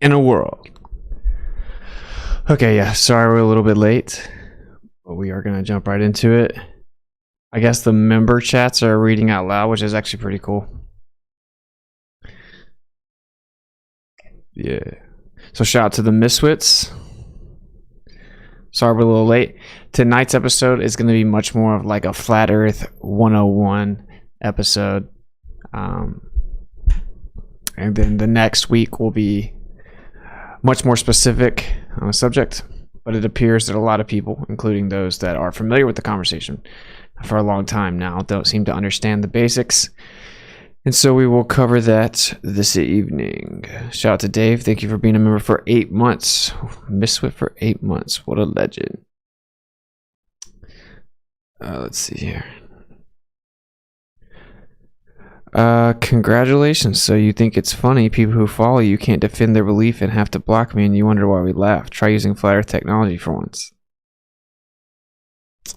in a world. Okay, yeah, sorry we're a little bit late, but we are going to jump right into it. I guess the member chats are reading out loud, which is actually pretty cool. Yeah. So shout out to the Miswits. Sorry we're a little late. Tonight's episode is going to be much more of like a Flat Earth 101 episode. And then the next week will be much more specific on the subject. But it appears that a lot of people, including those that are familiar with the conversation for a long time now, don't seem to understand the basics. And so we will cover that this evening. Shout out to Dave. Thank you for being a member for 8 months. Miswit for 8 months. What a legend. Let's see here. Congratulations. So you think it's funny people who follow you can't defend their belief and have to block me, and you wonder why we laugh. Try using Flat Earth technology for once.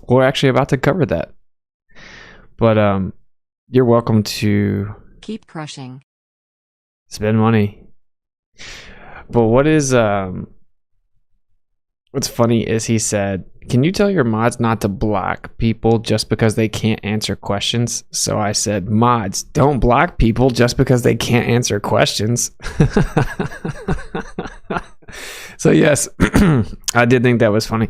We're actually about to cover that. But you're welcome to keep crushing. Spend money. But what's funny is he said, can you tell your mods not to block people just because they can't answer questions? So I said, mods, don't block people just because they can't answer questions. So yes, I did think that was funny.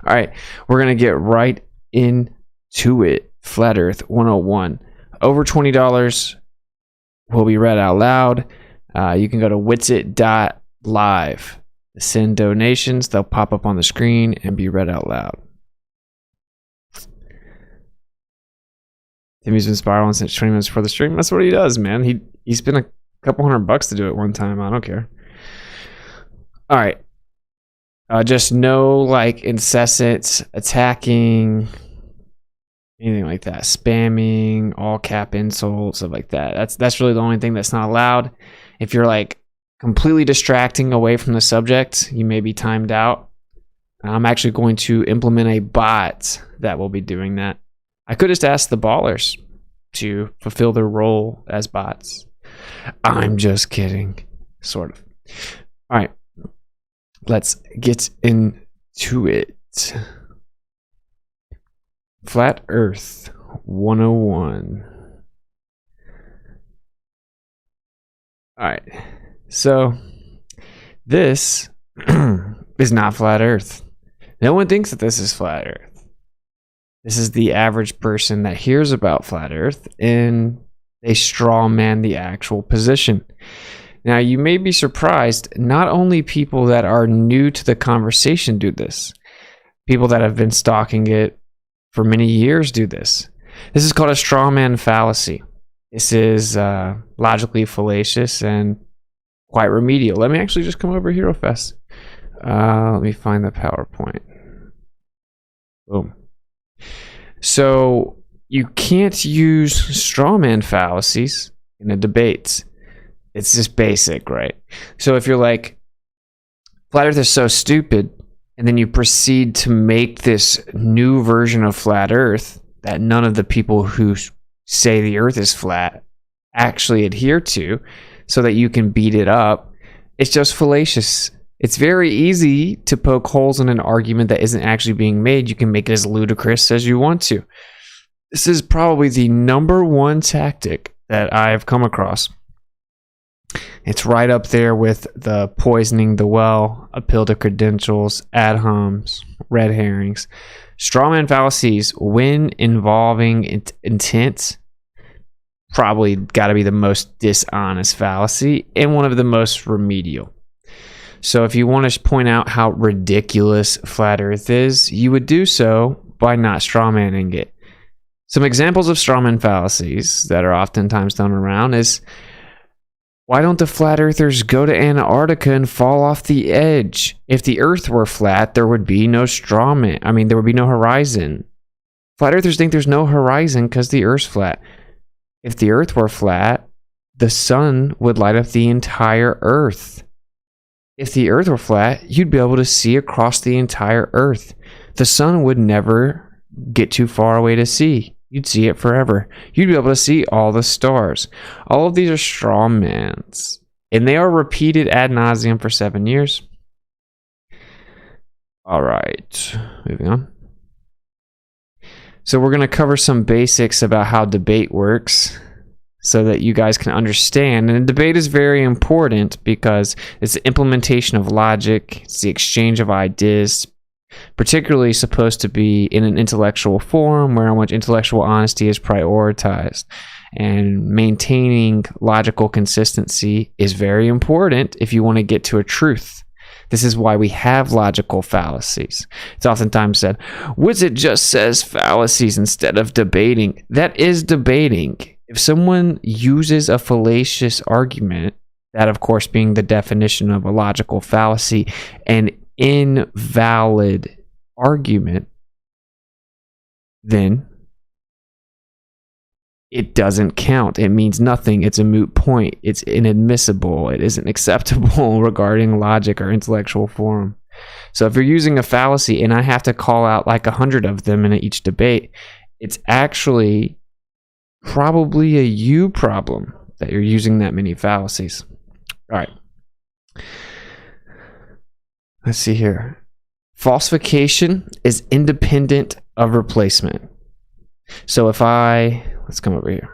All right, we're going to get right into it. Flat Earth 101. Over $20 will be read out loud. You can go to Witsit.Dlive. Send donations. They'll pop up on the screen and be read out loud. Timmy's been spiraling since 20 minutes before the stream. That's what he does, man. He spent a couple $100 to do it one time. I don't care. All right. Just no like incessant attacking, anything like that, spamming, all cap insults, stuff like that. That's really the only thing that's not allowed. If you're like completely distracting away from the subject, you may be timed out. I'm actually going to implement a bot that will be doing that. I could just ask the ballers to fulfill their role as bots. I'm just kidding, sort of. All right, let's get into it. Flat Earth 101. All right. So, this is not Flat Earth. No one thinks that this is Flat Earth. This is the average person that hears about Flat Earth and they straw man the actual position. Now, you may be surprised, not only people that are new to the conversation do this. People that have been stalking it for many years do this. This is called a straw man fallacy. This is logically fallacious and quite remedial. Let me actually just come over here real fast. Let me find the PowerPoint. Boom. So you can't use straw man fallacies in a debate. It's just basic, right? So if you're like, Flat Earth is so stupid, and then you proceed to make this new version of Flat Earth that none of the people who say the Earth is flat actually adhere to, so that you can beat it up, it's just fallacious. It's very easy to poke holes in an argument that isn't actually being made. You can make it as ludicrous as you want to. This is probably the number one tactic that I've come across. It's right up there with the poisoning the well, appeal to credentials, ad homs, red herrings. Strawman fallacies, when involving intent, probably got to be the most dishonest fallacy and one of the most remedial. So if you want to point out how ridiculous Flat Earth is, you would do so by not strawmanning it. Some examples of strawman fallacies that are oftentimes thrown around is, why don't the flat earthers go to Antarctica and fall off the edge? If the Earth were flat, there would be no strawman. I mean, there would be no horizon. Flat earthers think there's no horizon because the Earth's flat. If the Earth were flat, the sun would light up the entire Earth. If the Earth were flat, you'd be able to see across the entire Earth. The sun would never get too far away to see. You'd see it forever. You'd be able to see all the stars. All of these are straw mans. and they are repeated ad nauseum for 7 years. All right, moving on. So we're going to cover some basics about how debate works so that you guys can understand. And debate is very important because it's the implementation of logic, it's the exchange of ideas, particularly supposed to be in an intellectual forum where much intellectual honesty is prioritized. And maintaining logical consistency is very important if you want to get to a truth. This is why we have logical fallacies. It's oftentimes said, Witsit just says fallacies instead of debating. That is debating. If someone uses a fallacious argument, that of course being the definition of a logical fallacy, an invalid argument, then it doesn't count. It means nothing. It's a moot point. It's inadmissible. It isn't acceptable regarding logic or intellectual forum. So if you're using a fallacy and I have to call out like 100 of them in each debate, it's actually probably a you problem that you're using that many fallacies. All right. Let's see here. Falsification is independent of replacement. So if let's come over here.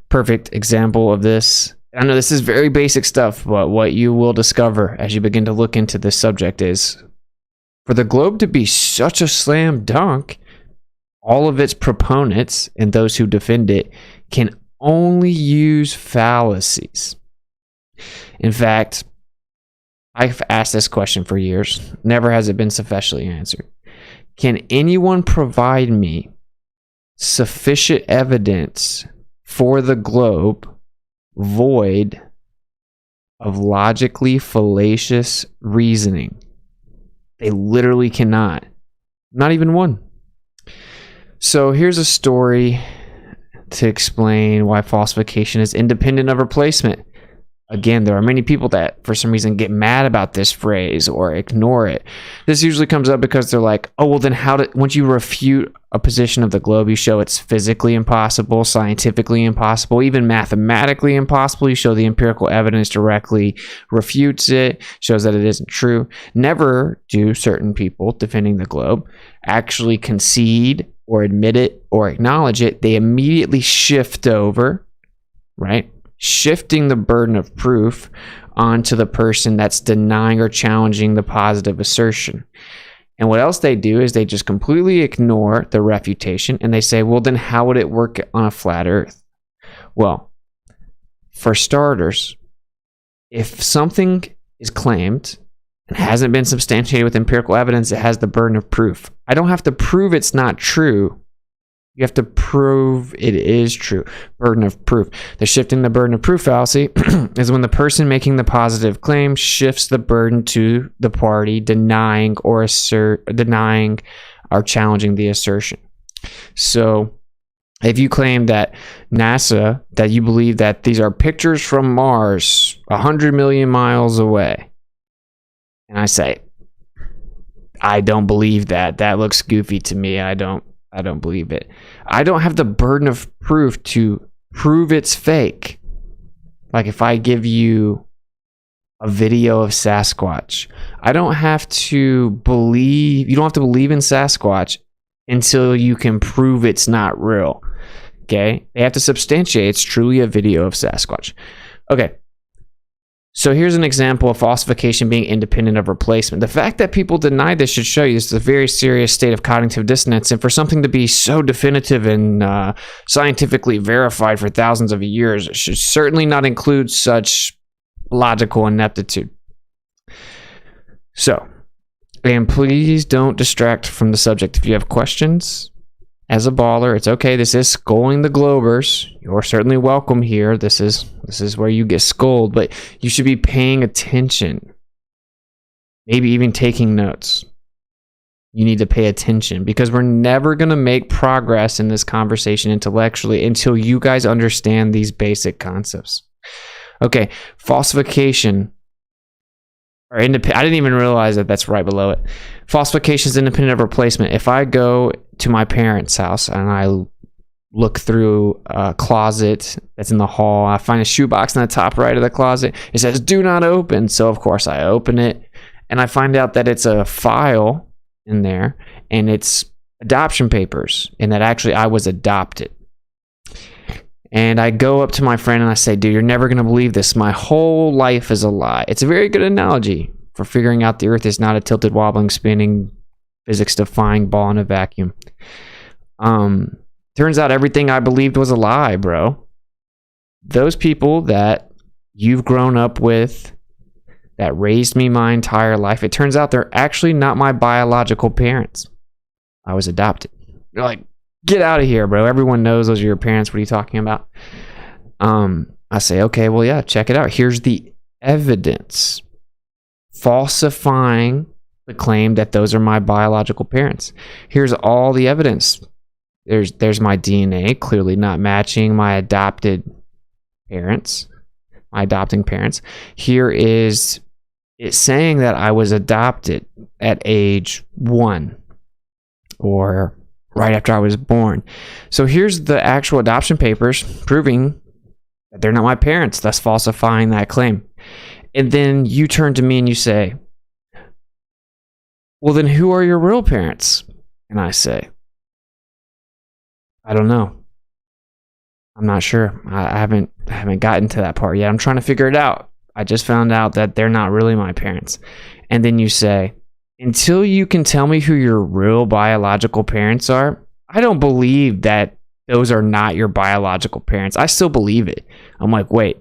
Perfect example of this. I know this is very basic stuff, but what you will discover as you begin to look into this subject is for the globe to be such a slam dunk, all of its proponents and those who defend it can only use fallacies. In fact, I've asked this question for years. Never has it been sufficiently answered. Can anyone provide me sufficient evidence for the globe void of logically fallacious reasoning? They literally cannot. Not even one. So here's a story to explain why falsification is independent of replacement. Again, there are many people that for some reason get mad about this phrase or ignore it. This usually comes up because they're like, oh, well then once you refute a position of the globe, you show it's physically impossible, scientifically impossible, even mathematically impossible. You show the empirical evidence directly refutes it, shows that it isn't true. Never do certain people defending the globe actually concede or admit it or acknowledge it. They immediately shift over, right? Shifting the burden of proof onto the person that's denying or challenging the positive assertion. And what else they do is they just completely ignore the refutation and they say, well, then how would it work on a flat earth? Well, for starters, if something is claimed and hasn't been substantiated with empirical evidence, it has the burden of proof. I don't have to prove it's not true. You have to prove it is true. Burden of proof. The shifting the burden of proof fallacy is when the person making the positive claim shifts the burden to the party denying or challenging the assertion. So if you claim that NASA, that you believe that these are pictures from Mars 100 million miles away, and I say, I don't believe that. That looks goofy to me. I don't believe it. I don't have the burden of proof to prove it's fake. Like if I give you a video of Sasquatch, you don't have to believe in Sasquatch until you can prove it's not real. Okay? They have to substantiate it's truly a video of Sasquatch. Okay. So here's an example of falsification being independent of replacement. The fact that people deny this should show you this is a very serious state of cognitive dissonance. And for something to be so definitive and scientifically verified for thousands of years, it should certainly not include such logical ineptitude. So, and please don't distract from the subject. If you have questions, as a baller, it's okay. This is Sculling the Globers. You're certainly welcome here. This is where you get scolded, but you should be paying attention. Maybe even taking notes. You need to pay attention because we're never going to make progress in this conversation intellectually until you guys understand these basic concepts. Okay, falsification. I didn't even realize that that's right below it. Falsification is independent of replacement. If I go to my parents' house and I look through a closet that's in the hall. I find a shoebox in the top right of the closet. It says, do not open. So, of course, I open it, and I find out that it's a file in there, and it's adoption papers, and that actually I was adopted. And I go up to my friend and I say, dude, you're never going to believe this. My whole life is a lie. It's a very good analogy for figuring out the earth is not a tilted, wobbling, spinning, physics-defying ball in a vacuum. Turns out everything I believed was a lie, bro. Those people that you've grown up with, that raised me my entire life, it turns out they're actually not my biological parents. I was adopted. They're like, get out of here, bro. Everyone knows those are your parents. What are you talking about? I say, okay, well, yeah, check it out. Here's the evidence falsifying the claim that those are my biological parents. Here's all the evidence. There's my DNA clearly not matching my adopted parents, my adopting parents. Here is it saying that I was adopted at age 1 or right after I was born. So here's the actual adoption papers proving that they're not my parents, thus falsifying that claim. And then you turn to me and you say, well, then who are your real parents? And I say, I don't know. I'm not sure. I haven't gotten to that part yet. I'm trying to figure it out. I just found out that they're not really my parents. And then you say, until you can tell me who your real biological parents are, I don't believe that those are not your biological parents. I still believe it. I'm like, wait,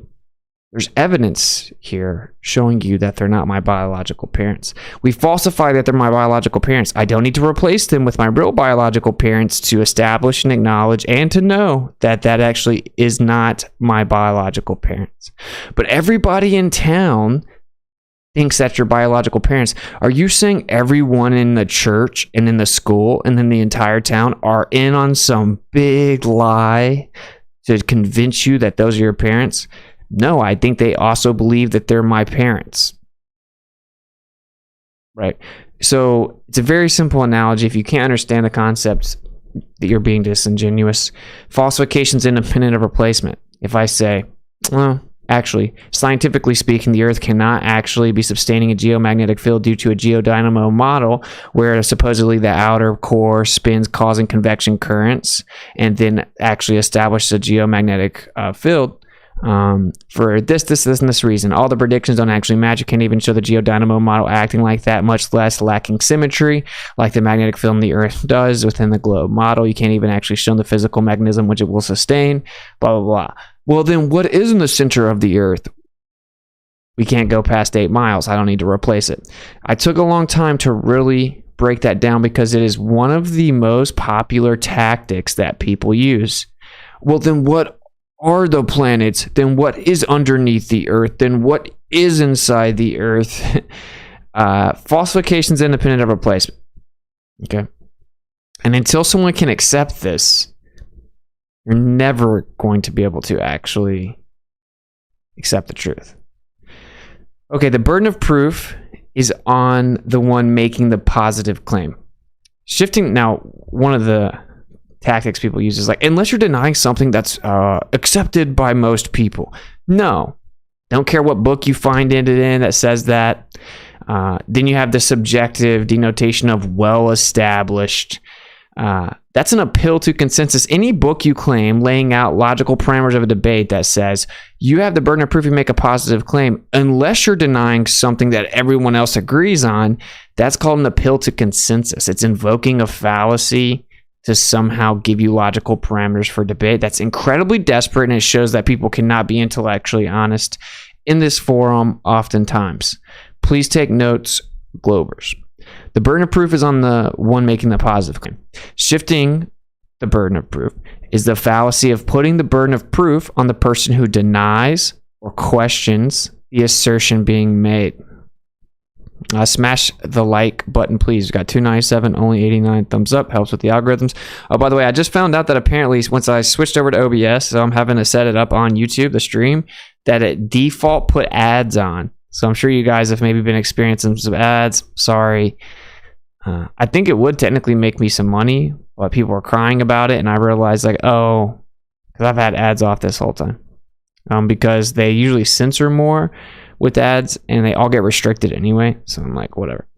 there's evidence here showing you that they're not my biological parents. We falsify that they're my biological parents. I don't need to replace them with my real biological parents to establish and acknowledge and to know that that actually is not my biological parents. But everybody in town thinks that's your biological parents. Are you saying everyone in the church and in the school and in the entire town are in on some big lie to convince you that those are your parents? No, I think they also believe that they're my parents. Right? So it's a very simple analogy. If you can't understand the concept, that you're being disingenuous. Falsification is independent of replacement. If I say, well, actually, scientifically speaking, the Earth cannot actually be sustaining a geomagnetic field due to a geodynamo model where supposedly the outer core spins causing convection currents and then actually establishes a geomagnetic field. For this, and this reason. All the predictions don't actually match. You can't even show the geodynamo model acting like that, much less lacking symmetry like the magnetic field in the Earth does within the globe model. You can't even actually show the physical mechanism which it will sustain, blah, blah, blah. Well, then what is in the center of the Earth? We can't go past 8 miles. I don't need to replace it. I took a long time to really break that down because it is one of the most popular tactics that people use. Well, then what are the planets? Then what is underneath the Earth? Then what is inside the Earth? Falsification is independent of replacement. Okay. And until someone can accept this, you're never going to be able to actually accept the truth. Okay, the burden of proof is on the one making the positive claim. Shifting, now, one of the tactics people use is like, unless you're denying something that's accepted by most people. No. Don't care what book you find it in that says that. Then you have the subjective denotation of well-established. That's an appeal to consensus. Any book you claim laying out logical parameters of a debate that says you have the burden of proof to make a positive claim, unless you're denying something that everyone else agrees on, that's called an appeal to consensus. It's invoking a fallacy to somehow give you logical parameters for debate. That's incredibly desperate, and it shows that people cannot be intellectually honest in this forum oftentimes. Please take notes, Globers. The burden of proof is on the one making the positive claim. Shifting the burden of proof is the fallacy of putting the burden of proof on the person who denies or questions the assertion being made. Smash the like button, please. We've got 297, only 89 thumbs up. Helps with the algorithms. Oh, by the way, I just found out that apparently once I switched over to OBS, so I'm having to set it up on YouTube, the stream, that it default put ads on. So I'm sure you guys have maybe been experiencing some ads. Sorry. I think it would technically make me some money, but people are crying about it, and I realized like, oh, because I've had ads off this whole time, because they usually censor more with ads, and they all get restricted anyway. So I'm like, whatever.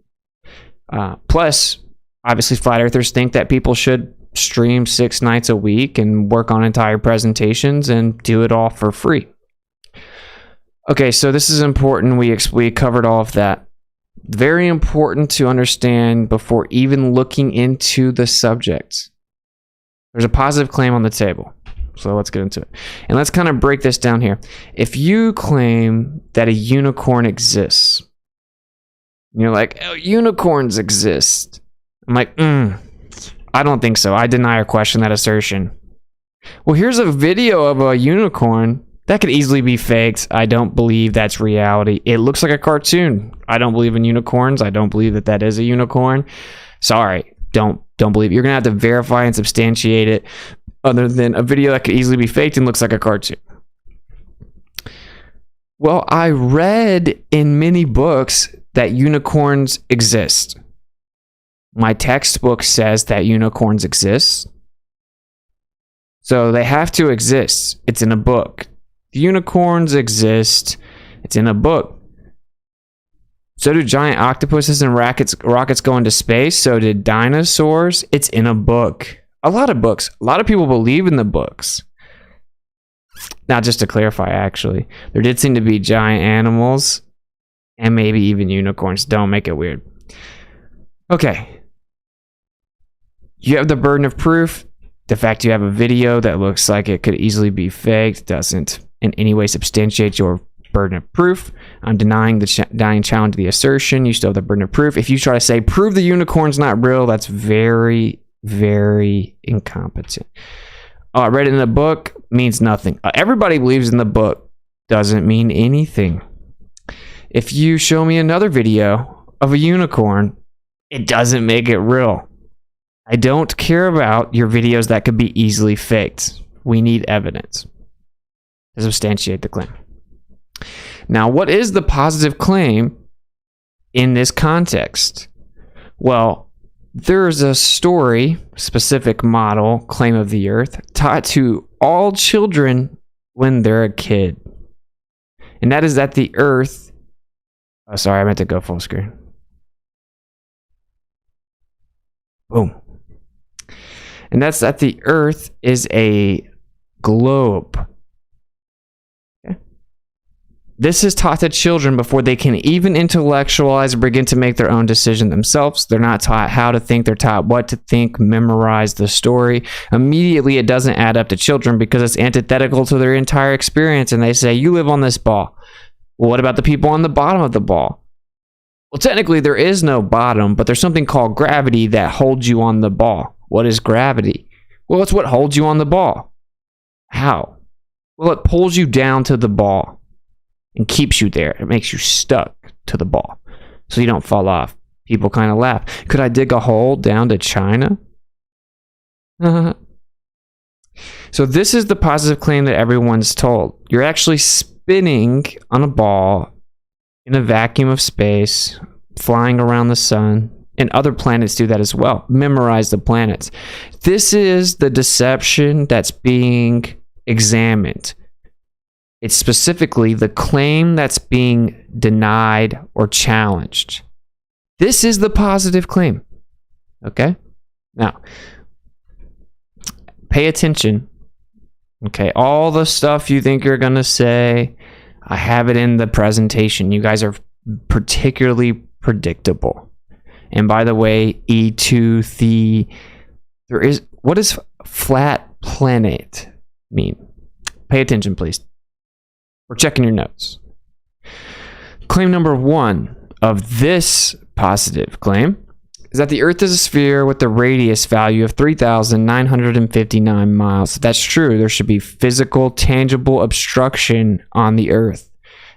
Plus, obviously, flat earthers think that people should stream 6 nights a week and work on entire presentations and do it all for free. Okay, so this is important. We covered all of that. Very important to understand before even looking into the subject. There's a positive claim on the table. So let's get into it. And let's kind of break this down here. If you claim that a unicorn exists, and you're like, oh, unicorns exist. I'm like, I don't think so. I deny or question that assertion. Well, here's a video of a unicorn. That could easily be faked. I don't believe that's reality. It looks like a cartoon. I don't believe in unicorns. I don't believe that that is a unicorn. Sorry. Don't believe it. You're going to have to verify and substantiate it, other than a video that could easily be faked and looks like a cartoon. Well, I read in many books that unicorns exist. My textbook says that unicorns exist. So they have to exist. It's in a book. Unicorns exist. It's in a book. So do giant octopuses and rockets go into space. So did dinosaurs. It's in a book. A lot of books. A lot of people believe in the books. Now, just to clarify, actually, there did seem to be giant animals and maybe even unicorns. Don't make it weird. Okay. You have the burden of proof. The fact you have a video that looks like it could easily be faked doesn't in any way substantiate your burden of proof. I'm denying challenge the assertion. You still have the burden of proof. If you try to say, prove the unicorn's not real, that's very, very incompetent. Oh, I read it in a book means nothing. Everybody believes in the book doesn't mean anything. If you show me another video of a unicorn, it doesn't make it real. I don't care about your videos that could be easily faked. We need evidence to substantiate the claim. Now, what is the positive claim in this context? Well, there's a story, specific model, claim of the earth, taught to all children when they're a kid. And that is that the earth... Oh, sorry, I meant to go full screen. Boom. And that's that the earth is a globe. Okay. This is taught to children before they can even intellectualize or begin to make their own decision themselves. They're not taught how to think. They're taught what to think, memorize the story. Immediately, it doesn't add up to children because it's antithetical to their entire experience. And they say, you live on this ball. Well, what about the people on the bottom of the ball? Well, technically, there is no bottom, but there's something called gravity that holds you on the ball. What is gravity? Well, it's what holds you on the ball. How? Well, it pulls you down to the ball and keeps you there. It makes you stuck to the ball so you don't fall off. People kind of laugh. Could I dig a hole down to China? So this is the positive claim that everyone's told. You're actually spinning on a ball in a vacuum of space, flying around the sun. And other planets do that as well. Memorize the planets. This is the deception that's being examined. It's specifically the claim that's being denied or challenged. This is the positive claim. Okay? Now, pay attention. Okay, all the stuff you think you're going to say, I have it in the presentation. You guys are particularly predictable. And by the way, what does flat planet mean? Pay attention, please. We're checking your notes. Claim number 1 of this positive claim is that the Earth is a sphere with a radius value of 3,959 miles. If that's true, there should be physical, tangible obstruction on the Earth.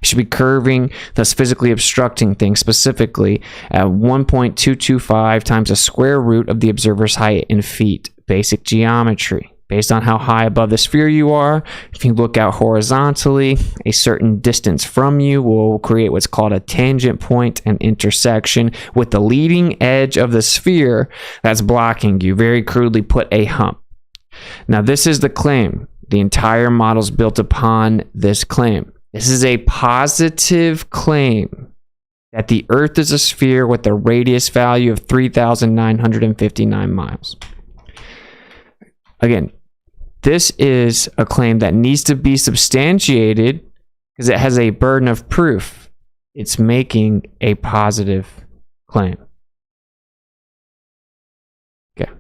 It should be curving, thus physically obstructing things, specifically at 1.225 times the square root of the observer's height in feet. Basic geometry. based on how high above the sphere you are. If you look out horizontally, a certain distance from you will create what's called a tangent point and intersection with the leading edge of the sphere that's blocking you. Very crudely put, a hump. Now, this is the claim. The entire model is built upon this claim. This is a positive claim that the Earth is a sphere with a radius value of 3,959 miles. Again, this is a claim that needs to be substantiated because it has a burden of proof. It's making a positive claim. Okay.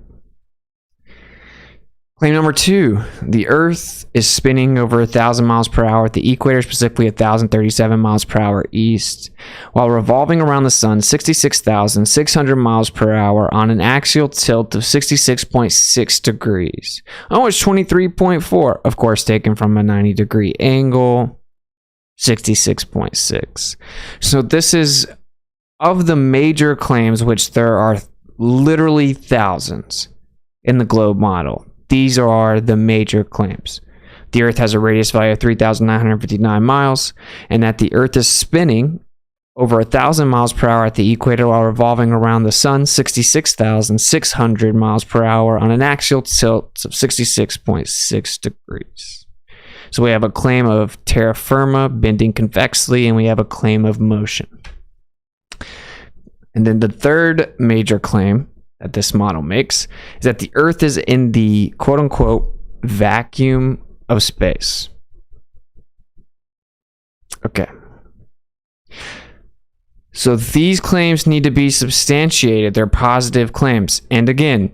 Claim number 2, the Earth is spinning over 1,000 miles per hour at the equator, specifically 1,037 miles per hour east, while revolving around the sun 66,600 miles per hour on an axial tilt of 66.6 degrees. Oh, it's 23.4, of course, taken from a 90-degree angle, 66.6. So this is, of the major claims, which there are literally thousands in the globe model, these are the major claims. The Earth has a radius value of 3,959 miles, and that the Earth is spinning over 1,000 miles per hour at the equator while revolving around the sun 66,600 miles per hour on an axial tilt of 66.6 degrees. So we have a claim of terra firma, bending convexly, and we have a claim of motion. And then the third major claim that this model makes is that the Earth is in the quote-unquote vacuum of space. Okay. So these claims need to be substantiated. They're positive claims. And again,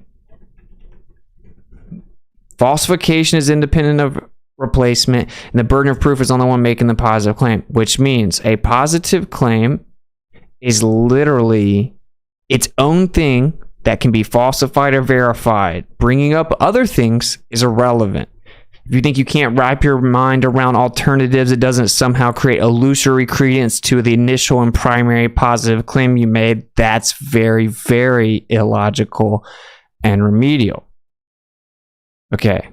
falsification is independent of replacement, and the burden of proof is on the one making the positive claim, which means a positive claim is literally its own thing that can be falsified or verified. Bringing up other things is irrelevant. If you think you can't wrap your mind around alternatives, it doesn't somehow create illusory credence to the initial and primary positive claim you made, that's very, very illogical and remedial. Okay.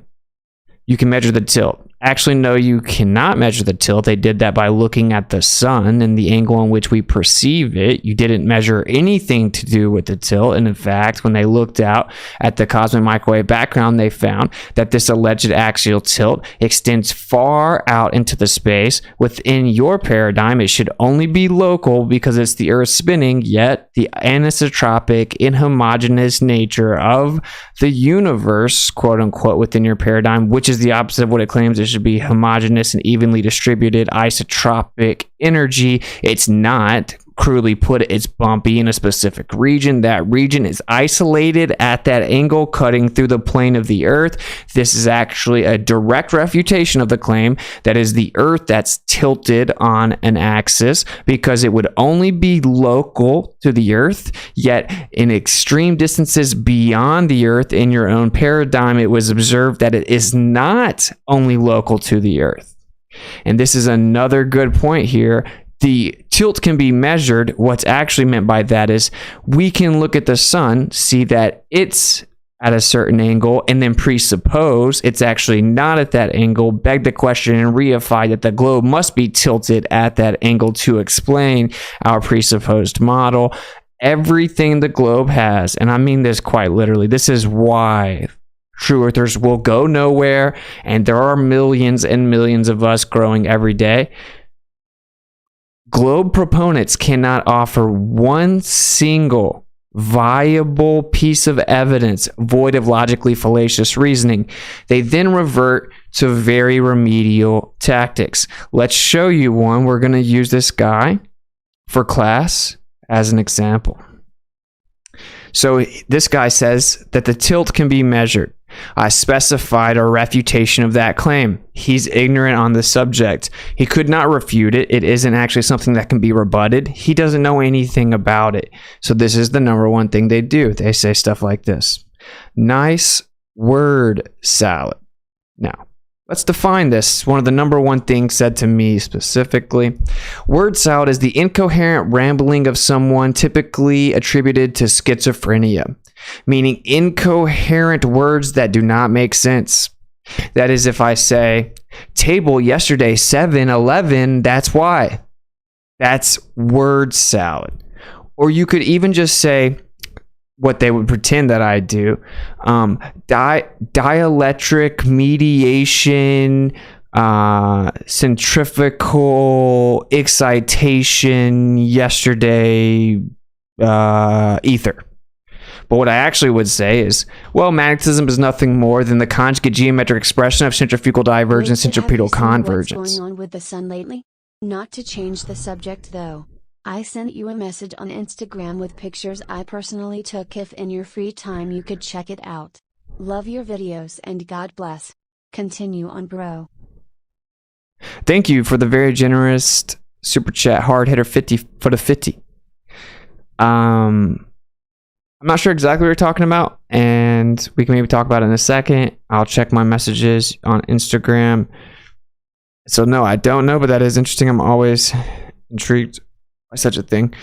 You can measure the tilt. Actually, no, you cannot measure the tilt. They did that by looking at the sun and the angle in which we perceive it. You didn't measure anything to do with the tilt. And in fact, when they looked out at the cosmic microwave background, they found that this alleged axial tilt extends far out into the space. Within your paradigm, it should only be local because it's the Earth spinning, yet the anisotropic, inhomogeneous nature of the universe, quote unquote, within your paradigm, which is the opposite of what it claims it should be, homogeneous and evenly distributed isotropic energy. It's not. Crudely put, it's bumpy in a specific region. That region is isolated at that angle, cutting through the plane of the Earth. This is actually a direct refutation of the claim that is the Earth that's tilted on an axis, because it would only be local to the Earth, yet in extreme distances beyond the Earth in your own paradigm, it was observed that it is not only local to the Earth. And this is another good point here. The tilt can be measured. What's actually meant by that is we can look at the sun, see that it's at a certain angle, and then presuppose it's actually not at that angle, beg the question and reify that the globe must be tilted at that angle to explain our presupposed model. Everything the globe has, and I mean this quite literally, this is why true earthers will go nowhere, and there are millions and millions of us growing every day. Globe proponents cannot offer one single viable piece of evidence void of logically fallacious reasoning. They then revert to very remedial tactics. Let's show you one. We're going to use this guy for class as an example. So this guy says that the tilt can be measured. I specified a refutation of that claim. He's ignorant on the subject. He could not refute it. It isn't actually something that can be rebutted. He doesn't know anything about it. So this is the number one thing they do. They say stuff like this. Nice word salad. Now, let's define this. One of the number one things said to me specifically. Word salad is the incoherent rambling of someone typically attributed to schizophrenia, meaning incoherent words that do not make sense. That is, if I say, table yesterday, 7-Eleven, that's why. That's word salad. Or you could even just say what they would pretend that I do. Dielectric mediation, centrifugal excitation yesterday, ether. But what I actually would say is, well, magnetism is nothing more than the conjugate geometric expression of centrifugal divergence, centripetal convergence. What's going on with the sun lately? Not to change the subject though. I sent you a message on Instagram with pictures I personally took. If in your free time you could check it out. Love your videos and God bless. Continue on, bro. Thank you for the very generous super chat, hard hitter 50 for the 50. I'm not sure exactly what you're talking about, and we can maybe talk about it in a second. I'll check my messages on Instagram. So no, I don't know, but that is interesting. I'm always intrigued by such a thing.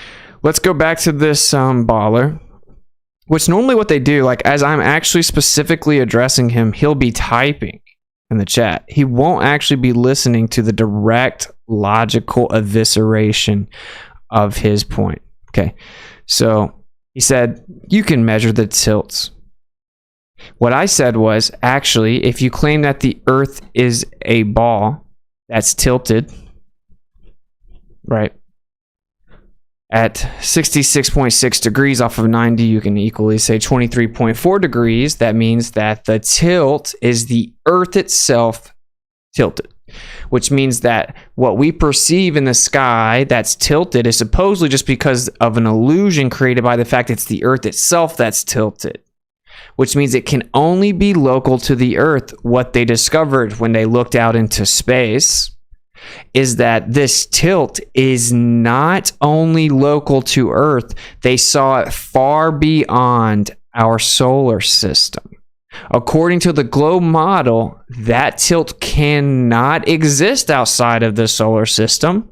Let's go back to this baller, which normally what they do, like as I'm actually specifically addressing him, he'll be typing in the chat. He won't actually be listening to the direct logical evisceration of his point. Okay, so he said, you can measure the tilts. What I said was, actually, if you claim that the Earth is a ball that's tilted, right, at 66.6 degrees off of 90, you can equally say 23.4 degrees. That means that the tilt is the Earth itself tilted, which means that what we perceive in the sky that's tilted is supposedly just because of an illusion created by the fact it's the Earth itself that's tilted, which means it can only be local to the Earth. What they discovered when they looked out into space is that this tilt is not only local to Earth, they saw it far beyond our solar system. According to the globe model, that tilt cannot exist outside of the solar system.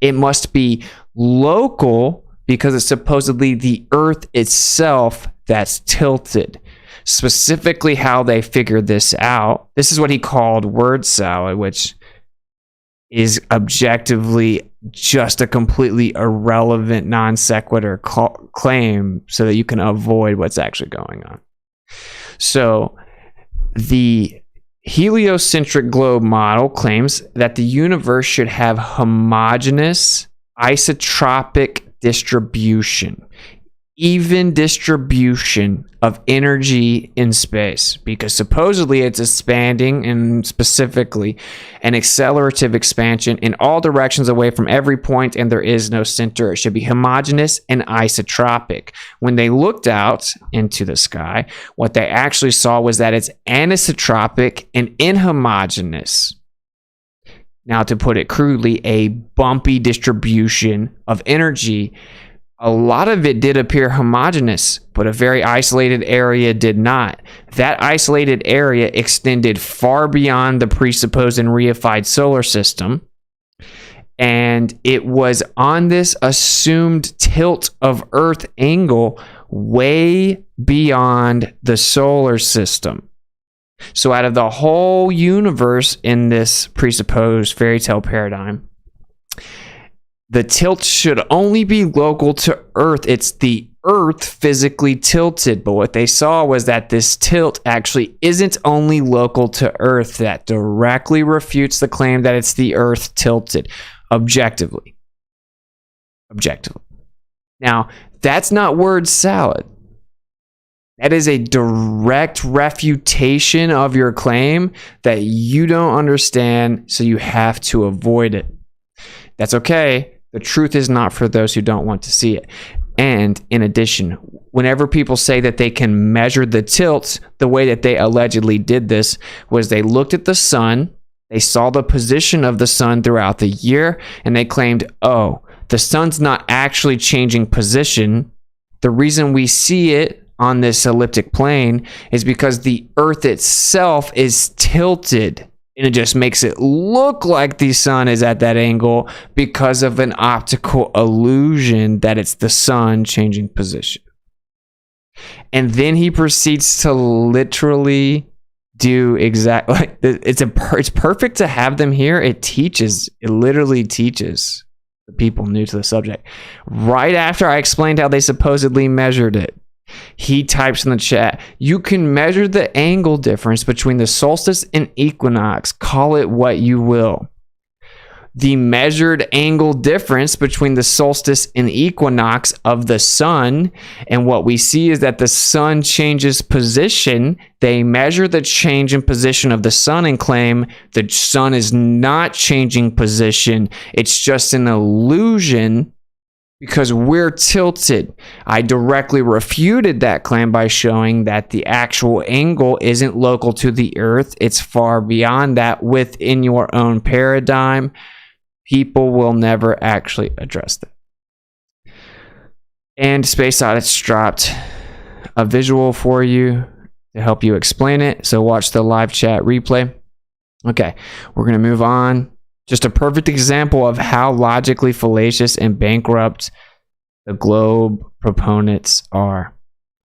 It must be local because it's supposedly the Earth itself that's tilted. Specifically how they figured this out, this is what he called word salad, which is objectively just a completely irrelevant non sequitur claim so that you can avoid what's actually going on. So the heliocentric globe model claims that the universe should have homogeneous isotropic distribution, even distribution of energy in space, because supposedly it's expanding, and specifically an accelerative expansion in all directions away from every point, and there is no center. It should be homogeneous and isotropic. When they looked out into the sky, what they actually saw was that it's anisotropic and inhomogeneous. Now, to put it crudely, a bumpy distribution of energy. A lot of it did appear homogeneous, but a very isolated area did not. That isolated area extended far beyond the presupposed and reified solar system, and it was on this assumed tilt of Earth angle way beyond the solar system. So out of the whole universe in this presupposed fairy tale paradigm, the tilt should only be local to Earth. It's the Earth physically tilted. But what they saw was that this tilt actually isn't only local to Earth. That directly refutes the claim that it's the Earth tilted objectively. Now, that's not word salad. That is a direct refutation of your claim that you don't understand, so you have to avoid it. That's okay. The truth is not for those who don't want to see it. And in addition, whenever people say that they can measure the tilts, the way that they allegedly did this was they looked at the sun, they saw the position of the sun throughout the year, and they claimed, oh, the sun's not actually changing position. The reason we see it on this elliptic plane is because the Earth itself is tilted. And it just makes it look like the sun is at that angle because of an optical illusion that it's the sun changing position. And then he proceeds to literally do exactly like it's perfect to have them here. It literally teaches the people new to the subject. Right after I explained how they supposedly measured it, he types in the chat, you can measure the angle difference between the solstice and equinox. Call it what you will. The measured angle difference between the solstice and equinox of the sun, and what we see is that the sun changes position. They measure the change in position of the sun and claim the sun is not changing position. It's just an illusion because we're tilted. I directly refuted that claim by showing that the actual angle isn't local to the earth. It's far beyond that within your own paradigm. People will never actually address that. And Space Audits dropped a visual for you to help you explain it. So watch the live chat replay. Okay, we're going to move on. Just a perfect example of how logically fallacious and bankrupt the globe proponents are,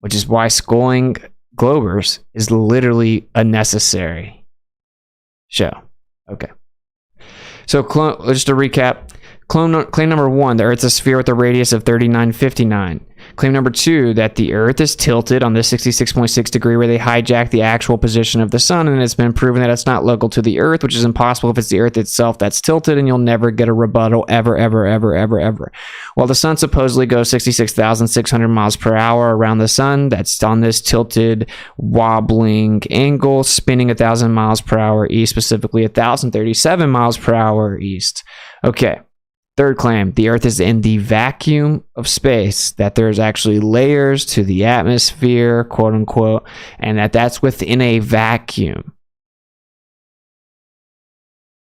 which is why schooling Globers is literally a necessary show. Okay. So just to recap, claim number 1, the Earth's a sphere with a radius of 3959. Claim number 2, that the Earth is tilted on this 66.6 degree where they hijack the actual position of the sun, and it's been proven that it's not local to the Earth, which is impossible if it's the Earth itself that's tilted, and you'll never get a rebuttal ever. While the sun supposedly goes 66,600 miles per hour around the sun, that's on this tilted, wobbling angle, spinning 1,000 miles per hour east, specifically 1,037 miles per hour east. Okay. Third claim, the Earth is in the vacuum of space, that there's actually layers to the atmosphere, quote unquote, and that's within a vacuum.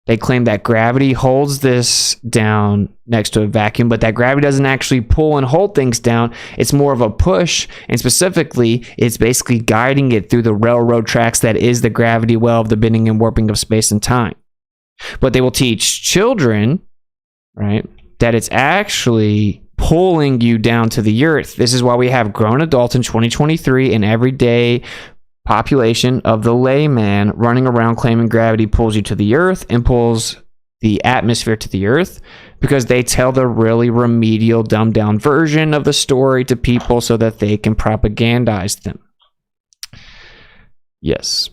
They claim that gravity holds this down next to a vacuum, but that gravity doesn't actually pull and hold things down. It's more of a push, and specifically, it's basically guiding it through the railroad tracks that is the gravity well of the bending and warping of space and time. But they will teach children, right, that it's actually pulling you down to the earth. This is why we have grown adults in 2023 and everyday population of the layman running around claiming gravity pulls you to the earth and pulls the atmosphere to the earth, because they tell the really remedial, dumbed down version of the story to people so that they can propagandize them. Yes.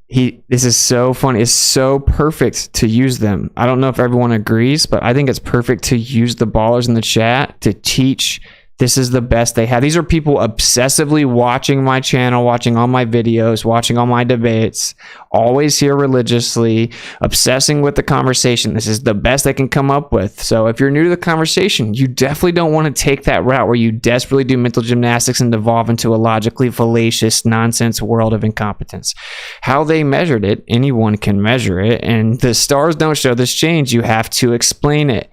This is so funny. It's so perfect to use them. I don't know if everyone agrees, but I think it's perfect to use the ballers in the chat to teach. This is the best they have. These are people obsessively watching my channel, watching all my videos, watching all my debates, always here religiously, obsessing with the conversation. This is the best they can come up with. So if you're new to the conversation, you definitely don't want to take that route where you desperately do mental gymnastics and devolve into a logically fallacious nonsense world of incompetence. How they measured it, anyone can measure it, and the stars don't show this change. You have to explain it.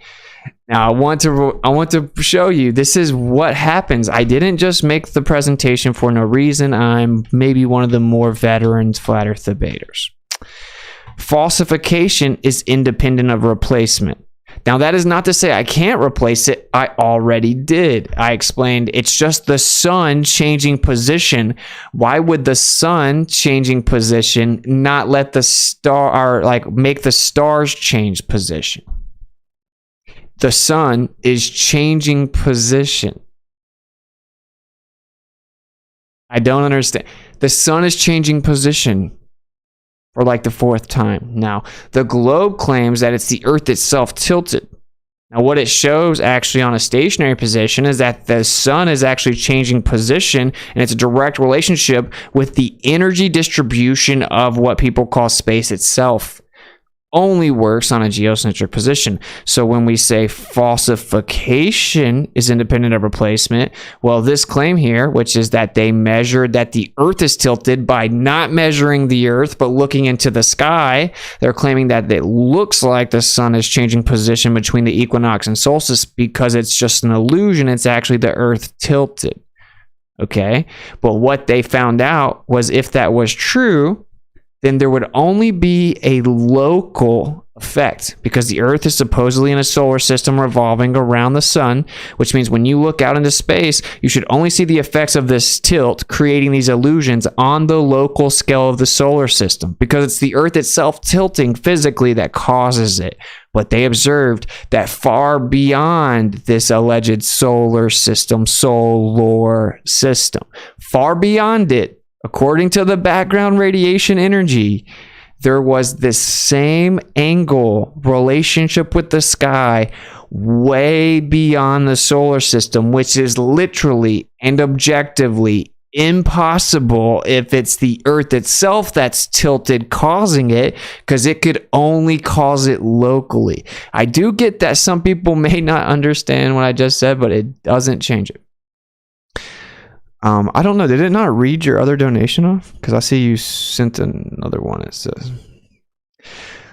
Now, I want to show you, this is what happens. I didn't just make the presentation for no reason. I'm maybe one of the more veteran flat earth debaters. Falsification is independent of replacement. Now, that is not to say I can't replace it. I already did. I explained it's just the sun changing position. Why would the sun changing position not let the star, or like make the stars change position? The sun is changing position. I don't understand. The sun is changing position for like the 4th time. Now, the globe claims that it's the Earth itself tilted. Now, what it shows actually on a stationary position is that the sun is actually changing position, and it's a direct relationship with the energy distribution of what people call space itself. Only works on a geocentric position. So when we say falsification is independent of replacement, well, this claim here, which is that they measured that the Earth is tilted by not measuring the Earth, but looking into the sky, they're claiming that it looks like the sun is changing position between the equinox and solstice because it's just an illusion. It's actually the Earth tilted. Okay? But what they found out was if that was true, then there would only be a local effect because the Earth is supposedly in a solar system revolving around the sun, which means when you look out into space, you should only see the effects of this tilt creating these illusions on the local scale of the solar system because it's the Earth itself tilting physically that causes it. But they observed that far beyond this alleged solar system, far beyond it, according to the background radiation energy, there was this same angle relationship with the sky way beyond the solar system, which is literally and objectively impossible if it's the Earth itself that's tilted causing it, because it could only cause it locally. I do get that some people may not understand what I just said, but it doesn't change it. I don't know. Did it not read your other donation off? Because I see you sent another one. It says,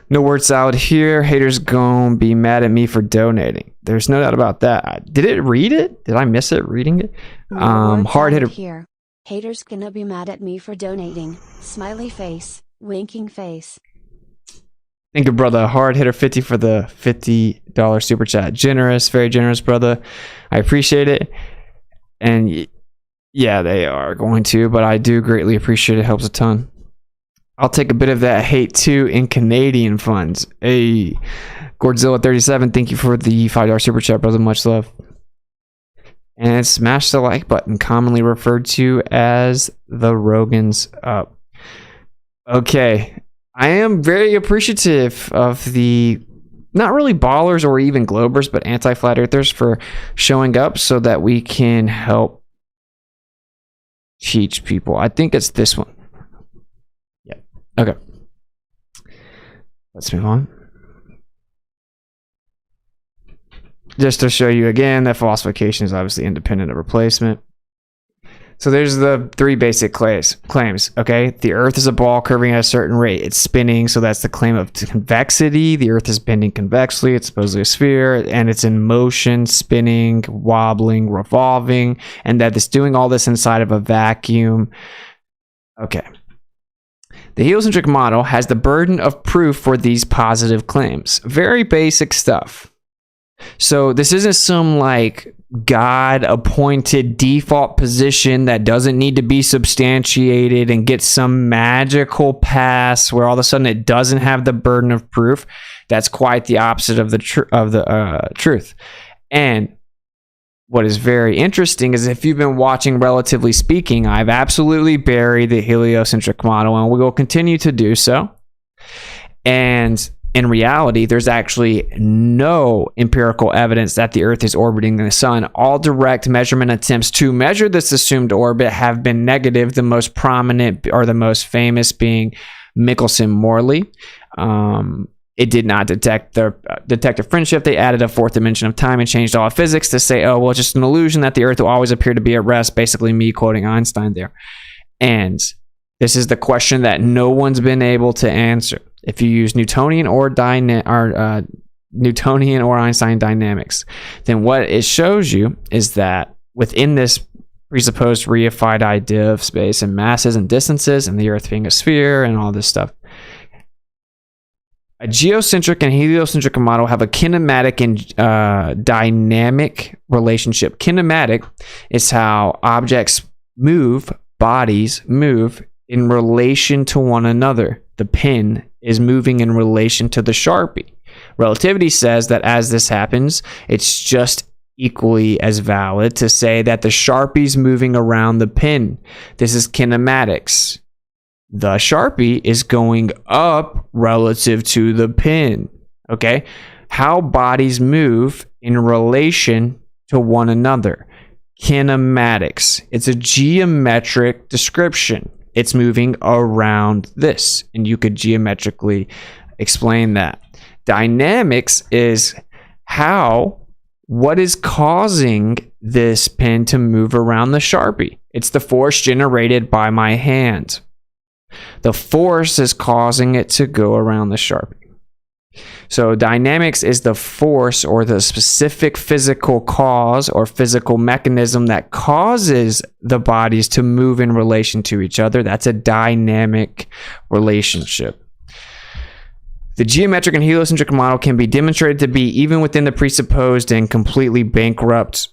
no word salad here. Haters gonna be mad at me for donating. There's no doubt about that. Did it read it? Did I miss it reading it? Hard hitter here. Haters gonna be mad at me for donating. Smiley face, winking face. Thank you, brother. Hard hitter 50 for the $50 super chat. Generous, very generous, brother. I appreciate it. And yeah, they are going to, but I do greatly appreciate it. It helps a ton. I'll take a bit of that hate too in Canadian funds. Hey, Gordzilla37, thank you for the $5 super chat, brother. Much love. And smash the like button, commonly referred to as the Rogan's Up. Okay, I am very appreciative of the, not really ballers or even globers, but anti-flat earthers for showing up so that we can help teach people. I think it's this one. Yeah. Okay. Let's move on. Just to show you again that falsification is obviously independent of replacement. So there's the three basic claims. Okay. The Earth is a ball curving at a certain rate. It's spinning. So that's the claim of convexity. The Earth is bending convexly. It's supposedly a sphere and it's in motion, spinning, wobbling, revolving, and that it's doing all this inside of a vacuum. Okay. The heliocentric model has the burden of proof for these positive claims. Very basic stuff. So this isn't some like God appointed default position that doesn't need to be substantiated and get some magical pass where all of a sudden it doesn't have the burden of proof. That's quite the opposite of the truth. And what is very interesting is if you've been watching Relatively Speaking, I've absolutely buried the heliocentric model and we will continue to do so. And in reality, there's actually no empirical evidence that the Earth is orbiting the sun. All direct measurement attempts to measure this assumed orbit have been negative, the most prominent or the most famous being Michelson-Morley. It did not detect a friendship. They added a fourth dimension of time and changed all of physics to say, oh, well, it's just an illusion that the Earth will always appear to be at rest. Basically, me quoting Einstein there. And this is the question that no one's been able to answer. If you use Newtonian or Newtonian or Einstein dynamics, then what it shows you is that within this presupposed reified idea of space and masses and distances and the Earth being a sphere and all this stuff, a geocentric and heliocentric model have a kinematic and dynamic relationship. Kinematic is how objects move, bodies move in relation to one another. The pen is moving in relation to the Sharpie. Relativity says that as this happens, it's just equally as valid to say that the Sharpie's moving around the pen. This is kinematics. The Sharpie is going up relative to the pen. Okay? How bodies move in relation to one another. Kinematics. It's a geometric description. It's moving around this, and you could geometrically explain that. Dynamics is what is causing this pen to move around the Sharpie. It's the force generated by my hand. The force is causing it to go around the Sharpie. So dynamics is the force or the specific physical cause or physical mechanism that causes the bodies to move in relation to each other. That's a dynamic relationship. The geometric and heliocentric model can be demonstrated to be, even within the presupposed and completely bankrupt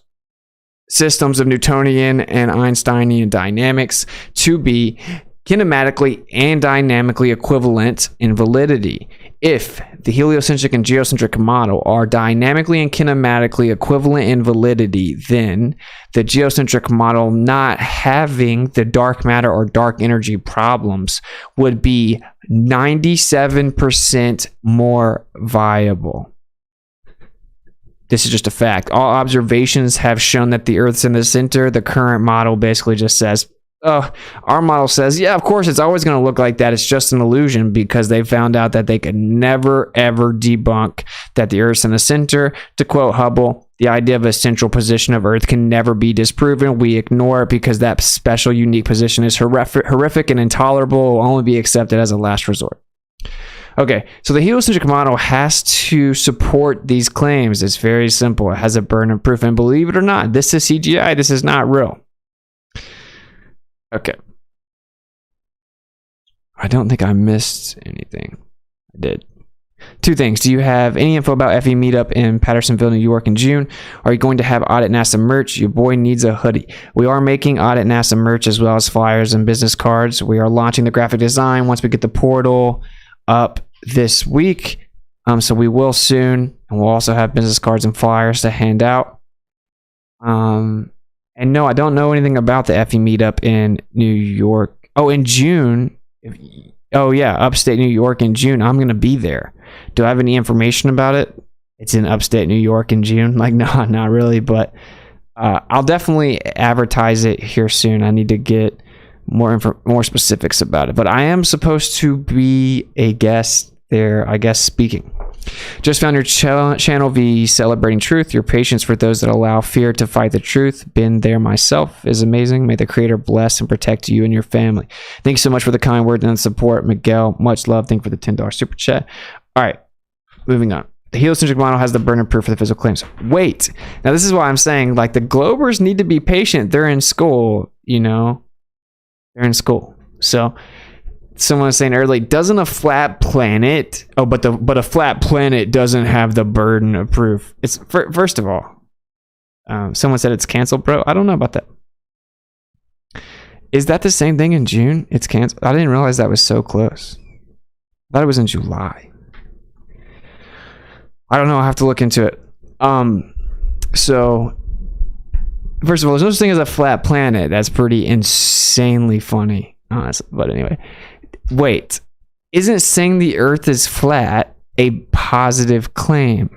systems of Newtonian and Einsteinian dynamics, to be kinematically and dynamically equivalent in validity. If the heliocentric and geocentric model are dynamically and kinematically equivalent in validity, then the geocentric model, not having the dark matter or dark energy problems, would be 97% more viable. This is just a fact. All observations have shown that the Earth's in the center. The current model basically just says, oh, our model says, yeah, of course, it's always going to look like that. It's just an illusion, because they found out that they could never, ever debunk that the Earth's in the center. To quote Hubble, the idea of a central position of Earth can never be disproven. We ignore it because that special, unique position is horrific and intolerable. It will only be accepted as a last resort. Okay, so the heliocentric model has to support these claims. It's very simple. It has a burden of proof. And believe it or not, this is CGI. This is not real. Okay. I don't think I missed anything. I did. Two things. Do you have any info about FE meetup in Pattersonville, New York in June? Are you going to have Audit NASA merch? Your boy needs a hoodie. We are making Audit NASA merch as well as flyers and business cards. We are launching the graphic design once we get the portal up this week. So we will soon. And we'll also have business cards and flyers to hand out. And no, I don't know anything about the FE meetup in New York. Oh, in June. Oh, yeah, upstate New York in June. I'm going to be there. Do I have any information about it? It's in upstate New York in June. Like, no, not really. But I'll definitely advertise it here soon. I need to get more specifics about it. But I am supposed to be a guest there, I guess, speaking. Just found your channel via Celebrating Truth. Your patience for those that allow fear to fight the truth. Been there myself. Is amazing. May the Creator bless and protect you and your family. Thank you so much for the kind words and support, Miguel. Much love. Thank you for the $10 super chat. All right, moving on. The heliocentric model has the burden of proof for the physical claims. Wait. Now, this is why I'm saying, like, the Globers need to be patient. They're in school, you know. They're in school. So someone was saying earlier, doesn't a flat planet? Oh, but a flat planet doesn't have the burden of proof. It's first of all, someone said it's canceled, bro. I don't know about that. Is that the same thing in June? It's canceled. I didn't realize that was so close. I thought it was in July. I don't know. I have to look into it. So first of all, there's no such thing as a flat planet. That's pretty insanely funny. But anyway. Wait, isn't saying the Earth is flat a positive claim?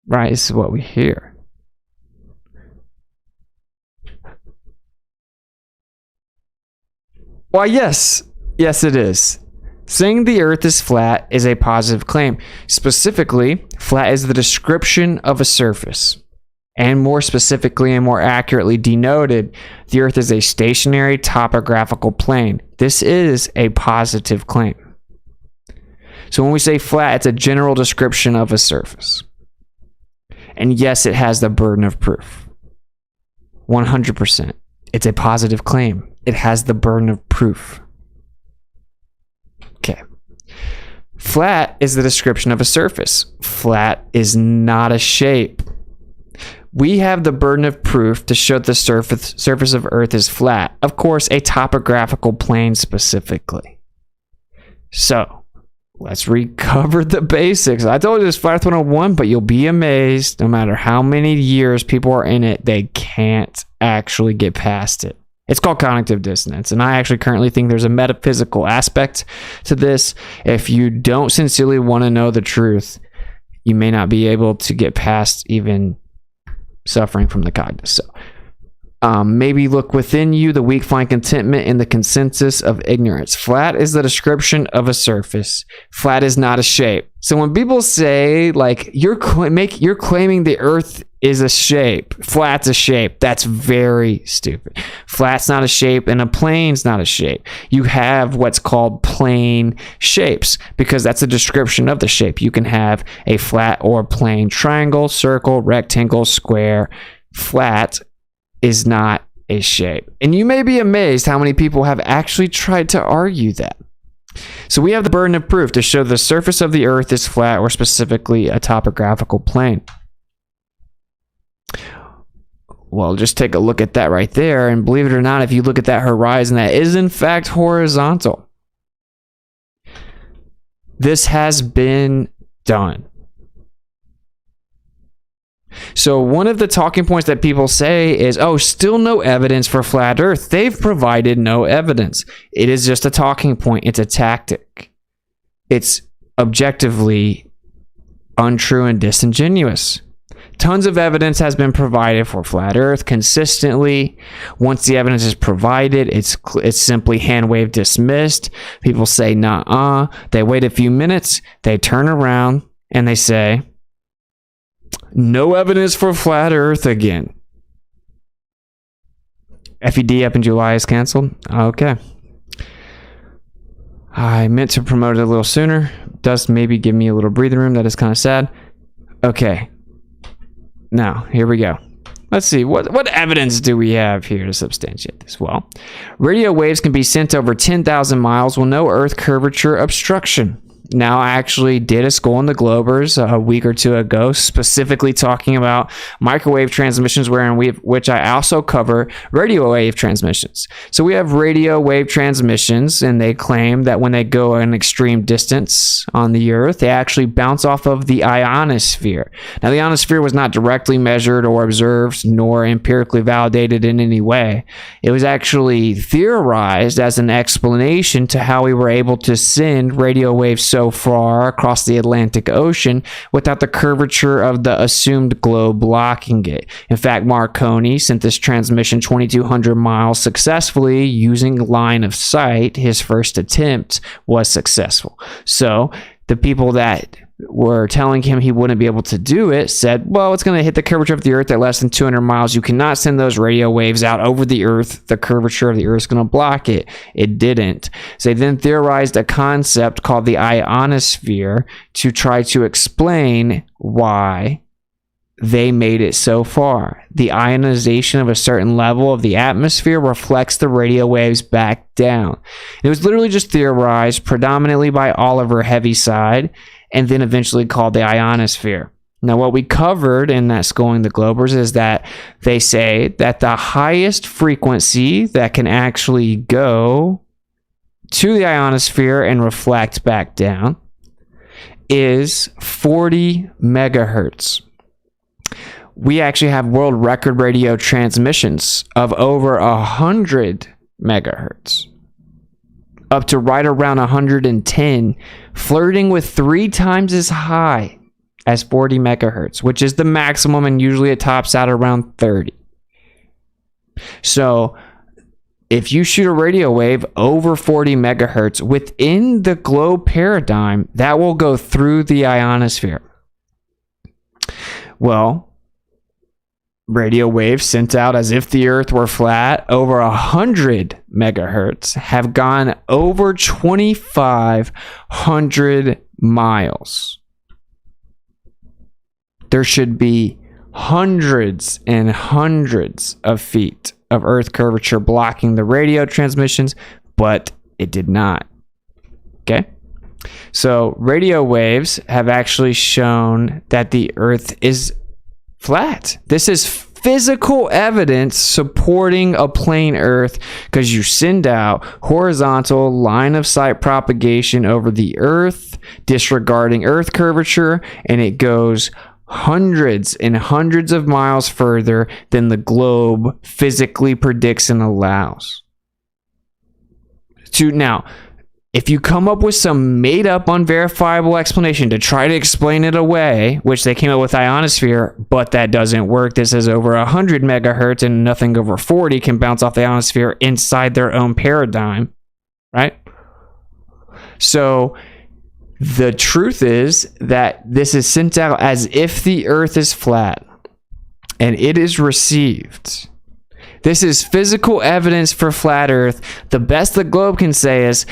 Right, this is what we hear. Why, yes. Yes, it is. Saying the Earth is flat is a positive claim. Specifically, flat is the description of a surface. And more specifically and more accurately denoted, the Earth is a stationary topographical plane. This is a positive claim. So when we say flat, it's a general description of a surface. And yes, it has the burden of proof. 100%. It's a positive claim. It has the burden of proof. Okay. Flat is the description of a surface. Flat is not a shape. We have the burden of proof to show the surface of Earth is flat. Of course, a topographical plane specifically. So, let's recover the basics. I told you this Flat Earth 101, but you'll be amazed. No matter how many years people are in it, they can't actually get past it. It's called cognitive dissonance, and I actually currently think there's a metaphysical aspect to this. If you don't sincerely want to know the truth, you may not be able to get past even suffering from the cognitive. So maybe look within you. The weak find contentment in the consensus of ignorance. Flat is the description of a surface. Flat is not a shape. So when people say, like, you're claiming the Earth is a shape, flat's a shape, that's very stupid. Flat's not a shape, and a plane's not a shape. You have what's called plane shapes, because that's a description of the shape. You can have a flat or plane triangle, circle, rectangle, square. Flat is not a shape. And you may be amazed how many people have actually tried to argue that. So we have the burden of proof to show the surface of the earth is flat, or specifically a topographical plane. Well, just take a look at that right there, and believe it or not, if you look at that horizon, that is in fact horizontal. This has been done. So one of the talking points that people say is, oh, still no evidence for flat earth. They've provided no evidence. It is just a talking point. It's a tactic. It's objectively untrue and disingenuous. Tons of evidence has been provided for flat earth consistently. Once the evidence is provided, it's simply hand wave dismissed. People say, nah. They wait a few minutes, they turn around, and they say, no evidence for flat earth again. FED up in July is canceled? Okay. I meant to promote it a little sooner. Does maybe give me a little breathing room. That is kind of sad. Okay. Now, here we go. Let's see. What evidence do we have here to substantiate this? Well, radio waves can be sent over 10,000 miles with no earth curvature obstruction. Now, I actually did a School in the Globers a week or two ago, specifically talking about microwave transmissions, which I also cover radio wave transmissions. So we have radio wave transmissions, and they claim that when they go an extreme distance on the Earth, they actually bounce off of the ionosphere. Now, the ionosphere was not directly measured or observed, nor empirically validated in any way. It was actually theorized as an explanation to how we were able to send radio waves so far across the Atlantic Ocean without the curvature of the assumed globe blocking it. In fact, Marconi sent this transmission 2,200 miles successfully using line of sight. His first attempt was successful. So the people that were telling him he wouldn't be able to do it said, well, it's going to hit the curvature of the earth at less than 200 miles. You cannot send those radio waves out over the earth. The curvature of the earth is going to block it. It didn't. So they then theorized a concept called the ionosphere to try to explain why they made it so far. The ionization of a certain level of the atmosphere reflects the radio waves back down. It was literally just theorized predominantly by Oliver Heaviside, and then eventually called the ionosphere. Now, what we covered in that Schooling the Globers is that they say that the highest frequency that can actually go to the ionosphere and reflect back down is 40 megahertz. We actually have world record radio transmissions of over 100 megahertz. Up to right around 110, flirting with 3 times as high as 40 megahertz, which is the maximum, and usually it tops out around 30. So if you shoot a radio wave over 40 megahertz within the globe paradigm, that will go through the ionosphere. Well, radio waves sent out as if the earth were flat over 100 megahertz have gone over 2,500 miles. There should be hundreds and hundreds of feet of earth curvature blocking the radio transmissions, but it did not. Okay? So radio waves have actually shown that the earth is flat. This is physical evidence supporting a plane earth, because you send out horizontal line of sight propagation over the earth, disregarding earth curvature, and it goes hundreds and hundreds of miles further than the globe physically predicts and allows. Now, if you come up with some made-up, unverifiable explanation to try to explain it away, which they came up with ionosphere, but that doesn't work. This is over 100 megahertz, and nothing over 40 can bounce off the ionosphere inside their own paradigm, right? So the truth is that this is sent out as if the earth is flat, and it is received. This is physical evidence for flat earth. The best the globe can say is,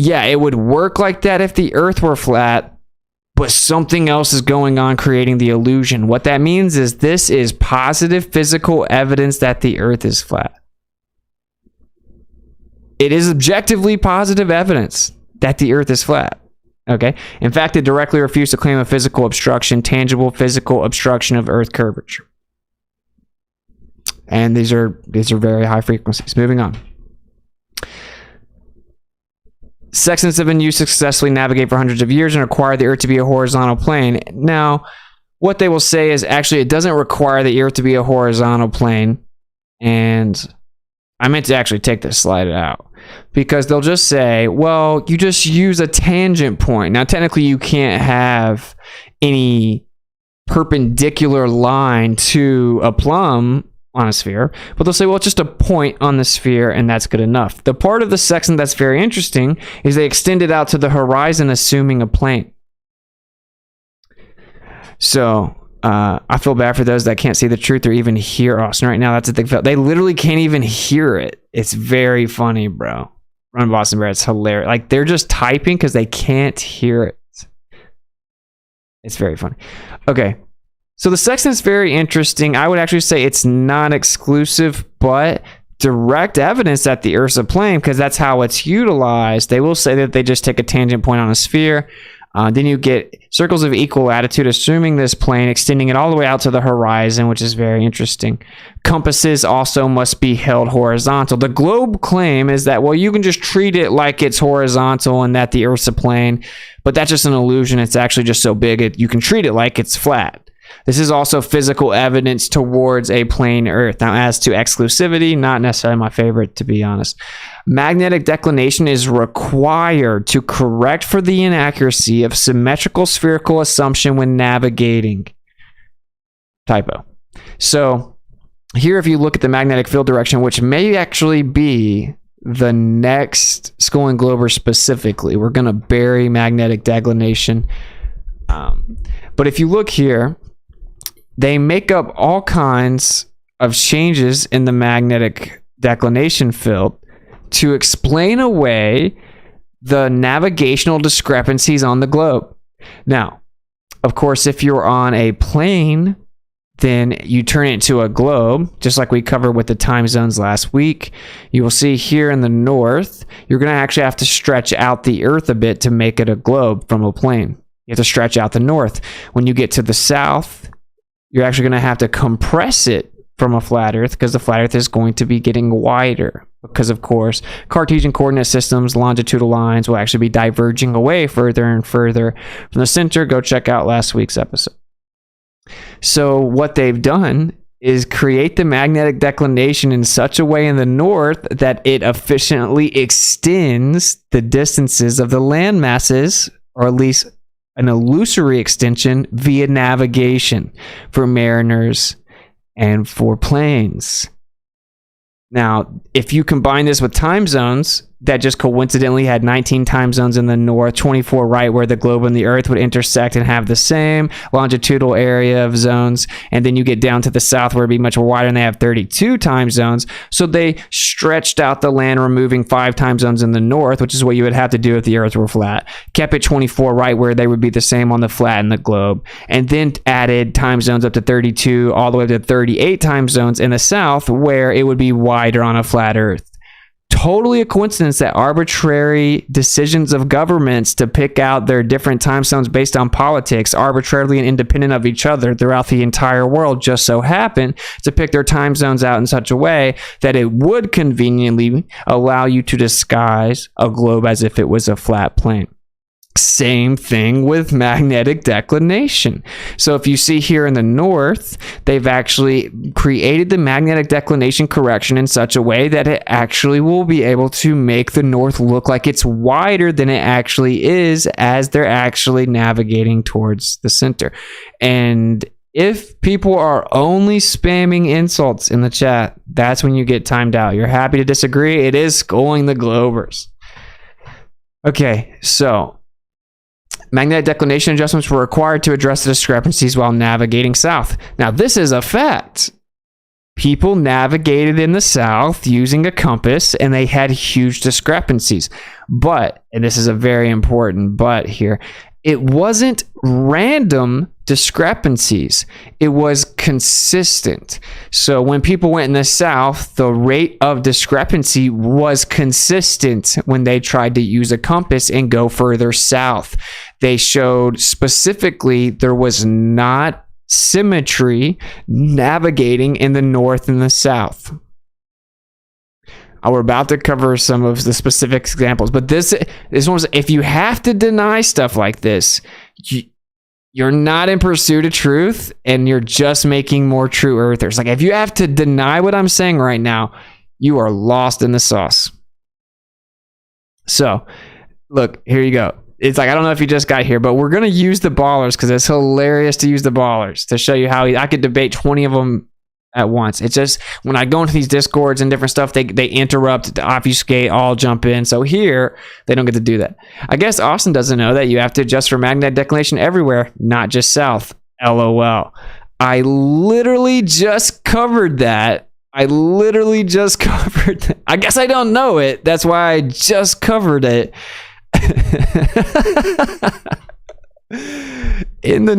yeah, it would work like that if the earth were flat, but something else is going on creating the illusion. What that means is this is positive physical evidence that the earth is flat. It is objectively positive evidence. that the Earth is flat. Okay. In fact, it directly refused to claim a physical obstruction, tangible physical obstruction of Earth curvature. And these are very high frequencies. Moving on. Sextants have been used to successfully navigate for hundreds of years and require the Earth to be a horizontal plane. Now, what they will say is actually it doesn't require the Earth to be a horizontal plane. And I meant to actually take this slide out. Because they'll just say, well, you just use a tangent point. Now, technically, you can't have any perpendicular line to a plumb on a sphere, but they'll say, well, it's just a point on the sphere, and that's good enough. The part of the sextant that's very interesting is they extend it out to the horizon, assuming a plane. So, I feel bad for those that can't see the truth or even hear Austin right now. That's what they felt. They literally can't even hear it. It's very funny, bro. Run Boston Bear. It's hilarious. Like, they're just typing because they can't hear it. It's very funny. Okay. So the sextant's very interesting. I would actually say it's non-exclusive, but direct evidence that the Earth's a plane, because that's how it's utilized. They will say that they just take a tangent point on a sphere. Then you get circles of equal latitude, assuming this plane, extending it all the way out to the horizon, which is very interesting. Compasses also must be held horizontal. The globe claim is that, well, you can just treat it like it's horizontal and that the Earth's a plane, but that's just an illusion. It's actually just so big, you can treat it like it's flat. This is also physical evidence towards a plane Earth. Now, as to exclusivity, not necessarily my favorite, to be honest. Magnetic declination is required to correct for the inaccuracy of symmetrical spherical assumption when navigating. Typo. So, here if you look at the magnetic field direction, which may actually be the next Skull and Glober specifically, we're going to bury magnetic declination. But if you look here, they make up all kinds of changes in the magnetic declination field to explain away the navigational discrepancies on the globe. Now, of course, if you're on a plane, then you turn it into a globe, just like we covered with the time zones last week. You will see here in the north, you're going to actually have to stretch out the Earth a bit to make it a globe from a plane. You have to stretch out the north. When you get to the south, you're actually going to have to compress it from a flat Earth, because the flat Earth is going to be getting wider. Because, of course, Cartesian coordinate systems, longitudinal lines will actually be diverging away further and further from the center. Go check out last week's episode. So what they've done is create the magnetic declination in such a way in the north that it efficiently extends the distances of the land masses, or at least an illusory extension via navigation for mariners and for planes. Now, if you combine this with time zones that just coincidentally had 19 time zones in the north, 24 right where the globe and the Earth would intersect and have the same longitudinal area of zones, and then you get down to the south where it'd be much wider and they have 32 time zones. So they stretched out the land, removing 5 time zones in the north, which is what you would have to do if the Earth were flat, kept it 24 right where they would be the same on the flat and the globe, and then added time zones up to 32 all the way to 38 time zones in the south where it would be wider on a flat Earth. Totally a coincidence that arbitrary decisions of governments to pick out their different time zones based on politics, arbitrarily and independent of each other throughout the entire world, just so happen to pick their time zones out in such a way that it would conveniently allow you to disguise a globe as if it was a flat plane. Same thing with magnetic declination. So if you see here in the north, they've actually created the magnetic declination correction in such a way that it actually will be able to make the north look like it's wider than it actually is as they're actually navigating towards the center. And if people are only spamming insults in the chat, that's when you get timed out. You're happy to disagree? It is schooling the Globers. Okay, so magnetic declination adjustments were required to address the discrepancies while navigating south. Now, this is a fact. People navigated in the south using a compass, and they had huge discrepancies. But, and this is a very important but here, it wasn't random discrepancies. It was consistent. So when people went in the south, the rate of discrepancy was consistent when they tried to use a compass and go further south. They showed specifically there was not symmetry navigating in the north and the south. We're about to cover some of the specific examples, but this one's, if you have to deny stuff like this, you're not in pursuit of truth, and you're just making more true earthers. Like, if you have to deny what I'm saying right now, you are lost in the sauce. So, look, here you go. It's like, I don't know if you just got here, but we're going to use the ballers because it's hilarious to use the ballers to show you how I could debate 20 of them at once. It's just, when I go into these discords and different stuff, they interrupt, to obfuscate, all jump in. So here, they don't get to do that. I guess Austin doesn't know that you have to adjust for magnetic declination everywhere, not just south. LOL. I literally just covered that. I guess I don't know it. That's why I just covered it. In the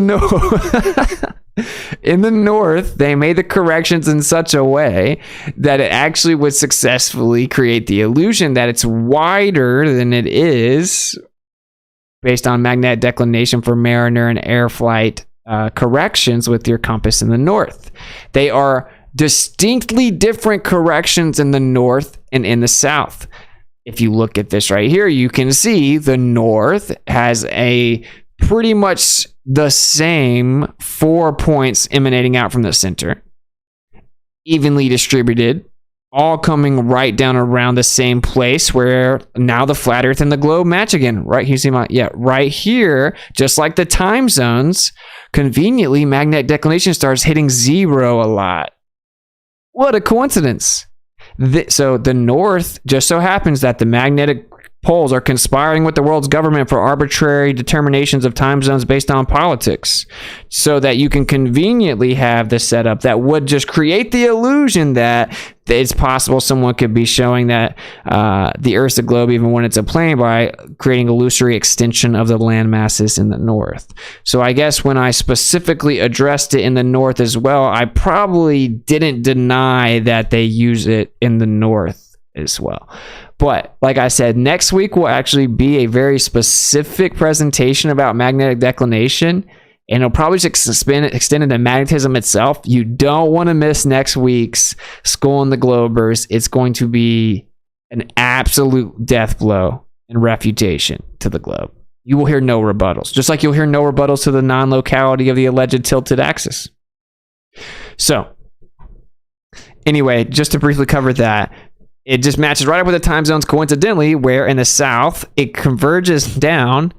north, they made the corrections in such a way that it actually would successfully create the illusion that it's wider than it is, based on magnetic declination for mariner and air flight corrections with your compass in the north. They are distinctly different corrections in the north and in the south. If you look at this right here, you can see the north has a pretty much the same 4 points emanating out from the center, evenly distributed, all coming right down around the same place where now the flat earth and the globe match again. Right here, you see right here, just like the time zones, conveniently magnetic declination starts hitting 0 a lot. What a coincidence. So the north just so happens that the magnetic poles are conspiring with the world's government for arbitrary determinations of time zones based on politics, so that you can conveniently have the setup that would just create the illusion that it's possible someone could be showing that the Earth's a globe even when it's a plane, by creating illusory extension of the land masses in the north. So I guess when I specifically addressed it in the north as well, I probably didn't deny that they use it in the north as well. But like I said, next week will actually be a very specific presentation about magnetic declination, and it'll probably just extend into magnetism itself. You don't want to miss next week's Skull and the Globers. It's going to be an absolute death blow and refutation to the globe. You will hear no rebuttals, just like you'll hear no rebuttals to the non-locality of the alleged tilted axis. So, anyway, just to briefly cover that, it just matches right up with the time zones, coincidentally, where in the south, it converges down,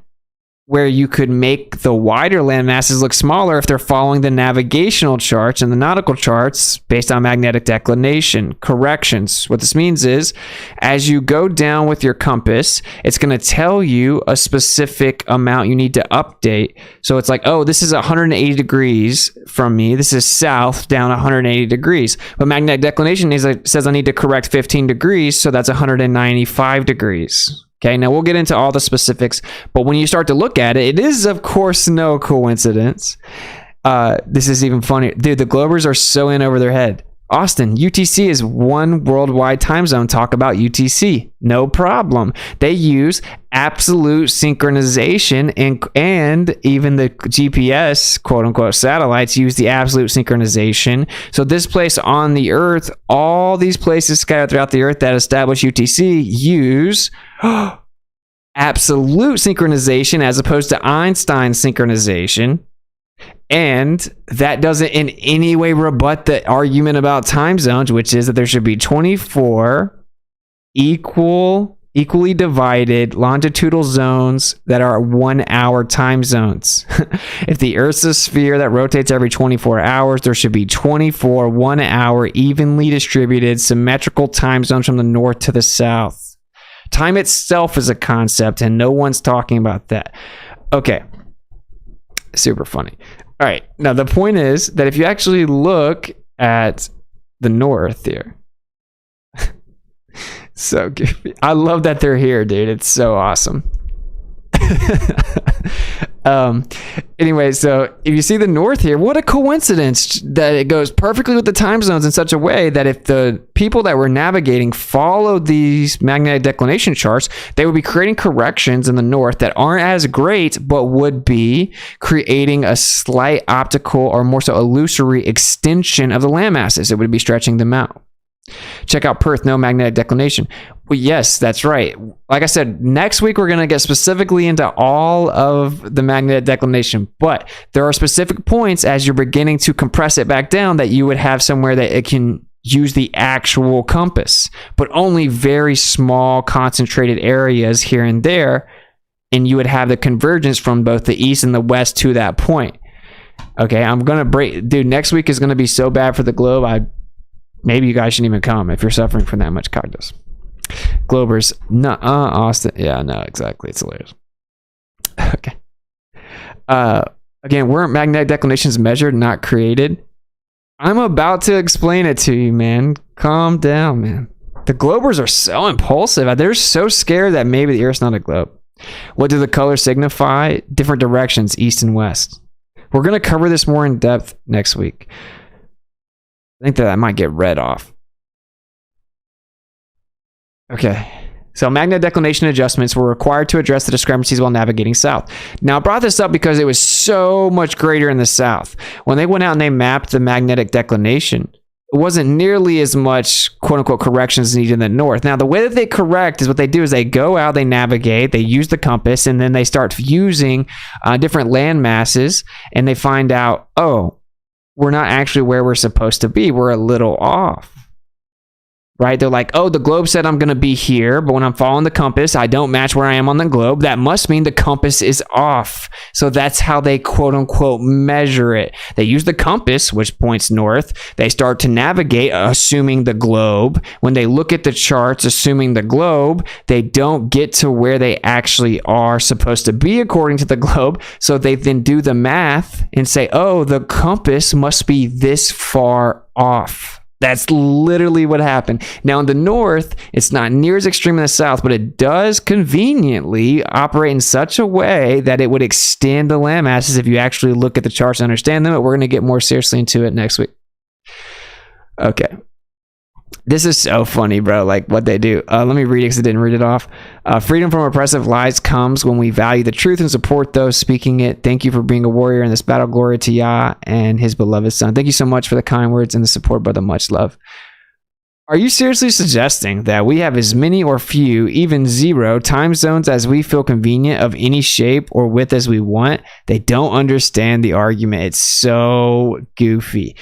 where you could make the wider land masses look smaller if they're following the navigational charts and the nautical charts based on magnetic declination corrections. What this means is, as you go down with your compass, it's going to tell you a specific amount you need to update. So it's like, oh, this is 180 degrees from me. This is south down 180 degrees. But magnetic declination says I need to correct 15 degrees, so that's 195 degrees. Okay, now we'll get into all the specifics, but when you start to look at it, it is, of course, no coincidence. This is even funnier. Dude, the Globers are so in over their head. Austin, UTC is one worldwide time zone. Talk about UTC. No problem. They use absolute synchronization, and even the GPS, quote-unquote, satellites use the absolute synchronization. So this place on the Earth, all these places scattered throughout the Earth that establish UTC use absolute synchronization as opposed to Einstein's synchronization. And that doesn't in any way rebut the argument about time zones, which is that there should be 24 equally divided longitudinal zones that are 1 hour time zones. If the Earth's a sphere that rotates every 24 hours, there should be 24 1 hour evenly distributed symmetrical time zones from the north to the south. Time itself is a concept, and no one's talking about that. Okay. Super funny. All right. Now, the point is that if you actually look at the north here, so goofy. I love that they're here, dude. It's so awesome. Anyway, so if you see the north here, what a coincidence that it goes perfectly with the time zones in such a way that if the people that were navigating followed these magnetic declination charts, they would be creating corrections in the north that aren't as great, but would be creating a slight optical or more so illusory extension of the land masses. It would be stretching them out. Check out Perth, no magnetic declination. Well, yes, that's right. Like I said, next week we're going to get specifically into all of the magnetic declination, but there are specific points as you're beginning to compress it back down that you would have somewhere that it can use the actual compass, but only very small concentrated areas here and there, and you would have the convergence from both the east and the west to that point. Okay, I'm going to break... Dude, next week is going to be so bad for the globe, maybe you guys shouldn't even come if you're suffering from that much cognitus. Globers, Austin. Yeah, no, exactly. It's hilarious. Okay. Again, weren't magnetic declinations measured, not created? I'm about to explain it to you, man. Calm down, man. The globers are so impulsive. They're so scared that maybe the Earth's not a globe. What do the colors signify? Different directions, east and west. We're going to cover this more in depth next week. I think that I might get red off. Okay. So magnetic declination adjustments were required to address the discrepancies while navigating south. Now, I brought this up because it was so much greater in the south. When they went out and they mapped the magnetic declination, it wasn't nearly as much quote-unquote corrections needed in the north. Now, the way that they correct is what they do is they go out, they navigate, they use the compass, and then they start using different land masses, and they find out, oh, we're not actually where we're supposed to be. We're a little off, right? They're like, oh, the globe said I'm going to be here, but when I'm following the compass, I don't match where I am on the globe. That must mean the compass is off. So that's how they quote unquote measure it. They use the compass, which points north. They start to navigate, assuming the globe. When they look at the charts, assuming the globe, they don't get to where they actually are supposed to be according to the globe. So they then do the math and say, oh, the compass must be this far off. That's literally what happened. Now, in the north, it's not near as extreme in the south, but it does conveniently operate in such a way that it would extend the land masses if you actually look at the charts and understand them. But we're going to get more seriously into it next week. Okay. This is so funny, bro, like what they do. Let me read it because I didn't read it off. Freedom from oppressive lies comes when we value the truth and support those speaking it. Thank you for being a warrior in this battle. Glory to Yah and his beloved son. Thank you so much for the kind words and the support, brother. Much love. Are you seriously suggesting that we have as many or few, even zero, time zones as we feel convenient of any shape or width as we want? They don't understand the argument. It's so goofy.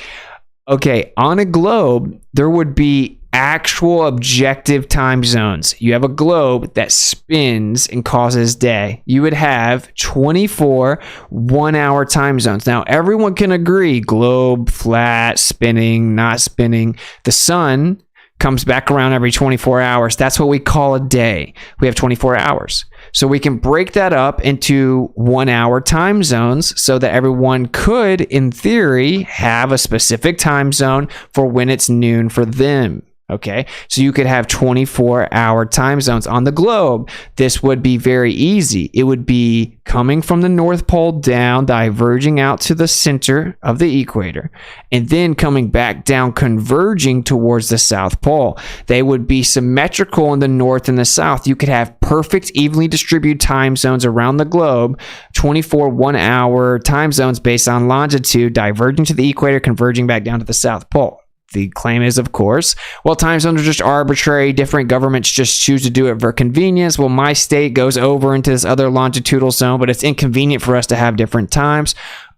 Okay, on a globe, there would be actual objective time zones. You have a globe that spins and causes day. You would have 24 1-hour time zones. Now, everyone can agree, globe, flat, spinning, not spinning. The sun comes back around every 24 hours. That's what we call a day. We have 24 hours. So we can break that up into 1-hour time zones so that everyone could, in theory, have a specific time zone for when it's noon for them. Okay, so you could have 24-hour time zones on the globe. This would be very easy. It would be coming from the North Pole down, diverging out to the center of the equator, and then coming back down, converging towards the South Pole. They would be symmetrical in the north and the south. You could have perfect, evenly distributed time zones around the globe, 24 1-hour time zones based on longitude, diverging to the equator, converging back down to the South Pole. The claim is, of course, well, time zones are just arbitrary. Different governments just choose to do it for convenience. Well, my state goes over into this other longitudinal zone, but it's inconvenient for us to have different times.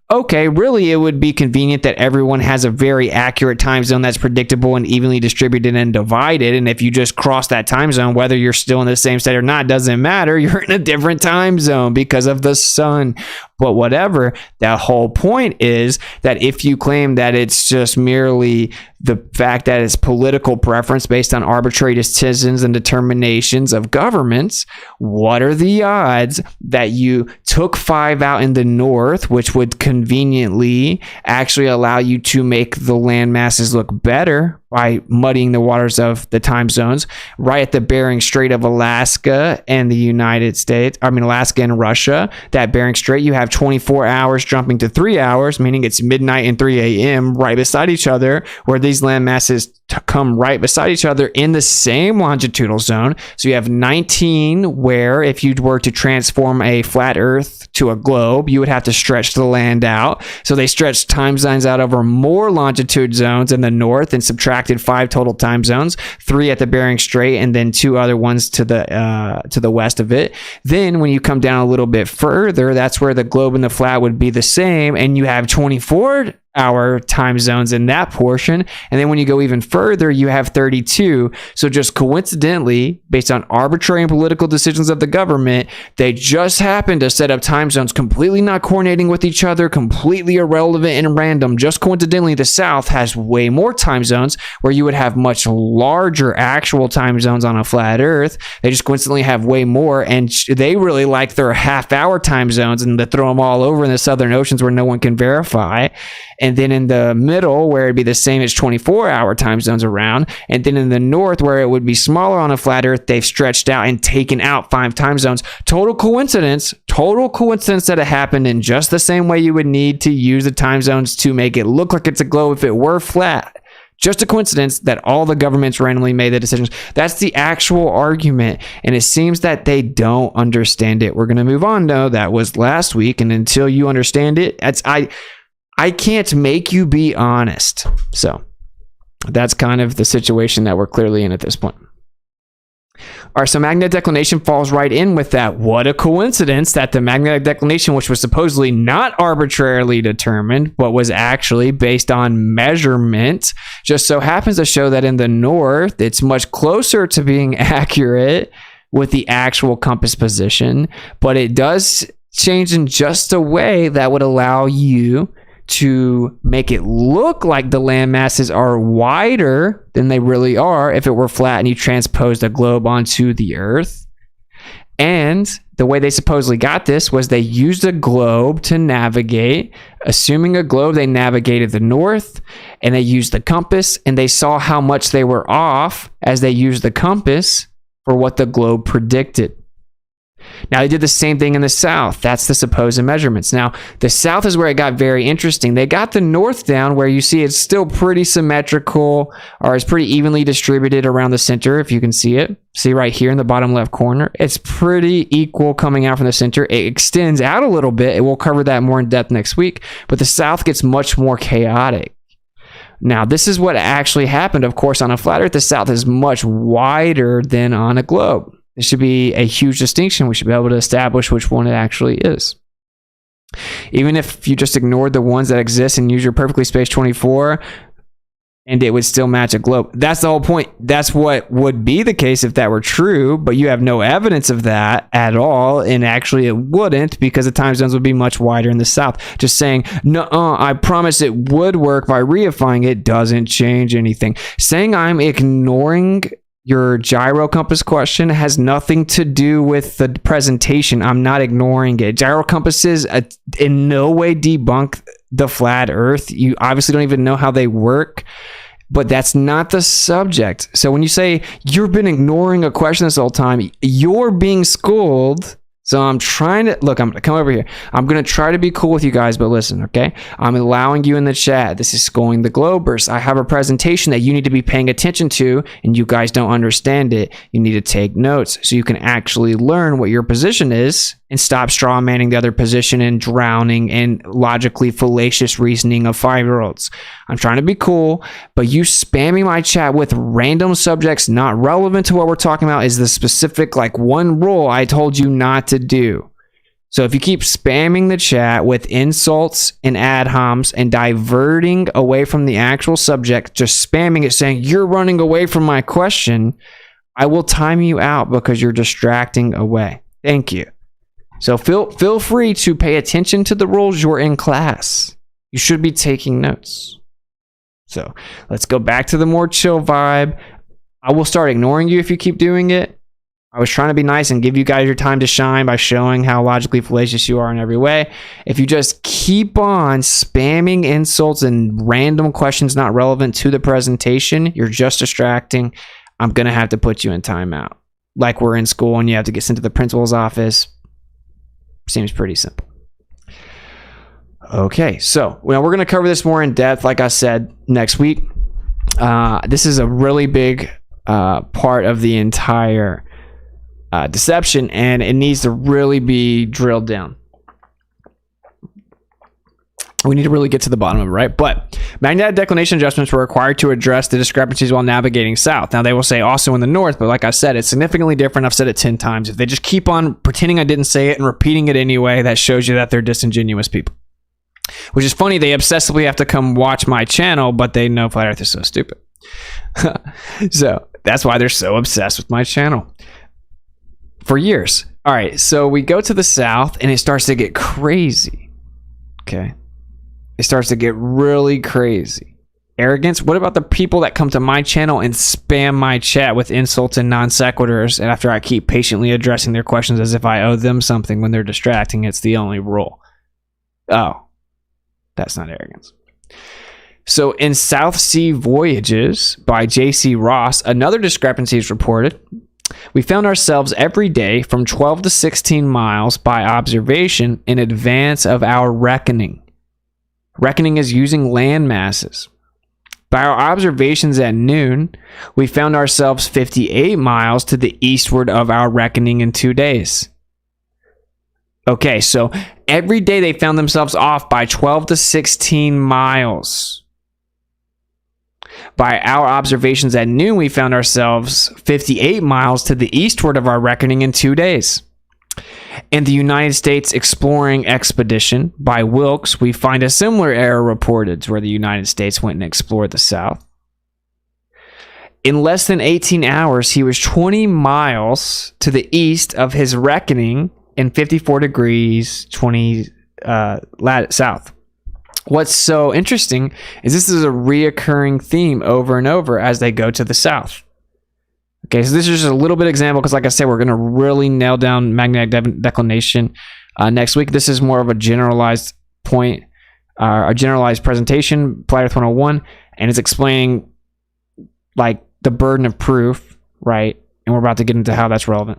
Okay, really, it would be convenient that everyone has a very accurate time zone that's predictable and evenly distributed and divided. And if you just cross that time zone, whether you're still in the same state or not, doesn't matter. You're in a different time zone because of the sun. But whatever, that whole point is that if you claim that it's just merely the fact that it's political preference based on arbitrary decisions and determinations of governments, what are the odds that you took 5 out in the north, which would conveniently actually allow you to make the land masses look better by muddying the waters of the time zones. Right at the Bering Strait of Alaska and the United States, Alaska and Russia, that Bering Strait, you have 24 hours jumping to 3 hours, meaning it's midnight and 3 a.m. right beside each other, where these land masses come right beside each other in the same longitudinal zone. So you have 19, where if you were to transform a flat Earth to a globe, you would have to stretch the land out. So they stretched time zones out over more longitude zones in the north and subtracted 5 total time zones, 3 at the Bering Strait and then 2 other ones to the west of it. Then when you come down a little bit further, that's where the globe and the flat would be the same, and you have 24-hour time zones in that portion. And then when you go even further, you have 32. So just coincidentally, based on arbitrary and political decisions of the government, they just happen to set up time zones completely not coordinating with each other, completely irrelevant and random. Just coincidentally, the South has way more time zones, where you would have much larger actual time zones on a flat Earth. They just coincidentally have way more, and they really like their half-hour time zones, and they throw them all over in the southern oceans where no one can verify. And then in the middle, where it'd be the same as 24-hour time zones around. And then in the north, where it would be smaller on a flat Earth, they've stretched out and taken out 5 time zones. Total coincidence that it happened in just the same way you would need to use the time zones to make it look like it's a globe if it were flat. Just a coincidence that all the governments randomly made the decisions. That's the actual argument, and it seems that they don't understand it. We're going to move on, though. That was last week, and until you understand it, I can't make you be honest. So that's kind of the situation that we're clearly in at this point. All right, so magnetic declination falls right in with that. What a coincidence that the magnetic declination, which was supposedly not arbitrarily determined, but was actually based on measurement, just so happens to show that in the north, it's much closer to being accurate with the actual compass position, but it does change in just a way that would allow you to make it look like the land masses are wider than they really are if it were flat and you transposed a globe onto the Earth. And the way they supposedly got this was they used a globe to navigate. Assuming a globe, they navigated the north, and they used the compass, and they saw how much they were off as they used the compass for what the globe predicted. Now, they did the same thing in the South. That's the supposed measurements. Now, the South is where it got very interesting. They got the North down where you see it's still pretty symmetrical, or it's pretty evenly distributed around the center, if you can see it. See right here in the bottom left corner? It's pretty equal coming out from the center. It extends out a little bit. We'll cover that more in depth next week. But the South gets much more chaotic. Now, this is what actually happened. Of course, on a flat Earth, the South is much wider than on a globe. This should be a huge distinction. We should be able to establish which one it actually is. Even if you just ignored the ones that exist and use your perfectly spaced 24, and it would still match a globe. That's the whole point. That's what would be the case if that were true, but you have no evidence of that at all, and actually it wouldn't, because the time zones would be much wider in the South. Just saying, no, I promise it would work by reifying it doesn't change anything. Saying I'm ignoring your gyro compass question has nothing to do with the presentation. I'm not ignoring it. Gyro compasses in no way debunk the flat Earth. You obviously don't even know how they work, but that's not the subject. So when you say you've been ignoring a question this whole time, you're being schooled. So I'm trying to, look, I'm going to come over here. I'm going to try to be cool with you guys, but listen, okay? I'm allowing you in the chat. This is Schooling the Globers. I have a presentation that you need to be paying attention to, and you guys don't understand it. You need to take notes so you can actually learn what your position is and stop straw manning the other position and drowning in logically fallacious reasoning of 5-year-olds. I'm trying to be cool, but you spamming my chat with random subjects not relevant to what we're talking about is the specific, like, one rule I told you not to do. So if you keep spamming the chat with insults and ad homs and diverting away from the actual subject, just spamming it saying you're running away from my question, I will time you out because you're distracting away. Thank you. So feel free to pay attention to the rules. You're in class. You should be taking notes. So let's go back to the more chill vibe. I will start ignoring you if you keep doing it. I was trying to be nice and give you guys your time to shine by showing how logically fallacious you are in every way. If you just keep on spamming insults and random questions not relevant to the presentation, you're just distracting. I'm going to have to put you in timeout. Like we're in school and you have to get sent to the principal's office. Seems pretty simple. Okay, so we're going to cover this more in depth, like I said, next week. This is a really big part of the entire deception, and it needs to really be drilled down. We need to really get to the bottom of it, right? But magnetic declination adjustments were required to address the discrepancies while navigating south. Now, they will say also in the north, but like I said, it's significantly different. I've said it 10 times. If they just keep on pretending I didn't say it and repeating it anyway, that shows you that they're disingenuous people. Which is funny, they obsessively have to come watch my channel, but they know Flat Earth is so stupid. So that's why they're so obsessed with my channel. For years. All right, so we go to the south and it starts to get crazy. Okay. It starts to get really crazy. Arrogance. What about the people that come to my channel and spam my chat with insults and non sequiturs after I keep patiently addressing their questions as if I owe them something when they're distracting? It's the only rule. Oh, that's not arrogance. So in South Sea Voyages by J.C. Ross, another discrepancy is reported. We found ourselves every day from 12 to 16 miles by observation in advance of our reckoning. Reckoning is using land masses. By our observations at noon, we found ourselves 58 miles to the eastward of our reckoning in 2 days. Okay, so every day they found themselves off by 12 to 16 miles. By our observations at noon, we found ourselves 58 miles to the eastward of our reckoning in 2 days. In the United States Exploring Expedition by Wilkes, we find a similar error reported where the United States went and explored the South. In less than 18 hours, he was 20 miles to the east of his reckoning in 54 degrees 20 south. What's so interesting is this is a reoccurring theme over and over as they go to the south. Okay, so this is just a little bit example because like I said, we're going to really nail down magnetic declination next week. This is more of a generalized point, a generalized presentation, Flat Earth 101, and it's explaining like the burden of proof, right? And we're about to get into how that's relevant.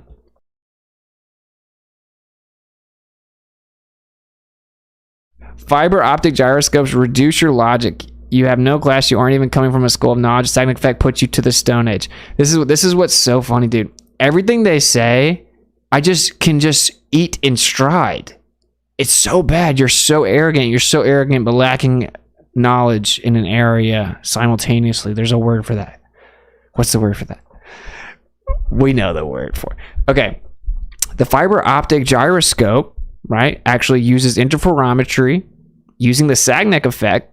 Fiber optic gyroscopes reduce your logic. You have no class. You aren't even coming from a school of knowledge. Stagnant effect puts you to the Stone Age. This is what's so funny, dude. Everything they say, I just can eat in stride. It's so bad. You're so arrogant. You're so arrogant, but lacking knowledge in an area simultaneously. There's a word for that. What's the word for that? We know the word for it. Okay. The fiber optic gyroscope, right, actually uses interferometry using the Sagnac effect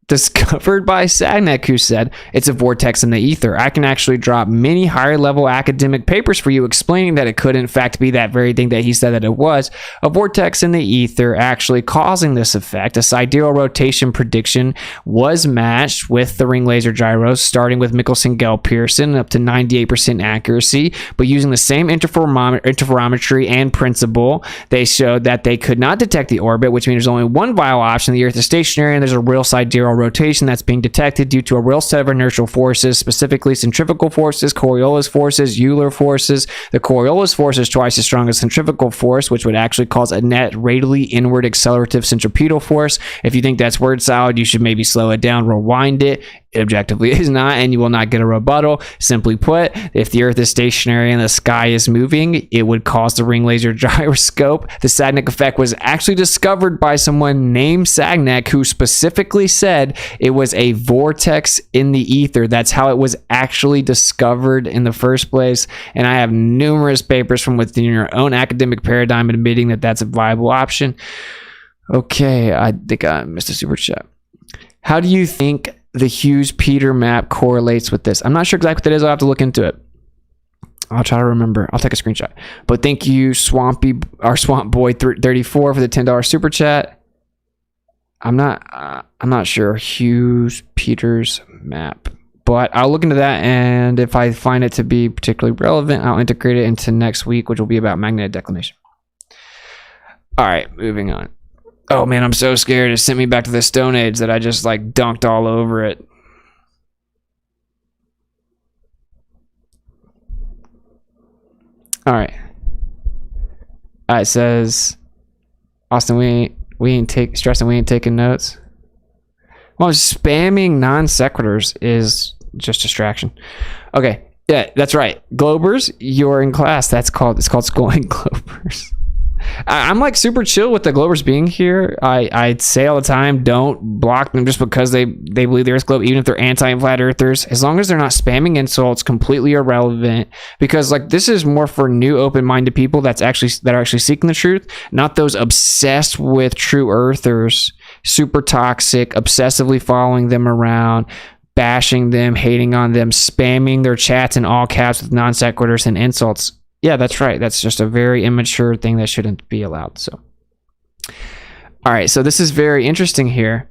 discovered by Sagnac, who said it's a vortex in the ether. I can actually drop many higher level academic papers for you explaining that it could in fact be that very thing that he said that it was, a vortex in the ether actually causing this effect. A sidereal rotation prediction was matched with the ring laser gyros, starting with Michelson-Gell-Pearson up to 98% accuracy, but using the same interferometry and principle, they showed that they could not detect the orbit, which means there's only one viable option. The Earth is stationary and there's a real sidereal rotation that's being detected due to a real set of inertial forces, specifically centrifugal forces, Coriolis forces, Euler forces. The Coriolis force is twice as strong as centrifugal force, which would actually cause a net radially inward accelerative centripetal force. If you think that's word salad, you should maybe slow it down, rewind it. It objectively is not, and you will not get a rebuttal. Simply put, if the Earth is stationary and the sky is moving, it would cause the ring laser gyroscope. The Sagnac effect was actually discovered by someone named Sagnac, who specifically said it was a vortex in the ether. That's how it was actually discovered in the first place. And I have numerous papers from within your own academic paradigm admitting that that's a viable option. Okay, I think I missed a super chat. How do you think the Hughes-Peter map correlates with this? I'm not sure exactly what that is. I'll have to look into it. I'll try to remember. I'll take a screenshot. But thank you, Swamp Boy 34 for the $10 super chat. I'm not sure Hughes-Peter's map, but I'll look into that, and if I find it to be particularly relevant, I'll integrate it into next week, which will be about magnetic declination. All right, moving on. Oh man, I'm so scared. It sent me back to the Stone Age that I just like dunked all over it. All right. It says, Austin, we ain't taking notes. Well, spamming non sequiturs is just distraction. Okay, yeah, that's right. Globers, you're in class. It's called schooling globers. I'm like super chill with the globers being here. I say all the time, don't block them just because they believe the Earth's globe, even if they're anti-flat earthers. As long as they're not spamming insults, completely irrelevant. Because like this is more for new, open-minded people that are actually seeking the truth, not those obsessed with true earthers, super toxic, obsessively following them around, bashing them, hating on them, spamming their chats in all caps with non sequiturs and insults. Yeah, that's right. That's just a very immature thing that shouldn't be allowed. So, all right. So this is very interesting here.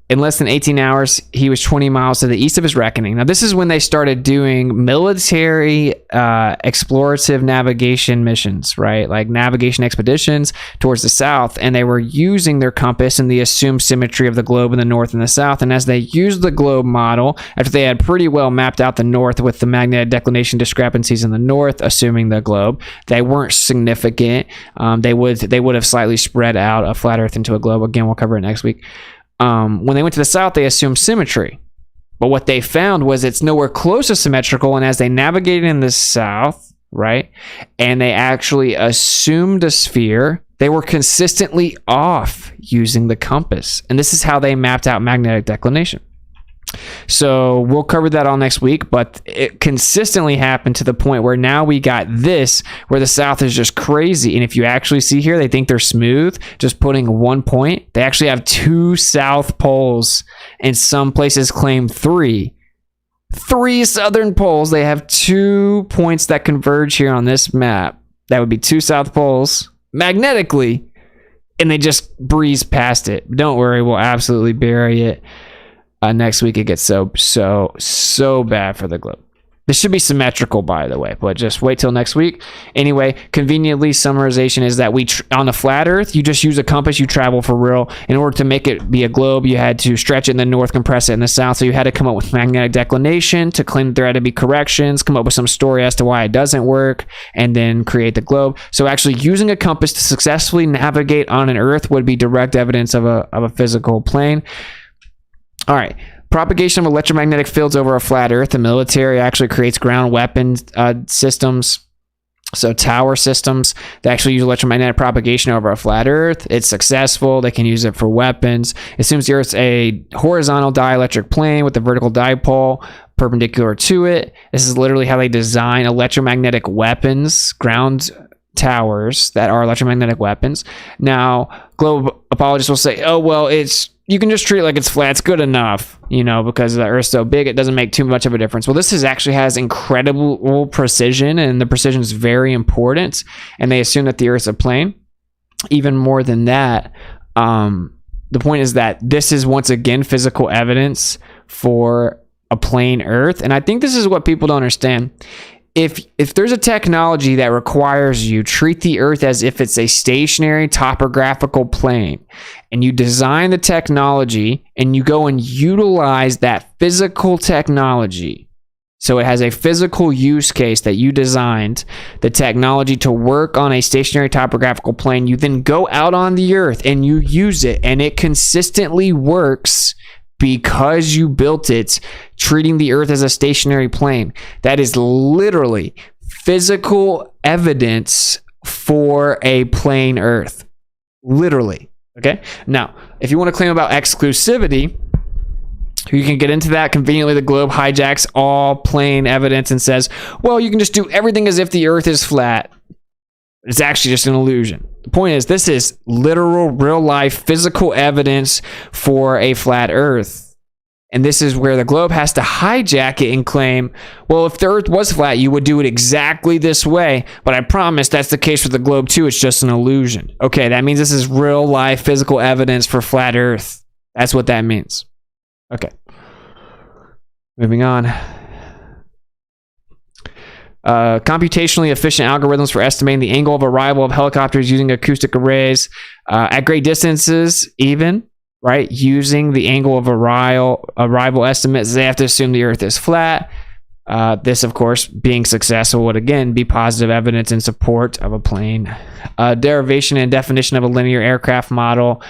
In less than 18 hours, he was 20 miles to the east of his reckoning. Now, this is when they started doing military explorative navigation missions, right? Like navigation expeditions towards the south. And they were using their compass and the assumed symmetry of the globe in the north and the south. And as they used the globe model, after they had pretty well mapped out the north with the magnetic declination discrepancies in the north, assuming the globe, they weren't significant. They would have slightly spread out a flat Earth into a globe. Again, we'll cover it next week. When they went to the south, they assumed symmetry. But what they found was it's nowhere close to symmetrical. And as they navigated in the south, right, and they actually assumed a sphere, they were consistently off using the compass. And this is how they mapped out magnetic declination. So we'll cover that all next week, but it consistently happened to the point where now we got this, where the south is just crazy. And if you actually see here, they think they're smooth, just putting 1 point. They actually have 2 south poles, and some places claim 3. 3 southern poles. They have 2 points that converge here on this map. That would be 2 south poles magnetically, and they just breeze past it. Don't worry, we'll absolutely bury it. Next week it gets so bad for the globe. This should be symmetrical, by the way, but just wait till next week. Anyway, conveniently, summarization is that on a flat Earth, you just use a compass, you travel for real. In order to make it be a globe, you had to stretch it in the north, compress it in the south. So you had to come up with magnetic declination to claim that there had to be corrections, come up with some story as to why it doesn't work, and then create the globe. So actually using a compass to successfully navigate on an Earth would be direct evidence of a physical plane. All right. Propagation of electromagnetic fields over a flat Earth. The military actually creates ground weapon systems. So tower systems that actually use electromagnetic propagation over a flat Earth. It's successful. They can use it for weapons. It assumes the Earth's a horizontal dielectric plane with a vertical dipole perpendicular to it. This is literally how they design electromagnetic weapons, ground towers that are electromagnetic weapons. Now, globe apologists will say, oh, well, you can just treat it like it's flat. It's good enough, because the Earth's so big, it doesn't make too much of a difference. Well, this actually has incredible precision, and the precision is very important. And they assume that the Earth's a plane. Even more than that, the point is that this is once again physical evidence for a plane Earth. And I think this is what people don't understand. If there's a technology that requires you treat the Earth as if it's a stationary topographical plane, and you design the technology and you go and utilize that physical technology, so it has a physical use case that you designed the technology to work on a stationary topographical plane, you then go out on the Earth and you use it, and it consistently works because you built it, treating the Earth as a stationary plane. That is literally physical evidence for a plane Earth. Literally. Okay? Now, if you want to claim about exclusivity, you can get into that. Conveniently, the globe hijacks all plane evidence and says, well, you can just do everything as if the Earth is flat. It's actually just an illusion. The point is, this is literal, real-life, physical evidence for a flat Earth. And this is where the globe has to hijack it and claim, well, if the Earth was flat, you would do it exactly this way. But I promise that's the case for the globe, too. It's just an illusion. Okay, that means this is real-life, physical evidence for flat Earth. That's what that means. Okay. Moving on. Computationally efficient algorithms for estimating the angle of arrival of helicopters using acoustic arrays at great distances, even, right? Using the angle of arrival estimates, they have to assume the Earth is flat. This, of course, being successful would again be positive evidence in support of a plane. Derivation and definition of a linear aircraft model.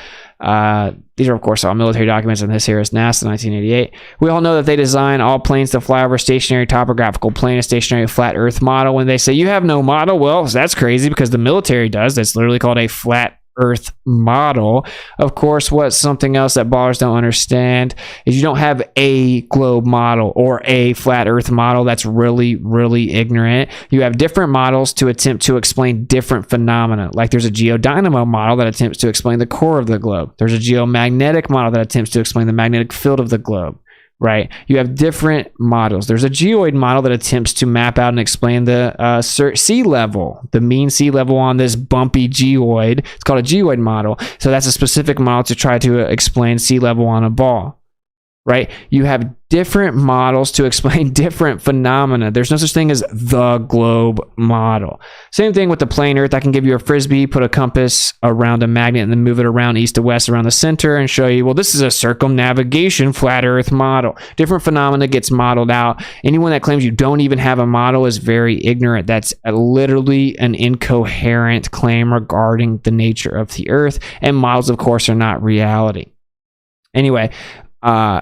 These are, of course, all military documents, and this here is NASA 1988. We all know that they design all planes to fly over a stationary topographical plane, a stationary flat Earth model. When they say you have no model, well, that's crazy because the military does. That's literally called a flat Earth model. Of course, what's something else that ballers don't understand is you don't have a globe model or a flat Earth model. That's really, really ignorant. You have different models to attempt to explain different phenomena. Like there's a geodynamo model that attempts to explain the core of the globe. There's a geomagnetic model that attempts to explain the magnetic field of the globe. Right? You have different models. There's a geoid model that attempts to map out and explain the sea level, the mean sea level on this bumpy geoid. It's called a geoid model. So that's a specific model to try to explain sea level on a ball. Right? You have different models to explain different phenomena. There's no such thing as the globe model. Same thing with the plane Earth. I can give you a frisbee, put a compass around a magnet, and then move it around east to west around the center and show you, well, this is a circumnavigation flat Earth model. Different phenomena gets modeled out. Anyone that claims you don't even have a model is very ignorant. That's literally an incoherent claim regarding the nature of the Earth, and models, of course, are not reality. Anyway,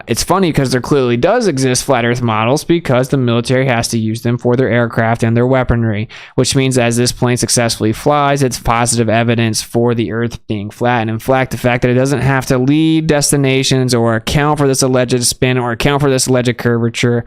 it's funny because there clearly does exist flat Earth models because the military has to use them for their aircraft and their weaponry, which means as this plane successfully flies, it's positive evidence for the Earth being flat. And in fact, the fact that it doesn't have to leave destinations or account for this alleged spin or account for this alleged curvature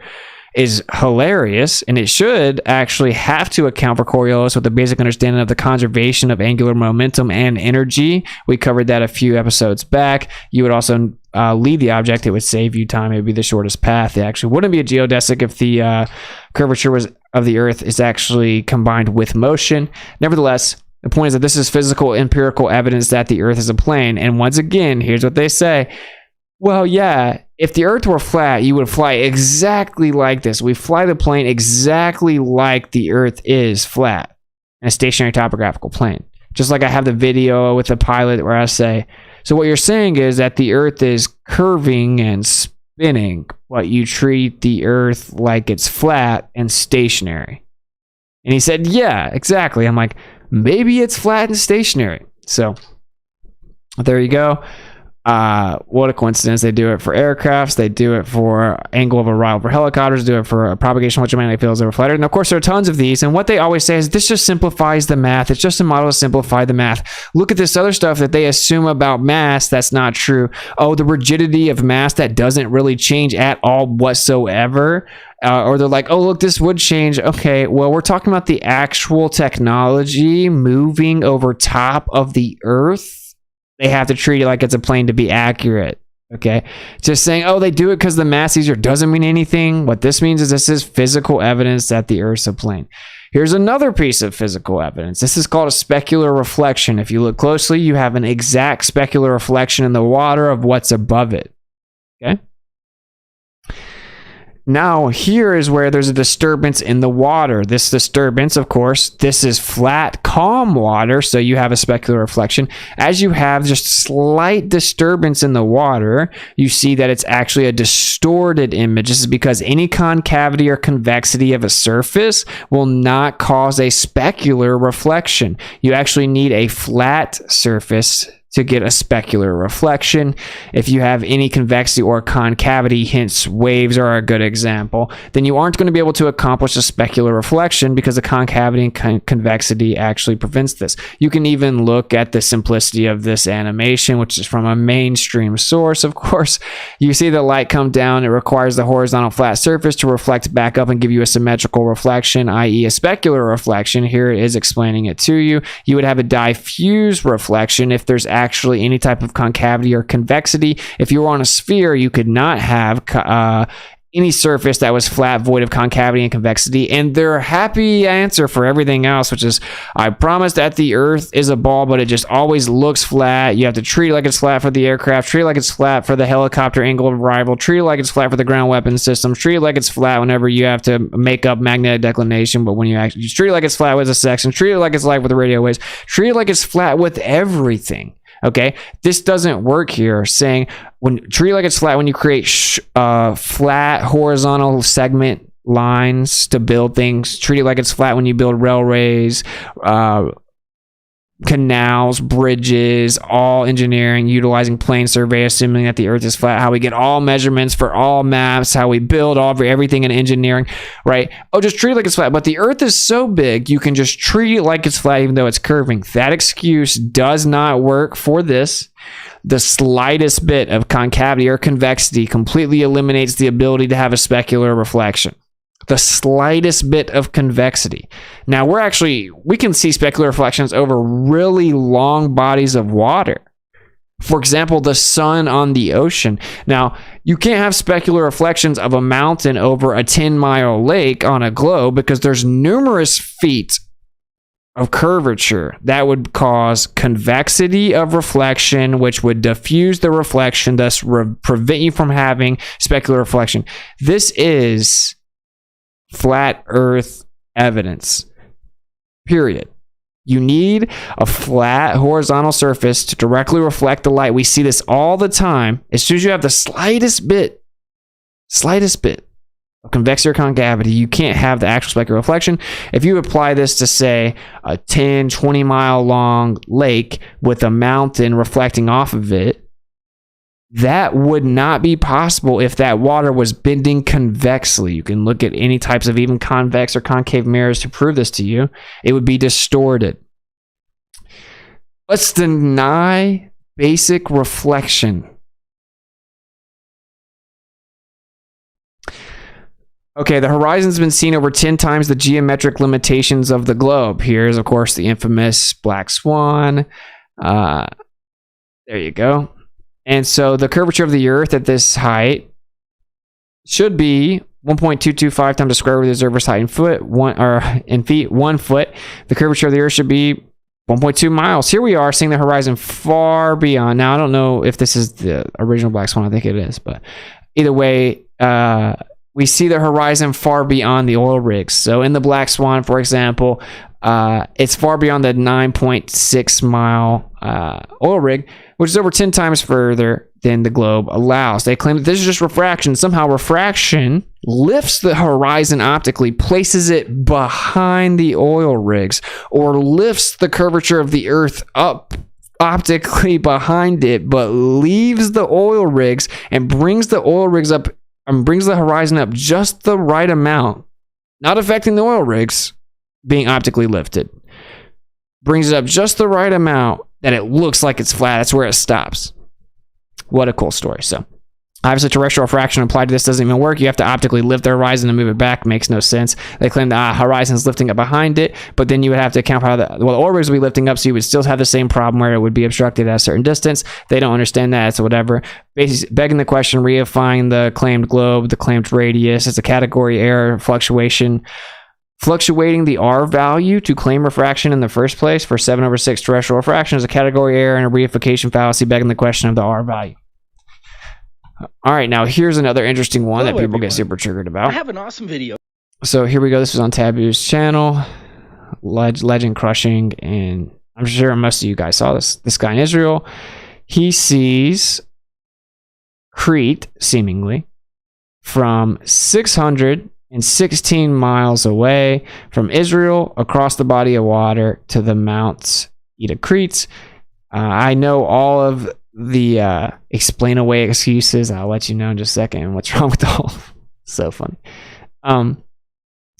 is hilarious, and it should actually have to account for Coriolis with a basic understanding of the conservation of angular momentum and energy. We covered that a few episodes back. You would also lead the object. It would save you time. It would be the shortest path. It actually wouldn't be a geodesic if the curvature of the Earth is actually combined with motion. Nevertheless, the point is that this is physical, empirical evidence that the Earth is a plane. And once again, here's what they say. Well, yeah, if the Earth were flat, you would fly exactly like this. We fly the plane exactly like the Earth is flat in a stationary topographical plane. Just like I have the video with the pilot where I say, so what you're saying is that the Earth is curving and spinning, but you treat the Earth like it's flat and stationary. And he said, yeah, exactly. I'm like, maybe it's flat and stationary. So there you go. What a coincidence. They do it for aircrafts. They do it for angle of arrival for helicopters. Do it for propagation of electromagnetic fields over flat Earth. And of course, there are tons of these. And what they always say is this just simplifies the math. It's just a model to simplify the math. Look at this other stuff that they assume about mass. That's not true. Oh, the rigidity of mass that doesn't really change at all whatsoever. Or they're like, oh, look, this would change. Okay, well, we're talking about the actual technology moving over top of the Earth. They have to treat it like it's a plane to be accurate. Okay, just saying, oh, they do it because the mass easier doesn't mean anything. What this means is this is physical evidence that the Earth's a plane. Here's another piece of physical evidence. This is called a specular reflection. If you look closely, you have an exact specular reflection in the water of what's above it. Okay. Now, here is where there's a disturbance in the water. This disturbance, of course, this is flat, calm water, so you have a specular reflection. As you have just slight disturbance in the water, you see that it's actually a distorted image. This is because any concavity or convexity of a surface will not cause a specular reflection. You actually need a flat surface to get a specular reflection. If you have any convexity or concavity, hence waves are a good example, then you aren't going to be able to accomplish a specular reflection because the concavity and convexity actually prevents this. You can even look at the simplicity of this animation, which is from a mainstream source, of course. You see the light come down. It requires the horizontal flat surface to reflect back up and give you a symmetrical reflection, i.e. a specular reflection. Here it is explaining it to you. You would have a diffuse reflection if there's actually any type of concavity or convexity. If you were on a sphere, you could not have any surface that was flat, void of concavity and convexity. And their happy answer for everything else, which is, I promise that the Earth is a ball, but it just always looks flat. You have to treat it like it's flat for the aircraft, treat it like it's flat for the helicopter angle of arrival, treat it like it's flat for the ground weapon system, treat it like it's flat whenever you have to make up magnetic declination, but when you actually treat it like it's flat with a section, treat it like it's flat with the radio waves, treat it like it's flat with everything. Okay, this doesn't work here. Saying treat it like it's flat when you create flat horizontal segment lines to build things. Treat it like it's flat when you build railways, canals, bridges, all engineering utilizing plane survey, assuming that the Earth is flat. How we get all measurements for all maps. How we build everything in engineering, right? Oh, just treat it like it's flat. But the Earth is so big, you can just treat it like it's flat, even though it's curving. That excuse does not work for this. The slightest bit of concavity or convexity completely eliminates the ability to have a specular reflection. The slightest bit of convexity. Now we can see specular reflections over really long bodies of water. For example, the sun on the ocean. Now, you can't have specular reflections of a mountain over a 10-mile lake on a globe because there's numerous feet of curvature that would cause convexity of reflection, which would diffuse the reflection, thus prevent you from having specular reflection. This is flat Earth evidence. Period. You need a flat horizontal surface to directly reflect the light. We see this all the time. As soon as you have the slightest bit of convexity or concavity, you can't have the actual specular reflection. If you apply this to, say, a 10, 20 mile long lake with a mountain reflecting off of it, that would not be possible if that water was bending convexly. You can look at any types of even convex or concave mirrors to prove this to you. It would be distorted. Let's deny basic reflection. Okay, the horizon's been seen over 10 times the geometric limitations of the globe. Here's, of course, the infamous black swan. There you go. And so the curvature of the Earth at this height should be 1.225 times the square root of the observer's height in feet, 1 foot. The curvature of the Earth should be 1.2 miles. Here we are seeing the horizon far beyond. Now, I don't know if this is the original black swan. I think it is. But either way, we see the horizon far beyond the oil rigs. So in the black swan, for example, it's far beyond the 9.6 mile oil rig, which is over 10 times further than the globe allows. They claim that this is just refraction. Somehow refraction lifts the horizon optically, places it behind the oil rigs, or lifts the curvature of the Earth up optically behind it, but leaves the oil rigs and brings the oil rigs up and brings the horizon up just the right amount, not affecting the oil rigs being optically lifted. Brings it up just the right amount that it looks like it's flat. That's where it stops. What a cool story. So obviously terrestrial refraction applied to this doesn't even work. You have to optically lift the horizon and move it back. Makes no sense. They claim the horizon is lifting up behind it, but then you would have to account for how the oil rigs would be lifting up, so you would still have the same problem where it would be obstructed at a certain distance. They don't understand that, so whatever. Basically, begging the question, reifying the claimed globe, the claimed radius. It's a category error fluctuation. Fluctuating the R value to claim refraction in the first place for 7/6 terrestrial refraction is a category error and a reification fallacy, begging the question of the R value. All right, now here's another interesting one that people get super triggered about. I have an awesome video. So here we go. This was on Taboo's channel, legend crushing, and I'm sure most of you guys saw this. This guy in Israel, he sees Crete, seemingly, from 616 miles away from Israel, across the body of water to the Mount Crete. I know all of the explain away excuses. I'll let you know in just a second what's wrong with the whole. So funny.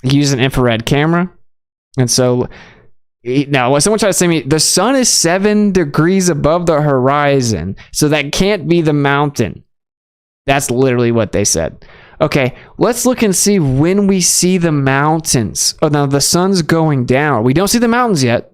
He used an infrared camera, and so now when someone tries to say to me, the sun is 7 degrees above the horizon, so that can't be the mountain. That's literally what they said. Okay, let's look and see when we see the mountains. Oh, now the sun's going down. We don't see the mountains yet.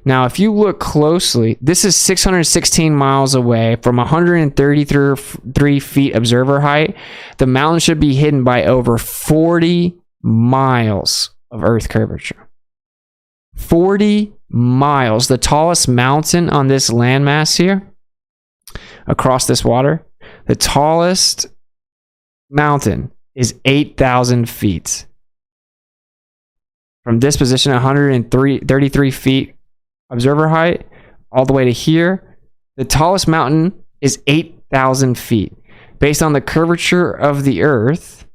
Now, if you look closely, this is 616 miles away from 133 feet observer height. The mountain should be hidden by over 40 miles of Earth curvature. 40 miles. The tallest mountain on this landmass here, across this water, the tallest mountain is 8,000 feet. From this position, 133 feet observer height, all the way to here, the tallest mountain is 8,000 feet. Based on the curvature of the Earth,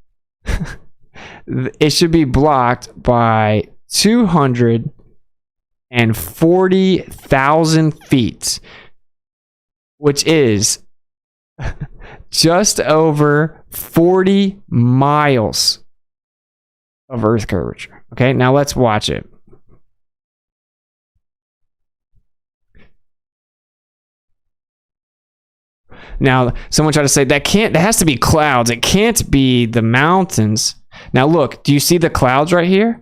it should be blocked by 240,000 feet, which is just over 40 miles of Earth curvature. Okay, now let's watch it. Now, someone tried to say that has to be clouds. It can't be the mountains. Now look, do you see the clouds right here?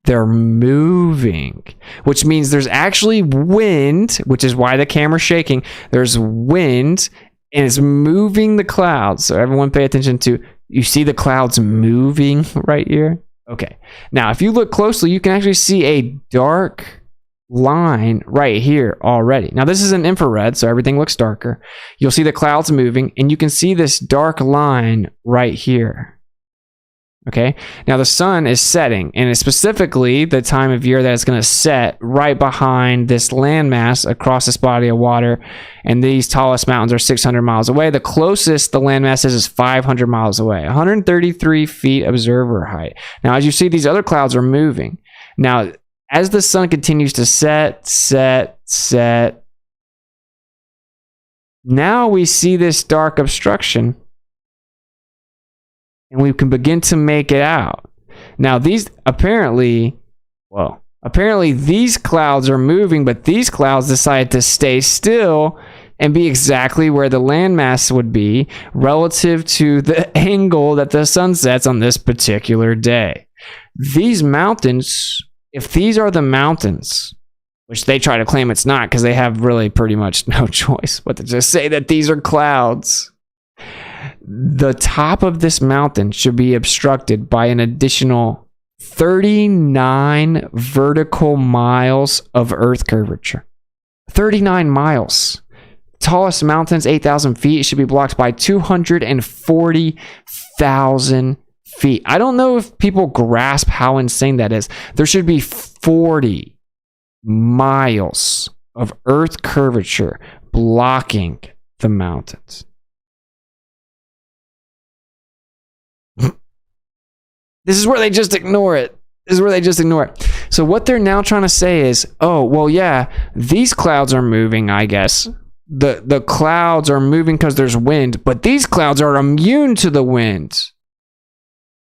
They're moving, which means there's actually wind, which is why the camera's shaking. There's wind, and it's moving the clouds. So everyone pay attention to, you see the clouds moving right here? Okay. Now, if you look closely, you can actually see a dark line right here already. Now, this is an infrared, so everything looks darker. You'll see the clouds moving, and you can see this dark line right here. Okay. Now, the sun is setting, and it's specifically the time of year that it's going to set right behind this landmass across this body of water. And these tallest mountains are 600 miles away. The closest the landmass is 500 miles away, 133 feet observer height. Now, as you see, these other clouds are moving. Now, as the sun continues to set, now we see this dark obstruction, and we can begin to make it out. Now, these apparently these clouds are moving, but these clouds decide to stay still and be exactly where the landmass would be relative to the angle that the sun sets on this particular day. These mountains, if these are the mountains, which they try to claim it's not because they have really pretty much no choice but to just say that these are clouds, the top of this mountain should be obstructed by an additional 39 vertical miles of Earth curvature. 39 miles. Tallest mountains, 8,000 feet. It should be blocked by 240,000 feet. I don't know if people grasp how insane that is. There should be 40 miles of Earth curvature blocking the mountains. This is where they just ignore it. So what they're now trying to say is, oh, well, yeah, these clouds are moving, I guess. The clouds are moving because there's wind, but these clouds are immune to the wind.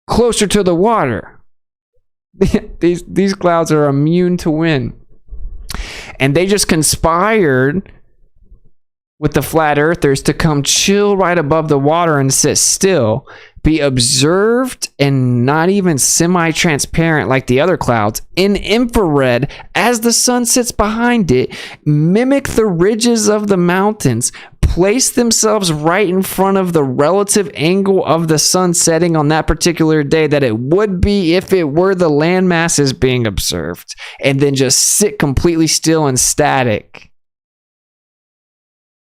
Closer to the water. These clouds are immune to wind. And they just conspired with the flat earthers to come chill right above the water and sit still, be observed and not even semi-transparent like the other clouds, in infrared as the sun sits behind it, mimic the ridges of the mountains, place themselves right in front of the relative angle of the sun setting on that particular day that it would be if it were the land masses being observed, and then just sit completely still and static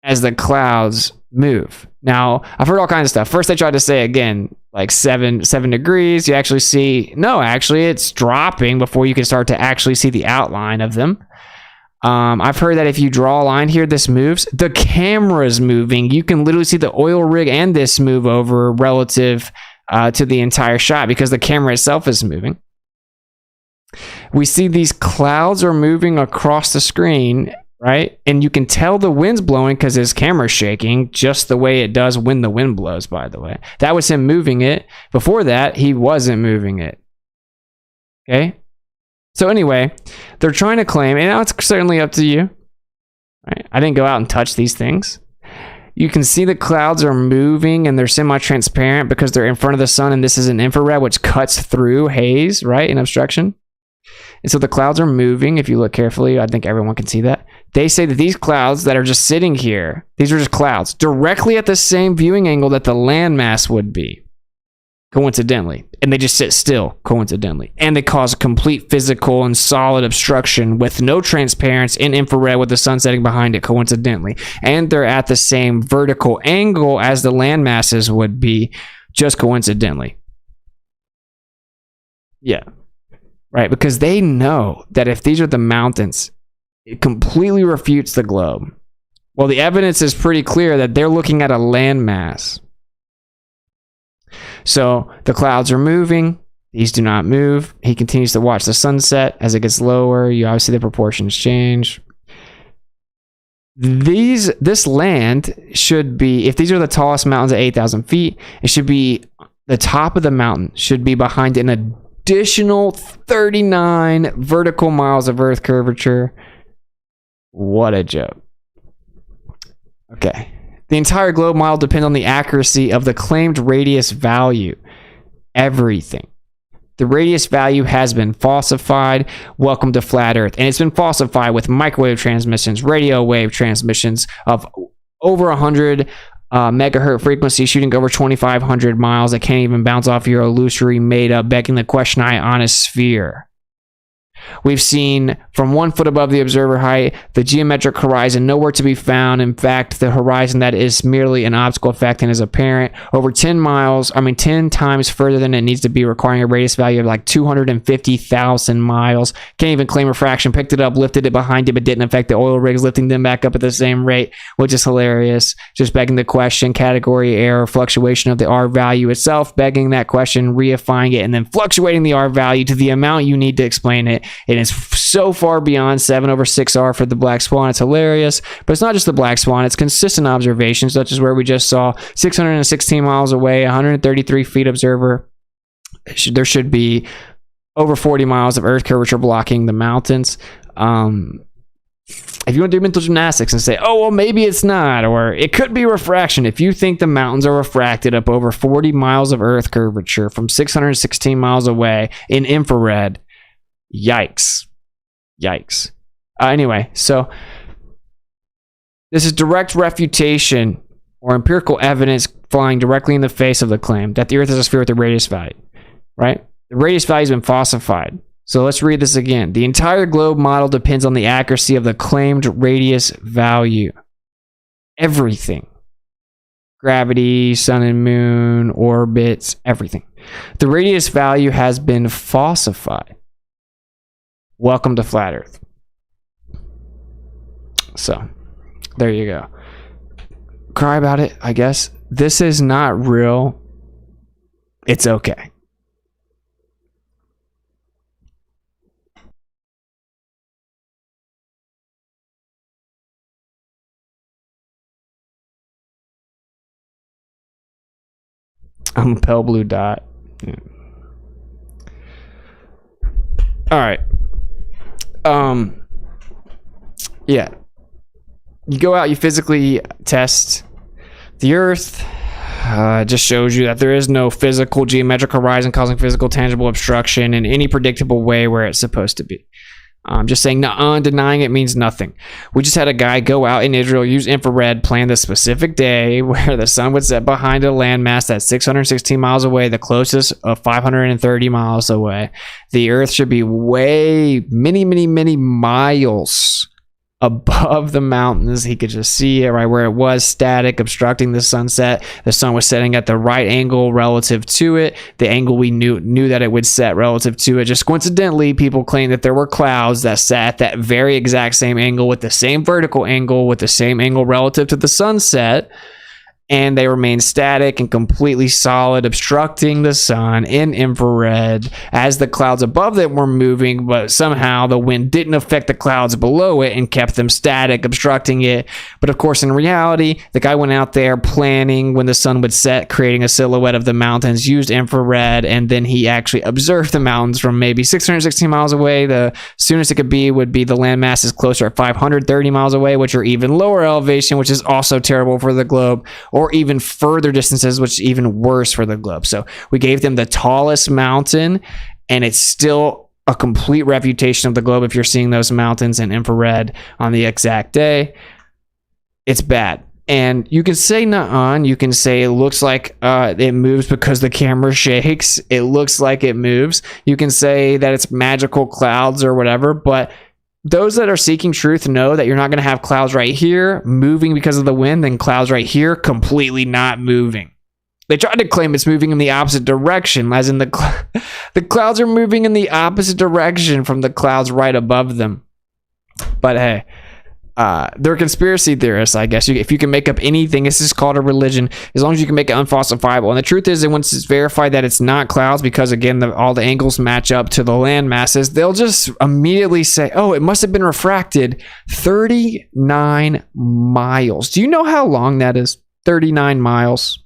as the clouds move. Now, I've heard all kinds of stuff. First, they tried to say, again, like 7 degrees. You actually see, no, actually, it's dropping before you can start to actually see the outline of them. I've heard that if you draw a line here, this moves. The camera's moving. You can literally see the oil rig and this move over relative to the entire shot because the camera itself is moving. We see these clouds are moving across the screen, right? And you can tell the wind's blowing because his camera's shaking just the way it does when the wind blows, by the way. That was him moving it. Before that, he wasn't moving it. Okay? So anyway, they're trying to claim, and now it's certainly up to you. Right? I didn't go out and touch these things. You can see the clouds are moving and they're semi-transparent because they're in front of the sun, and this is an infrared which cuts through haze, right, and obstruction. And so the clouds are moving. If you look carefully, I think everyone can see that. They say that these clouds that are just sitting here, these are just clouds directly at the same viewing angle that the landmass would be, coincidentally. And they just sit still, coincidentally. And they cause complete physical and solid obstruction with no transparency in infrared with the sun setting behind it, coincidentally. And they're at the same vertical angle as the landmasses would be, just coincidentally. Yeah. Right? Because they know that if these are the mountains, it completely refutes the globe. Well, the evidence is pretty clear that they're looking at a landmass. So the clouds are moving. These do not move. He continues to watch the sunset. As it gets lower, you obviously the proportions change. This land should be, if these are the tallest mountains at 8,000 feet, it should be the top of the mountain should be behind an additional 39 vertical miles of Earth curvature. What a joke. Okay. The entire globe model depends on the accuracy of the claimed radius value. Everything. The radius value has been falsified. Welcome to Flat Earth. And it's been falsified with microwave transmissions, radio wave transmissions of over 100 megahertz frequency shooting over 2,500 miles that can't even bounce off your illusory made up, begging the question ionosphere. We've seen from 1 foot above the observer height, the geometric horizon nowhere to be found. In fact, the horizon that is merely an optical effect and is apparent over 10 times further than it needs to be, requiring a radius value of like 250,000 miles. Can't even claim refraction. Picked it up, lifted it behind it, but didn't affect the oil rigs, lifting them back up at the same rate, which is hilarious. Just begging the question, category error, fluctuation of the R value itself, begging that question, reifying it, and then fluctuating the R value to the amount you need to explain it. It is so far beyond 7/6R for the black swan. It's hilarious. But it's not just the black swan. It's consistent observations, such as where we just saw 616 miles away, 133 feet observer. There should be over 40 miles of Earth curvature blocking the mountains. If you want to do mental gymnastics and say, oh, well, maybe it's not, or it could be refraction. If you think the mountains are refracted up over 40 miles of Earth curvature from 616 miles away in infrared, yikes. Anyway, so this is direct refutation or empirical evidence flying directly in the face of the claim that the Earth is a sphere with a radius value, right? The radius value has been falsified. So let's read this again. The entire globe model depends on the accuracy of the claimed radius value. Everything. Gravity, sun and moon, orbits, everything. The radius value has been falsified. Welcome to Flat Earth. So, there you go. Cry about it, I guess. This is not real. It's okay. I'm a pale blue dot. Yeah. All right. Yeah. You go out, you physically test the Earth. It just shows you that there is no physical geometric horizon causing physical tangible obstruction in any predictable way where it's supposed to be. Just saying denying it means nothing. We just had a guy go out in Israel, use infrared, plan the specific day where the sun would set behind a landmass that's 616 miles away, the closest of 530 miles away. The Earth should be many miles above the mountains. He could just see it right where it was static, obstructing the sunset. The sun was setting at the right angle relative to it, the angle we knew that it would set relative to it. Just coincidentally, people claim that there were clouds that sat at that very exact same angle with the same vertical angle with the same angle relative to the sunset, and they remained static and completely solid, obstructing the sun in infrared as the clouds above them were moving, but somehow the wind didn't affect the clouds below it and kept them static, obstructing it. But of course, in reality, the guy went out there planning when the sun would set, creating a silhouette of the mountains, used infrared, and then he actually observed the mountains from maybe 616 miles away. The soonest it could be would be the land masses closer at 530 miles away, which are even lower elevation, which is also terrible for the globe, or even further distances, which is even worse for the globe. So we gave them the tallest mountain, and it's still a complete refutation of the globe if you're seeing those mountains in infrared on the exact day. It's bad. And you can say nuh-uh, you can say it looks like it moves because the camera shakes. It looks like it moves. You can say that it's magical clouds or whatever, but those that are seeking truth know that you're not going to have clouds right here moving because of the wind and clouds right here completely not moving. They tried to claim it's moving in the opposite direction, as in the clouds are moving in the opposite direction from the clouds right above them. But hey, they're conspiracy theorists, I guess. If you can make up anything, this is called a religion, as long as you can make it unfalsifiable. And the truth is that once it's verified that it's not clouds, because again, all the angles match up to the land masses, they'll just immediately say, oh, it must have been refracted 39 miles. Do you know how long that is? 39 miles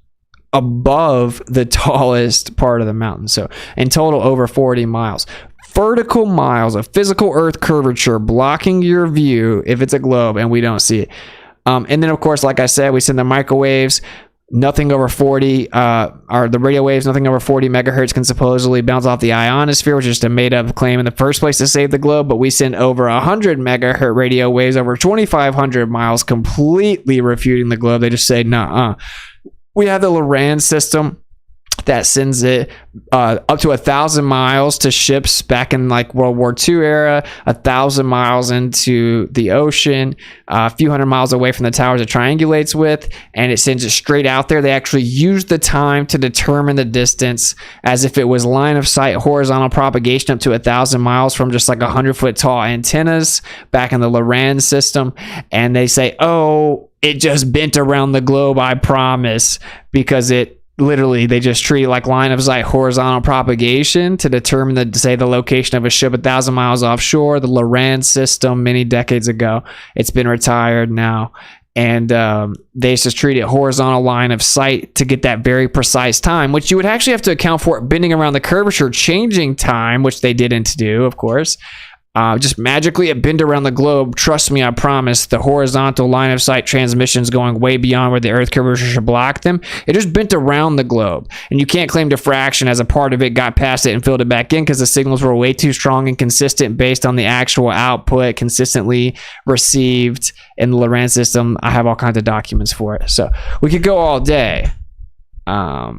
above the tallest part of the mountain. So in total, over 40 miles. Vertical miles of physical earth curvature blocking your view if it's a globe and we don't see it. And then, of course, like I said, we send the microwaves. Nothing over 40, or the radio waves, nothing over 40 megahertz can supposedly bounce off the ionosphere, which is just a made-up claim in the first place to save the globe. But we send over 100 megahertz radio waves over 2,500 miles, completely refuting the globe. They just say, nuh-uh. We have the Loran system that sends it up to 1,000 miles to ships back in like World War II era, 1,000 miles into the ocean, a few hundred miles away from the towers it triangulates with, and it sends it straight out there. They actually use the time to determine the distance as if it was line of sight horizontal propagation up to 1,000 miles from just like 100-foot tall antennas back in the Loran system. And they say, oh, it just bent around the globe, I promise, because it literally, they just treat it like line of sight horizontal propagation to determine the location of a ship 1,000 miles offshore. The Loran system many decades ago, it's been retired now, and they just treat it horizontal line of sight to get that very precise time, which you would actually have to account for it bending around the curvature, changing time, which they didn't do, of course. Just magically it bend around the globe. Trust me, I promise. The horizontal line of sight transmissions going way beyond where the earth curvature should block them. It just bent around the globe, and you can't claim diffraction as a part of it got past it and filled it back in, because the signals were way too strong and consistent based on the actual output consistently received in the Loran system. I have all kinds of documents for it, so we could go all day. Like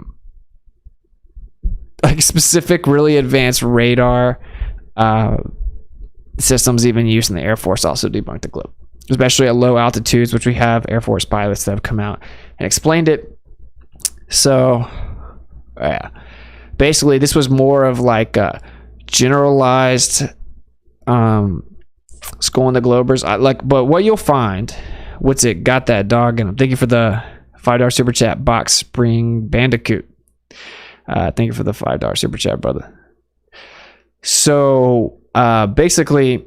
specific, really advanced radar systems even used in the Air Force also debunked the globe, especially at low altitudes, which we have Air Force pilots that have come out and explained it. So yeah, basically this was more of like a generalized schooling the globers. But what you'll find, Witsit got that dog in him. Thank you for the $5 super chat, Box Spring Bandicoot. Thank you for the $5 super chat, brother. So basically,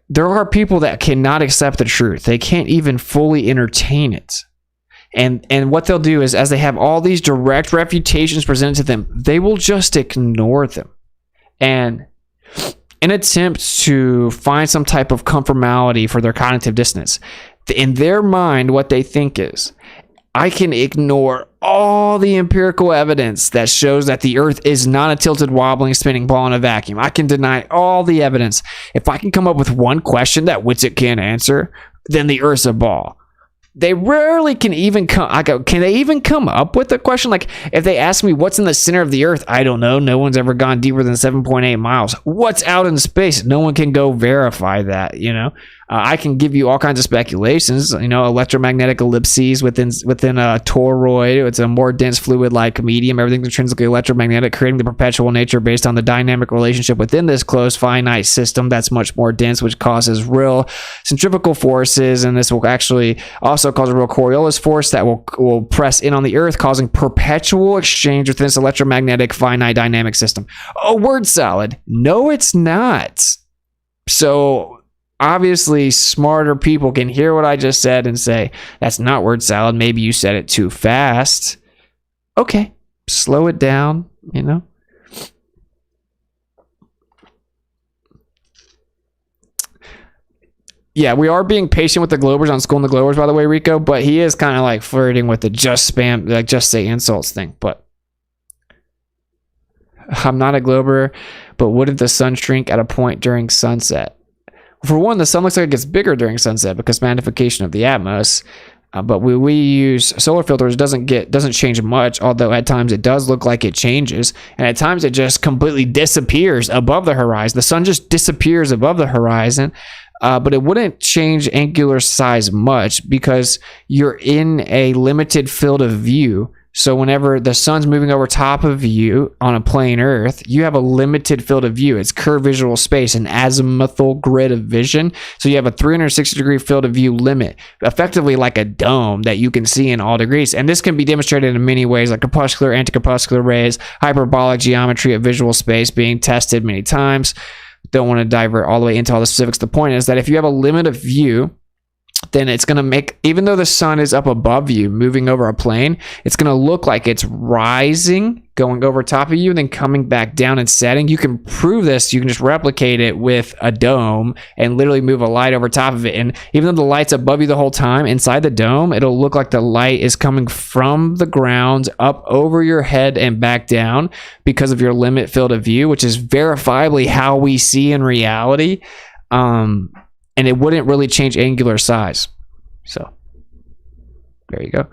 there are people that cannot accept the truth. They can't even fully entertain it. And what they'll do is, as they have all these direct refutations presented to them, they will just ignore them. And in attempts to find some type of conformality for their cognitive dissonance, in their mind, what they think is, I can ignore all the empirical evidence that shows that the earth is not a tilted, wobbling, spinning ball in a vacuum. I can deny all the evidence. If I can come up with one question that Witsit can't answer, then the earth's a ball. They rarely can even can they even come up with a question? Like, if they ask me what's in the center of the earth, I don't know. No one's ever gone deeper than 7.8 miles. What's out in space? No one can go verify that, you know? I can give you all kinds of speculations, you know, electromagnetic ellipses within a toroid. It's a more dense fluid-like medium. Everything's intrinsically electromagnetic, creating the perpetual nature based on the dynamic relationship within this closed finite system that's much more dense, which causes real centrifugal forces, and this will actually also cause a real Coriolis force that will press in on the earth, causing perpetual exchange within this electromagnetic finite dynamic system. Oh, word salad. No, it's not. So obviously, smarter people can hear what I just said and say, that's not word salad. Maybe you said it too fast. Okay, slow it down, you know? Yeah, we are being patient with the Globers on Schooling the Globers, by the way, Rico, but he is kind of like flirting with the just spam, like just say insults thing. But I'm not a glober, but what if the sun shrink at a point during sunset? For one, the sun looks like it gets bigger during sunset because magnification of the atmos. But we use solar filters doesn't change much, although at times it does look like it changes, and at times it just completely disappears above the horizon. The sun just disappears above the horizon, but it wouldn't change angular size much because you're in a limited field of view. So whenever the sun's moving over top of you on a plane Earth, you have a limited field of view. It's curved visual space, an azimuthal grid of vision. So you have a 360-degree field of view limit, effectively like a dome that you can see in all degrees. And this can be demonstrated in many ways, like corpuscular, anticorpuscular rays, hyperbolic geometry of visual space being tested many times. Don't want to divert all the way into all the specifics. The point is that if you have a limit of view, then it's going to make, even though the sun is up above you moving over a plane, it's going to look like it's rising, going over top of you, and then coming back down and setting. You can prove this. You can just replicate it with a dome and literally move a light over top of it. And even though the light's above you the whole time, inside the dome, it'll look like the light is coming from the ground up over your head and back down because of your limit field of view, which is verifiably how we see in reality. And it wouldn't really change angular size. So, there you go.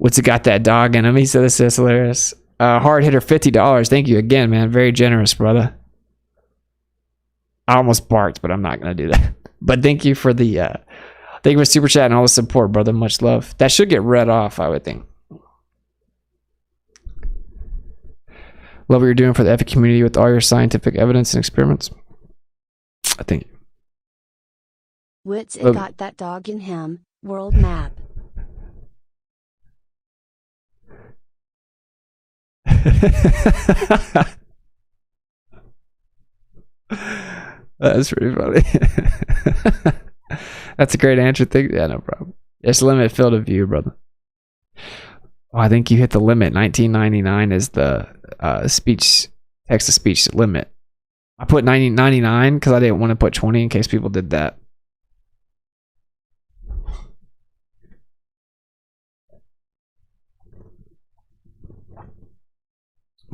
Witsit got that dog in him. He said this is hilarious. Hard hitter, $50. Thank you again, man. Very generous, brother. I almost barked, but I'm not going to do that. But thank you for the thank you for super chat and all the support, brother. Much love. That should get read off, I would think. Love what you're doing for the EPIC community with all your scientific evidence and experiments. I think. Witsit got that dog in him. World map. That's pretty funny. That's a great answer. Yeah, no problem. Just limit field of view, brother. Oh, I think you hit the limit. 1999 is the text-to-speech limit. I put 99 because I didn't want to put 20 in case people did that.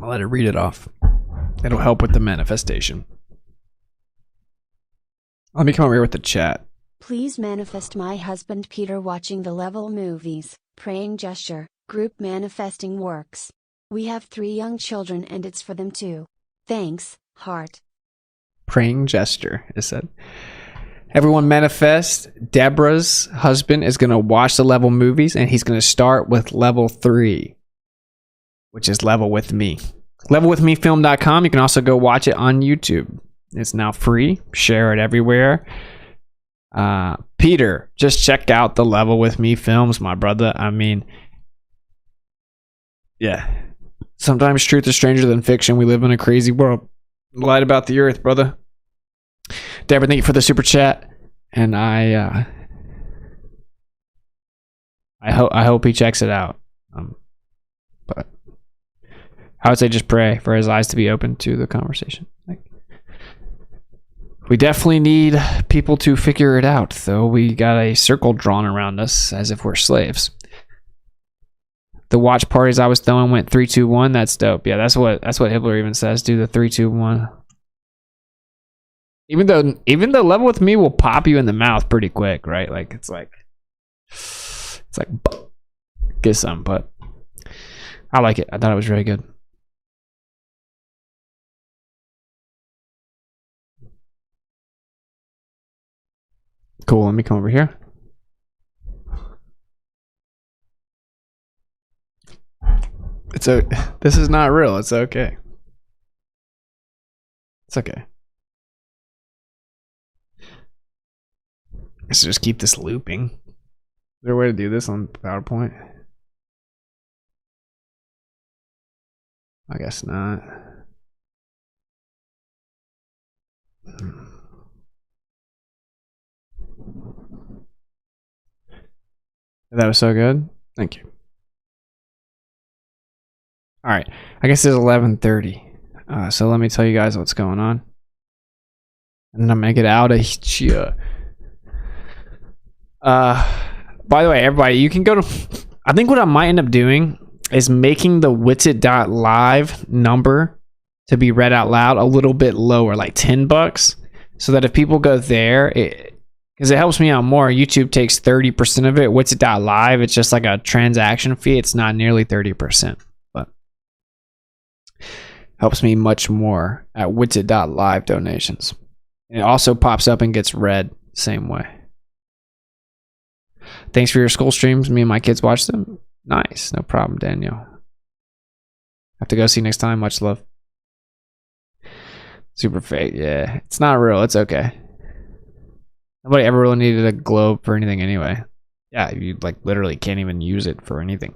I'll let it read it off. It'll help with the manifestation. Let me come over here with the chat. Please manifest my husband Peter watching the level movies. Praying gesture. Group manifesting works. We have 3 young children and it's for them too. Thanks, heart. Praying gesture, it said. Everyone manifest. Deborah's husband is going to watch the level movies and he's going to start with level 3. Which is Level With Me. LevelWithMeFilm.com. You can also go watch it on YouTube. It's now free. Share it everywhere. Peter, just check out the Level With Me films, my brother. I mean, yeah. Sometimes truth is stranger than fiction. We live in a crazy world. Light about the earth, brother. Deborah, thank you for the super chat. And I hope he checks it out. But I would say just pray for his eyes to be open to the conversation. We definitely need people to figure it out, though. We got a circle drawn around us as if we're slaves. The watch parties I was throwing went 3, 2, 1. That's dope. Yeah, that's what Hibbler even says. Do the 3, 2, 1. Even though Level With Me will pop you in the mouth pretty quick, right? Like it's like get some, but I like it. I thought it was really good. Cool, let me come over here. This is not real. It's okay. It's okay. Let's just keep this looping. Is there a way to do this on PowerPoint? I guess not. That was so good. Thank you. All right. I guess it's 11:30. So let me tell you guys what's going on. And then I'm going to get out of here. By the way, everybody, you can go to... I think what I might end up doing is making the Witsit.live number to be read out loud a little bit lower, like $10, so that if people go there, because it helps me out more. YouTube takes 30% of it. Witsit.live, it's just like a transaction fee. It's not nearly 30%, but helps me much more at Witsit.live donations. And it also pops up and gets read the same way. Thanks for your school streams. Me and my kids watch them. Nice. No problem, Daniel. Have to go see you next time. Much love. Super fake. Yeah. It's not real. It's okay. Nobody ever really needed a globe for anything anyway. Yeah, you like literally can't even use it for anything.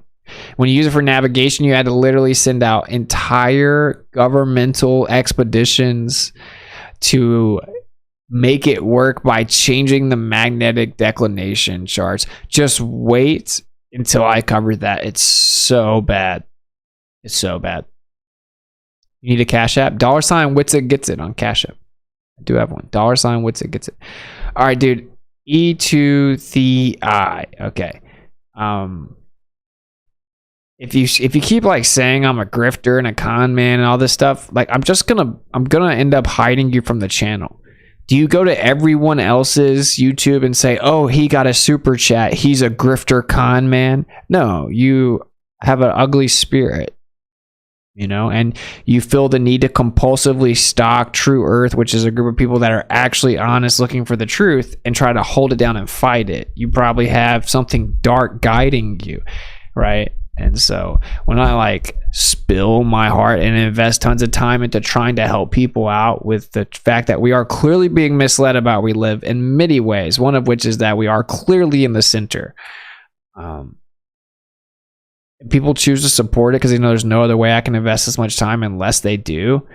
When you use it for navigation, you had to literally send out entire governmental expeditions to make it work by changing the magnetic declination charts. Just wait until I cover that. It's so bad. It's so bad. You need a Cash App? $WitsitGetsIt on Cash App. I do have one. $WitsitGetsIt. All right, dude. E to the I. Okay. If you keep like saying I'm a grifter and a con man and all this stuff, like I'm gonna end up hiding you from the channel. Do you go to everyone else's YouTube and say, oh, he got a super chat, he's a grifter con man? No, you have an ugly spirit, you know, and you feel the need to compulsively stalk True Earth, which is a group of people that are actually honest, looking for the truth, and try to hold it down and fight it. You probably have something dark guiding you, right? And so when I like spill my heart and invest tons of time into trying to help people out with the fact that we are clearly being misled about we live in many ways, one of which is that we are clearly in the center. People choose to support it because they know there's no other way I can invest this much time unless they do,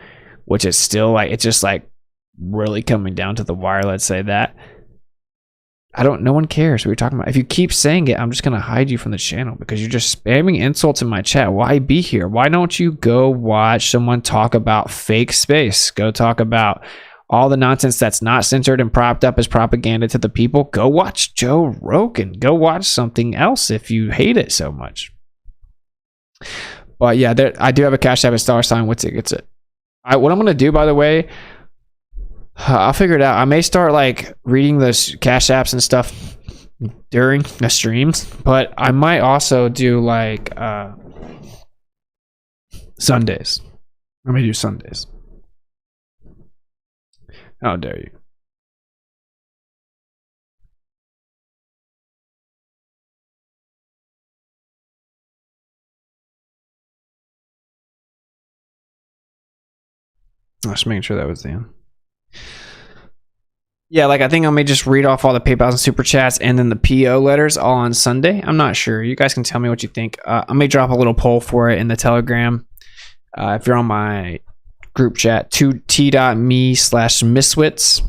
which is still like, it's just like really coming down to the wire. Let's say that. No one cares what you're talking about. If you keep saying it, I'm just going to hide you from the channel because you're just spamming insults in my chat. Why be here? Why don't you go watch someone talk about fake space? Go talk about all the nonsense that's not censored and propped up as propaganda to the people. Go watch Joe Rogan. Go watch something else if you hate it so much. But yeah, I do have a Cash App at $WitsitGetsIt. What I'm going to do, by the way, I'll figure it out. I may start like reading those Cash Apps and stuff during the streams, but I might also do like Sundays. Let me do Sundays. How dare you? I was just making sure that was the end. Yeah, like I think I may just read off all the PayPals and Super Chats and then the PO letters all on Sunday. I'm not sure. You guys can tell me what you think. I may drop a little poll for it in the Telegram. If you're on my group chat, t.me/miswits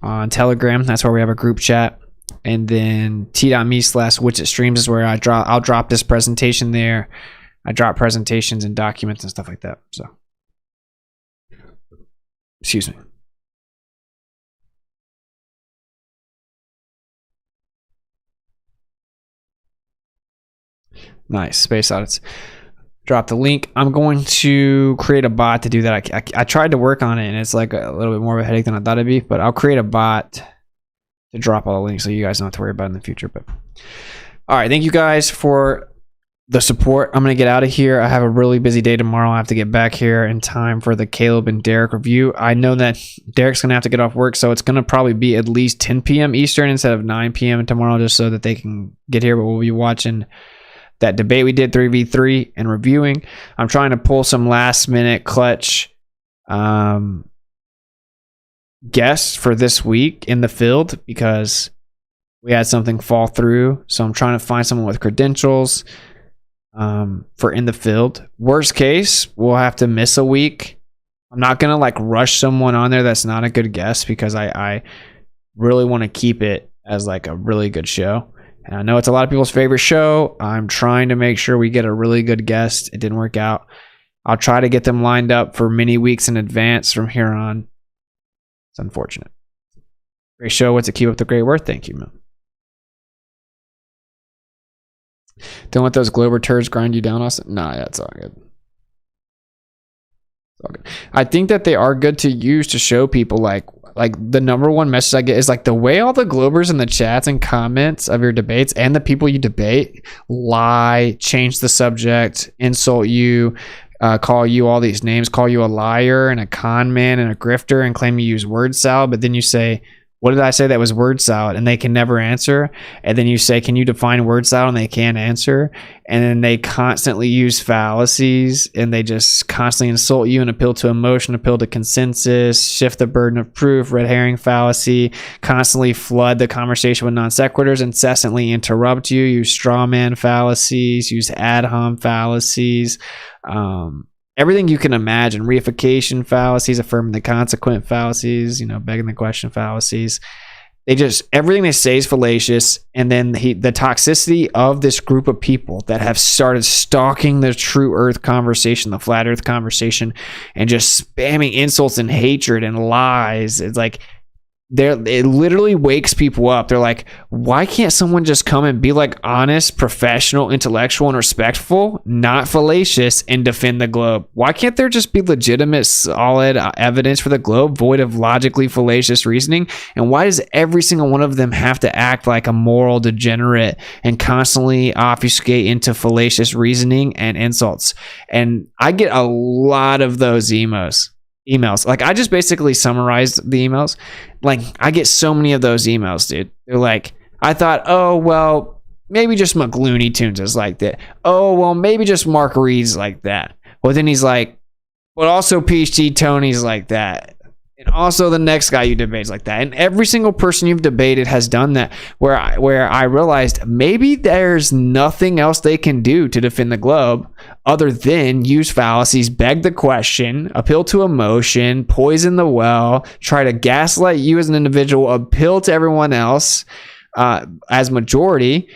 on Telegram. That's where we have a group chat. And then t.me/Witsit streams is where I'll drop this presentation there. I drop presentations and documents and stuff like that. So, excuse me. Nice. Space audits. Drop the link. I'm going to create a bot to do that. I tried to work on it and it's like a little bit more of a headache than I thought it'd be, but I'll create a bot to drop all the links so you guys don't have to worry about it in the future. But all right, thank you guys for the support. I'm going to get out of here. I have a really busy day tomorrow. I have to get back here in time for the Caleb and Derek review. I know that Derek's going to have to get off work, so it's going to probably be at least 10 p.m. Eastern instead of 9 p.m. tomorrow just so that they can get here, but we'll be watching that debate we did 3v3 and reviewing. I'm trying to pull some last minute clutch guests for this week in the field because we had something fall through. So I'm trying to find someone with credentials for in the field. Worst case, we'll have to miss a week. I'm not going to like rush someone on there that's not a good guest because I really want to keep it as like a really good show. And I know it's a lot of people's favorite show. I'm trying to make sure we get a really good guest. It didn't work out. I'll try to get them lined up for many weeks in advance from here on. It's unfortunate. Great show. What's it? Keep up the great work. Thank you, man. Don't let those Glober turds grind you down, Austin. Nah, yeah, it's all good. It's I think that they are good to use to show people like the number one message I get is like the way all the Globers in the chats and comments of your debates and the people you debate lie, change the subject, insult you, call you all these names, call you a liar and a con man and a grifter and claim you use word salad, but then you say, what did I say that was word salad? And they can never answer. And then you say, can you define word salad? And they can't answer. And then they constantly use fallacies and they just constantly insult you and appeal to emotion, appeal to consensus, shift the burden of proof, red herring fallacy, constantly flood the conversation with non sequiturs, incessantly interrupt you, use straw man fallacies, use ad hom fallacies, everything you can imagine, reification fallacies, affirming the consequent fallacies, begging the question fallacies. They just, everything they say is fallacious. And then the toxicity of this group of people that have started stalking the true earth conversation, the flat earth conversation, and just spamming insults and hatred and lies. It's like, it literally wakes people up. They're like, why can't someone just come and be like honest, professional, intellectual, and respectful, not fallacious, and defend the globe? Why can't there just be legitimate, solid evidence for the globe, void of logically fallacious reasoning? And why does every single one of them have to act like a moral degenerate and constantly obfuscate into fallacious reasoning and insults? And I get a lot of those emails. Like, I just basically summarized the emails. Like, I get so many of those emails, dude. They're like, I thought, oh, well, maybe just McLooney Tunes is like that. Oh, well, maybe just Mark Reed's like that. Well, then he's like, but also PhD Tony's like that. And also the next guy you debate is like that. And every single person you've debated has done that, where I realized maybe there's nothing else they can do to defend the globe other than use fallacies, beg the question, appeal to emotion, poison the well, try to gaslight you as an individual, appeal to everyone else as majority.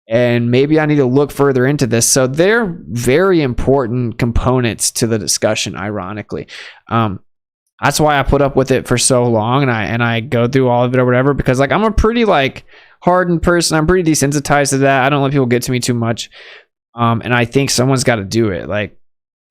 And maybe I need to look further into this. So they're very important components to the discussion, ironically. That's why I put up with it for so long, and I go through all of it or whatever, because like I'm a pretty like hardened person. I'm pretty desensitized to that. I don't let people get to me too much. And I think someone's got to do it. Like,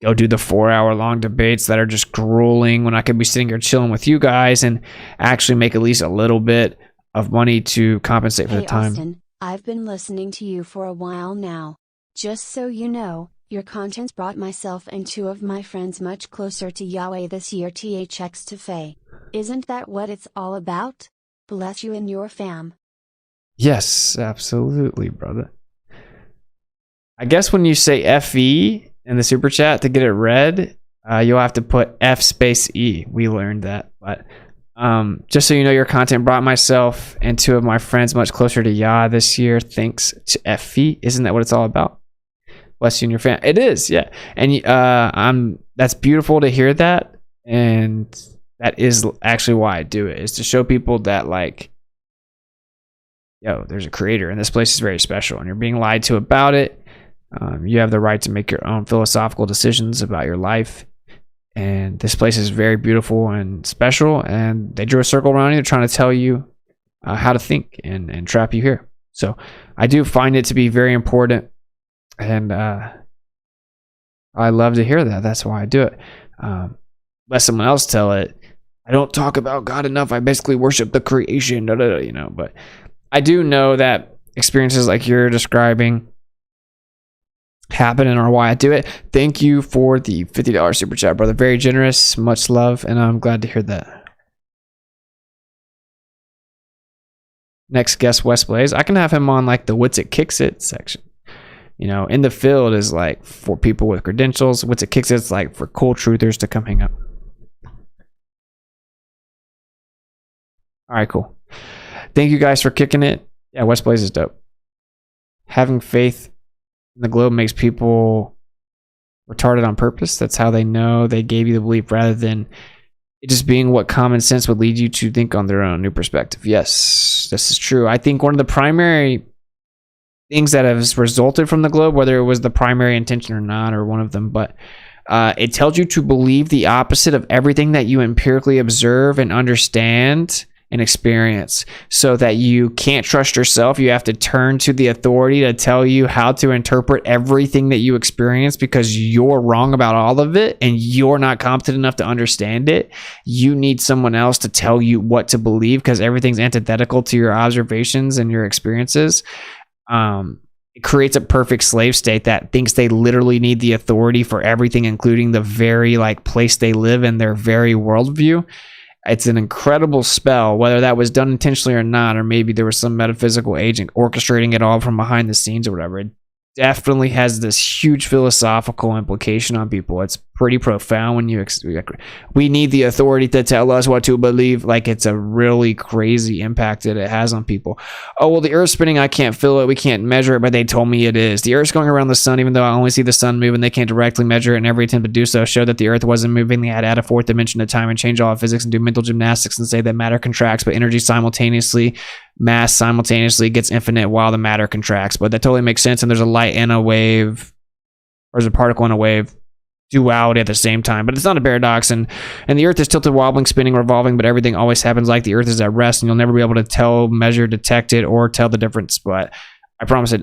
go do the 4-hour long debates that are just grueling when I could be sitting here chilling with you guys and actually make at least a little bit of money to compensate for the time. Austin, I've been listening to you for a while now. Just so you know, your content brought myself and 2 of my friends much closer to Yahweh this year. THX to Faye. Isn't that what it's all about? Bless you and your fam. Yes, absolutely, brother. I guess when you say FE in the super chat to get it read, you'll have to put F space E. We learned that. But just so you know, your content brought myself and 2 of my friends much closer to Yah this year. Thanks to FE. Isn't that what it's all about? Bless you and your family. It is, yeah. And that's beautiful to hear that. And that is actually why I do it, is to show people that, like, yo, there's a creator and this place is very special and you're being lied to about it. You have the right to make your own philosophical decisions about your life. And this place is very beautiful and special. And they drew a circle around you, trying to tell you how to think and trap you here. So I do find it to be very important. And I love to hear that. That's why I do it. Let someone else tell it. I don't talk about God enough. I basically worship the creation, But I do know that experiences like you're describing happen and are why I do it. Thank you for the $50 super chat, brother. Very generous. Much love. And I'm glad to hear that. Next guest, Wes Blaze. I can have him on like the WitsitGetsIt section. In the field is like for people with credentials. WitsitGetsIt's like for cool truthers to come hang out. All right, cool. Thank you guys for kicking it. Yeah, West Blaze is dope. Having faith in the globe makes people retarded on purpose. That's how they know they gave you the belief, rather than it just being what common sense would lead you to think on their own new perspective. Yes, this is true. I think one of the primary things that has resulted from the globe, whether it was the primary intention or not, or one of them, but it tells you to believe the opposite of everything that you empirically observe and understand and experience, so that you can't trust yourself. You have to turn to the authority to tell you how to interpret everything that you experience, because you're wrong about all of it and you're not competent enough to understand it. You need someone else to tell you what to believe, because everything's antithetical to your observations and your experiences. It creates a perfect slave state that thinks they literally need the authority for everything, including the very place they live in, their very worldview. It's an incredible spell, whether that was done intentionally or not, or maybe there was some metaphysical agent orchestrating it all from behind the scenes or whatever. It definitely has this huge philosophical implication on people. It's pretty profound when we need the authority to tell us what to believe. Like, it's a really crazy impact that it has on people. Oh, well, the Earth's spinning, I can't feel it, we can't measure it, but they told me it is. The Earth's going around the sun, even though I only see the sun move, and they can't directly measure it, and every attempt to do so showed that the Earth wasn't moving. They had to add a fourth dimension to time and change all of physics and do mental gymnastics and say that matter contracts, but mass simultaneously gets infinite while the matter contracts. But that totally makes sense, and there's a light and a wave, or there's a particle and a wave duality at the same time, but it's not a paradox. And the Earth is tilted, wobbling, spinning, revolving, but everything always happens like the Earth is at rest, and you'll never be able to tell, measure, detect it, or tell the difference. But I promise it,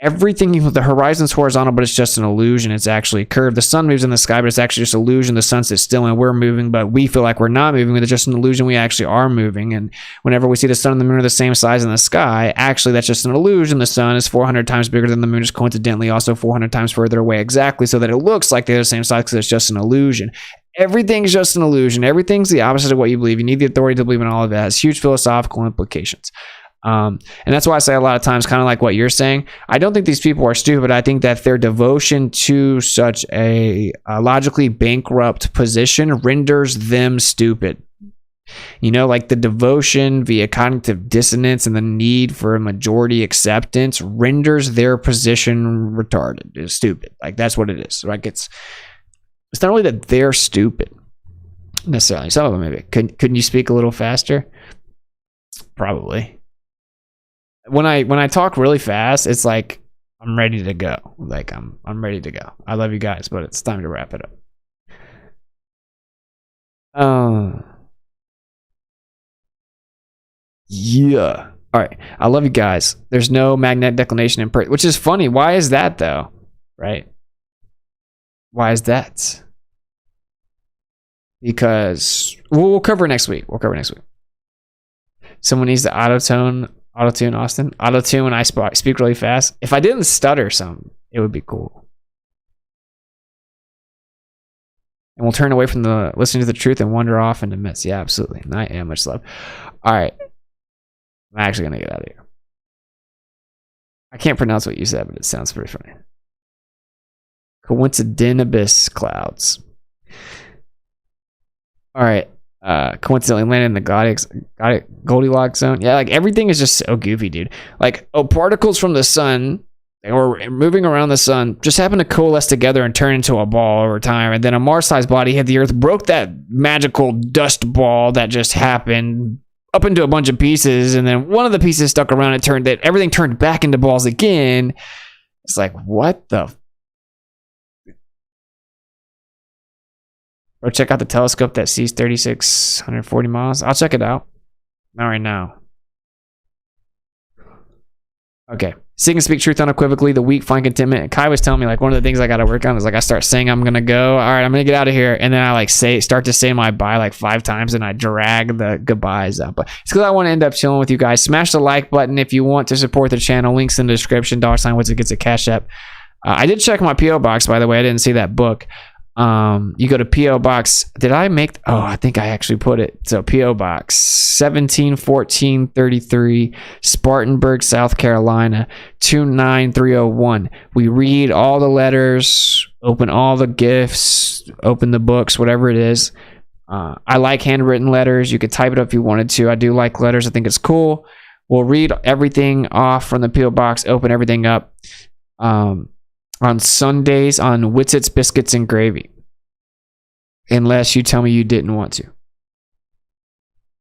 everything, the horizon's horizontal, but it's just an illusion. It's actually curved. The sun moves in the sky, but it's actually just illusion. The sun sits still and we're moving, but we feel like we're not moving. It's just an illusion. We actually are moving. And whenever we see the sun and the moon are the same size in the sky, actually that's just an illusion. The sun is 400 times bigger than the moon, is coincidentally also 400 times further away, exactly, so that it looks like they're the same size, because it's just an illusion. Everything's just an illusion. Everything's the opposite of what you believe. You need the authority to believe in all of it. It has huge philosophical implications. And that's why I say a lot of times, kind of like what you're saying, I don't think these people are stupid. I think that their devotion to such a logically bankrupt position renders them stupid. Like the devotion via cognitive dissonance and the need for majority acceptance renders their position retarded. It's stupid. That's what it is. It's not really that they're stupid necessarily. Some of them maybe. Couldn't you speak a little faster? Probably. When I talk really fast, it's like I'm ready to go. I'm ready to go. I love you guys, but it's time to wrap it up. Yeah. All right. I love you guys. There's no magnetic declination in which is funny. Why is that though? Right? Why is that? Because we'll cover next week. Someone needs to auto-tune Austin. Auto-tune when I speak really fast. If I didn't stutter some, it would be cool. And we'll turn away from the listening to the truth and wander off into myths. Yeah, absolutely. I am. Much love. All right. I'm actually going to get out of here. I can't pronounce what you said, but it sounds pretty funny. Coincidentibus clouds. All right. Coincidentally landed in the Goldilocks zone. Yeah, everything is just so goofy, dude. Particles from the sun or moving around the sun just happen to coalesce together and turn into a ball over time, and then a Mars-sized body hit the Earth, broke that magical dust ball that just happened up into a bunch of pieces, and then one of the pieces stuck around. Everything turned back into balls again. It's what the? Or check out the telescope that sees 3,640 miles. I'll check it out. Not right now. Okay. Seek and speak truth unequivocally. The weak find contentment. Kai was telling me one of the things I got to work on is I start saying I'm going to go. All right, I'm going to get out of here. And then I start to say my bye 5 times and I drag the goodbyes up. But it's because I want to end up chilling with you guys. Smash the like button if you want to support the channel. Links in the description. $WitsitGetsIt Cash App. I did check my P.O. box, by the way. I didn't see that book. You go to P.O. Box. I think I actually put it. So P.O. Box 171433, Spartanburg, South Carolina 29301. We read all the letters, open all the gifts, open the books, whatever it is. I like handwritten letters. You could type it up if you wanted to. I do like letters. I think it's cool. We'll read everything off from the P.O. Box, open everything up. On Sundays on Witsit's Biscuits and Gravy. Unless you tell me you didn't want to.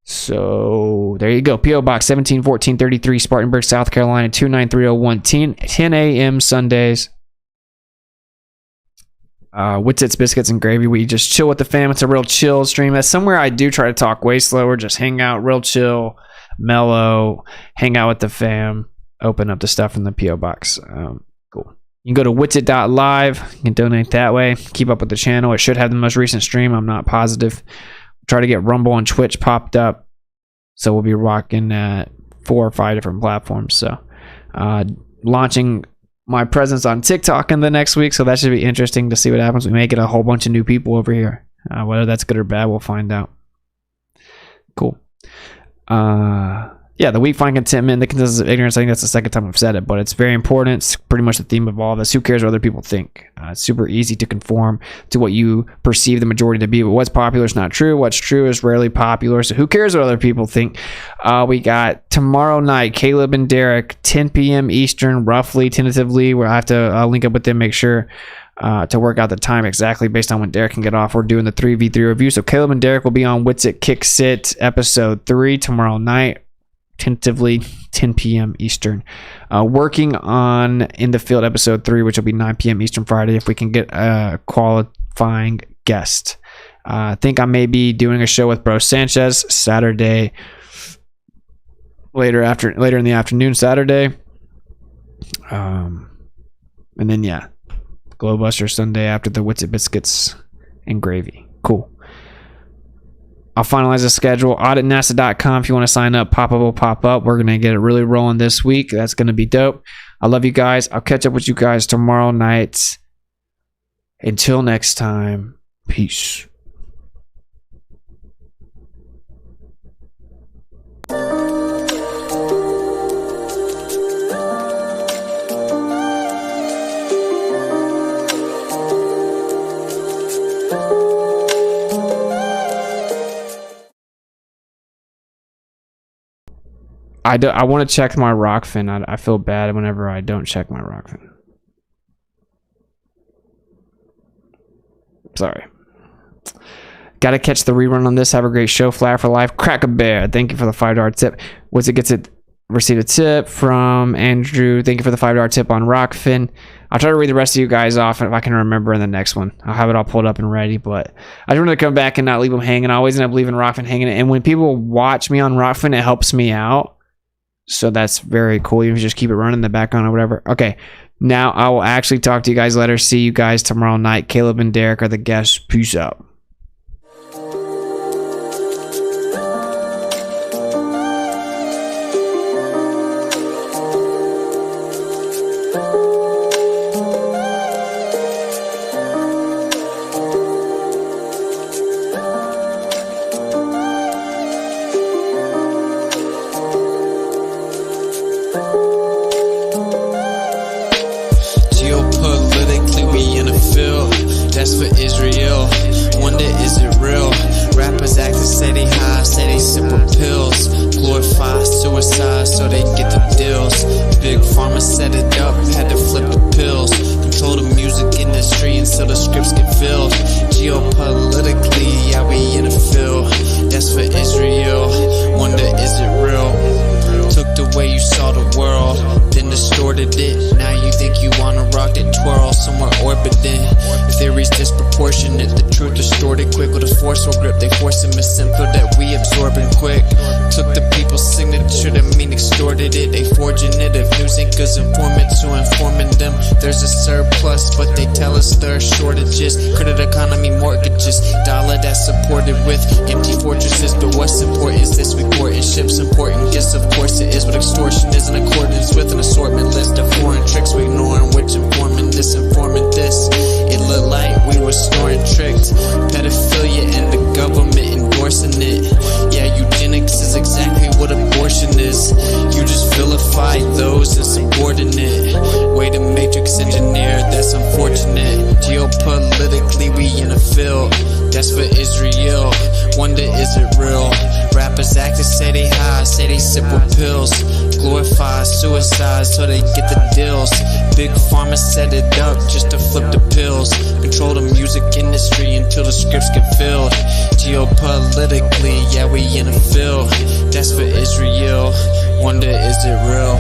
So, there you go. P.O. Box 171433, Spartanburg, South Carolina 29301. 10 a.m. Sundays. Witsits, Biscuits, and Gravy. We just chill with the fam. It's a real chill stream. That's somewhere I do try to talk way slower, just hang out, real chill, mellow, hang out with the fam, open up the stuff in the P.O. box. Cool. You can go to Witsit.live. You can donate that way. Keep up with the channel. It should have the most recent stream. I'm not positive. Try to get Rumble and Twitch popped up. So we'll be rocking at 4 or 5 different platforms. So launching my presence on TikTok in the next week. So that should be interesting to see what happens. We may get a whole bunch of new people over here. Whether that's good or bad, we'll find out. Cool. Yeah, the weak find contentment, the consensus of ignorance. I think that's the second time I've said it, but it's very important. It's pretty much the theme of all of this. Who cares what other people think? It's super easy to conform to what you perceive the majority to be, but what's popular is not true. What's true is rarely popular, so who cares what other people think? We got tomorrow night, Caleb and Derek, 10 p.m. Eastern, roughly, tentatively. Where I have to link up with them, make sure to work out the time exactly based on when Derek can get off. We're doing the 3v3 review, so Caleb and Derek will be on WitsitGetsIt episode 3 tomorrow night. Tentatively 10 p.m. Eastern. Working on In the Field episode 3, which will be 9 p.m. Eastern Friday, if we can get a qualifying guest. I think I may be doing a show with Bro Sanchez Saturday, later in the afternoon Saturday. And then yeah, Glowbuster Sunday after the Witsit Biscuits and Gravy. Cool. I'll finalize the schedule. Auditnasa.com if you want to sign up. Pop up will pop up. We're going to get it really rolling this week. That's going to be dope. I love you guys. I'll catch up with you guys tomorrow night. Until next time, peace. I want to check my Rokfin. I feel bad whenever I don't check my Rokfin. Sorry. Gotta catch the rerun on this. Have a great show. Flyer for life. Crack a bear. Thank you for the $5 tip. WitsitGetsIt received a tip from Andrew. Thank you for the $5 tip on Rokfin. I'll try to read the rest of you guys off if I can remember in the next one. I'll have it all pulled up and ready, but I just wanted to come back and not leave them hanging. I always end up leaving Rokfin hanging. And when people watch me on Rokfin, it helps me out. So that's very cool. You can just keep it running in the background or whatever. Okay. Now I will actually talk to you guys later. See you guys tomorrow night. Caleb and Derek are the guests. Peace out. That's for Israel. Wonder is it real? Rappers acting steady high, steady simple pills. Glorify suicide so they get the deals. Big pharma set it up, had to flip the pills. Control the music industry until the scripts get filled. Geopolitically, yeah, we in the field. That's for Israel. Wonder is it real? Took the way you saw the world, then distorted it. Now you think you wanna rock that twirl somewhere orbiting. Theories disproportionate, the truth distorted quick with a forceful grip. They force a misinfo that we absorbing quick. Took the people's signature to mean extorted it. They forging it if news anchors informant to informing them. There's a surplus, but they tell us there are shortages. Credit economy mortgages, dollar that's supported with empty fortresses. But what's important is this: we porting ships, important gifts. Of course it is what extortion is in accordance with an assortment list of foreign tricks. We ignoring which informing this, informing this. It looked like we were snoring tricked. Pedophilia and the government endorsing it. Yeah, eugenics is exactly what abortion is. You just vilify those insubordinate. Way to matrix engineer, that's unfortunate. Geopolitically, we in a field. That's for Israel. Wonder is it real? Rappers acting say they high, say they simple pills. Glorify suicide so they get the deals. Big pharma set it up just to flip the pills. Control the music industry until the scripts get filled. Geopolitically, yeah, we in a field. That's for Israel. Wonder is it real?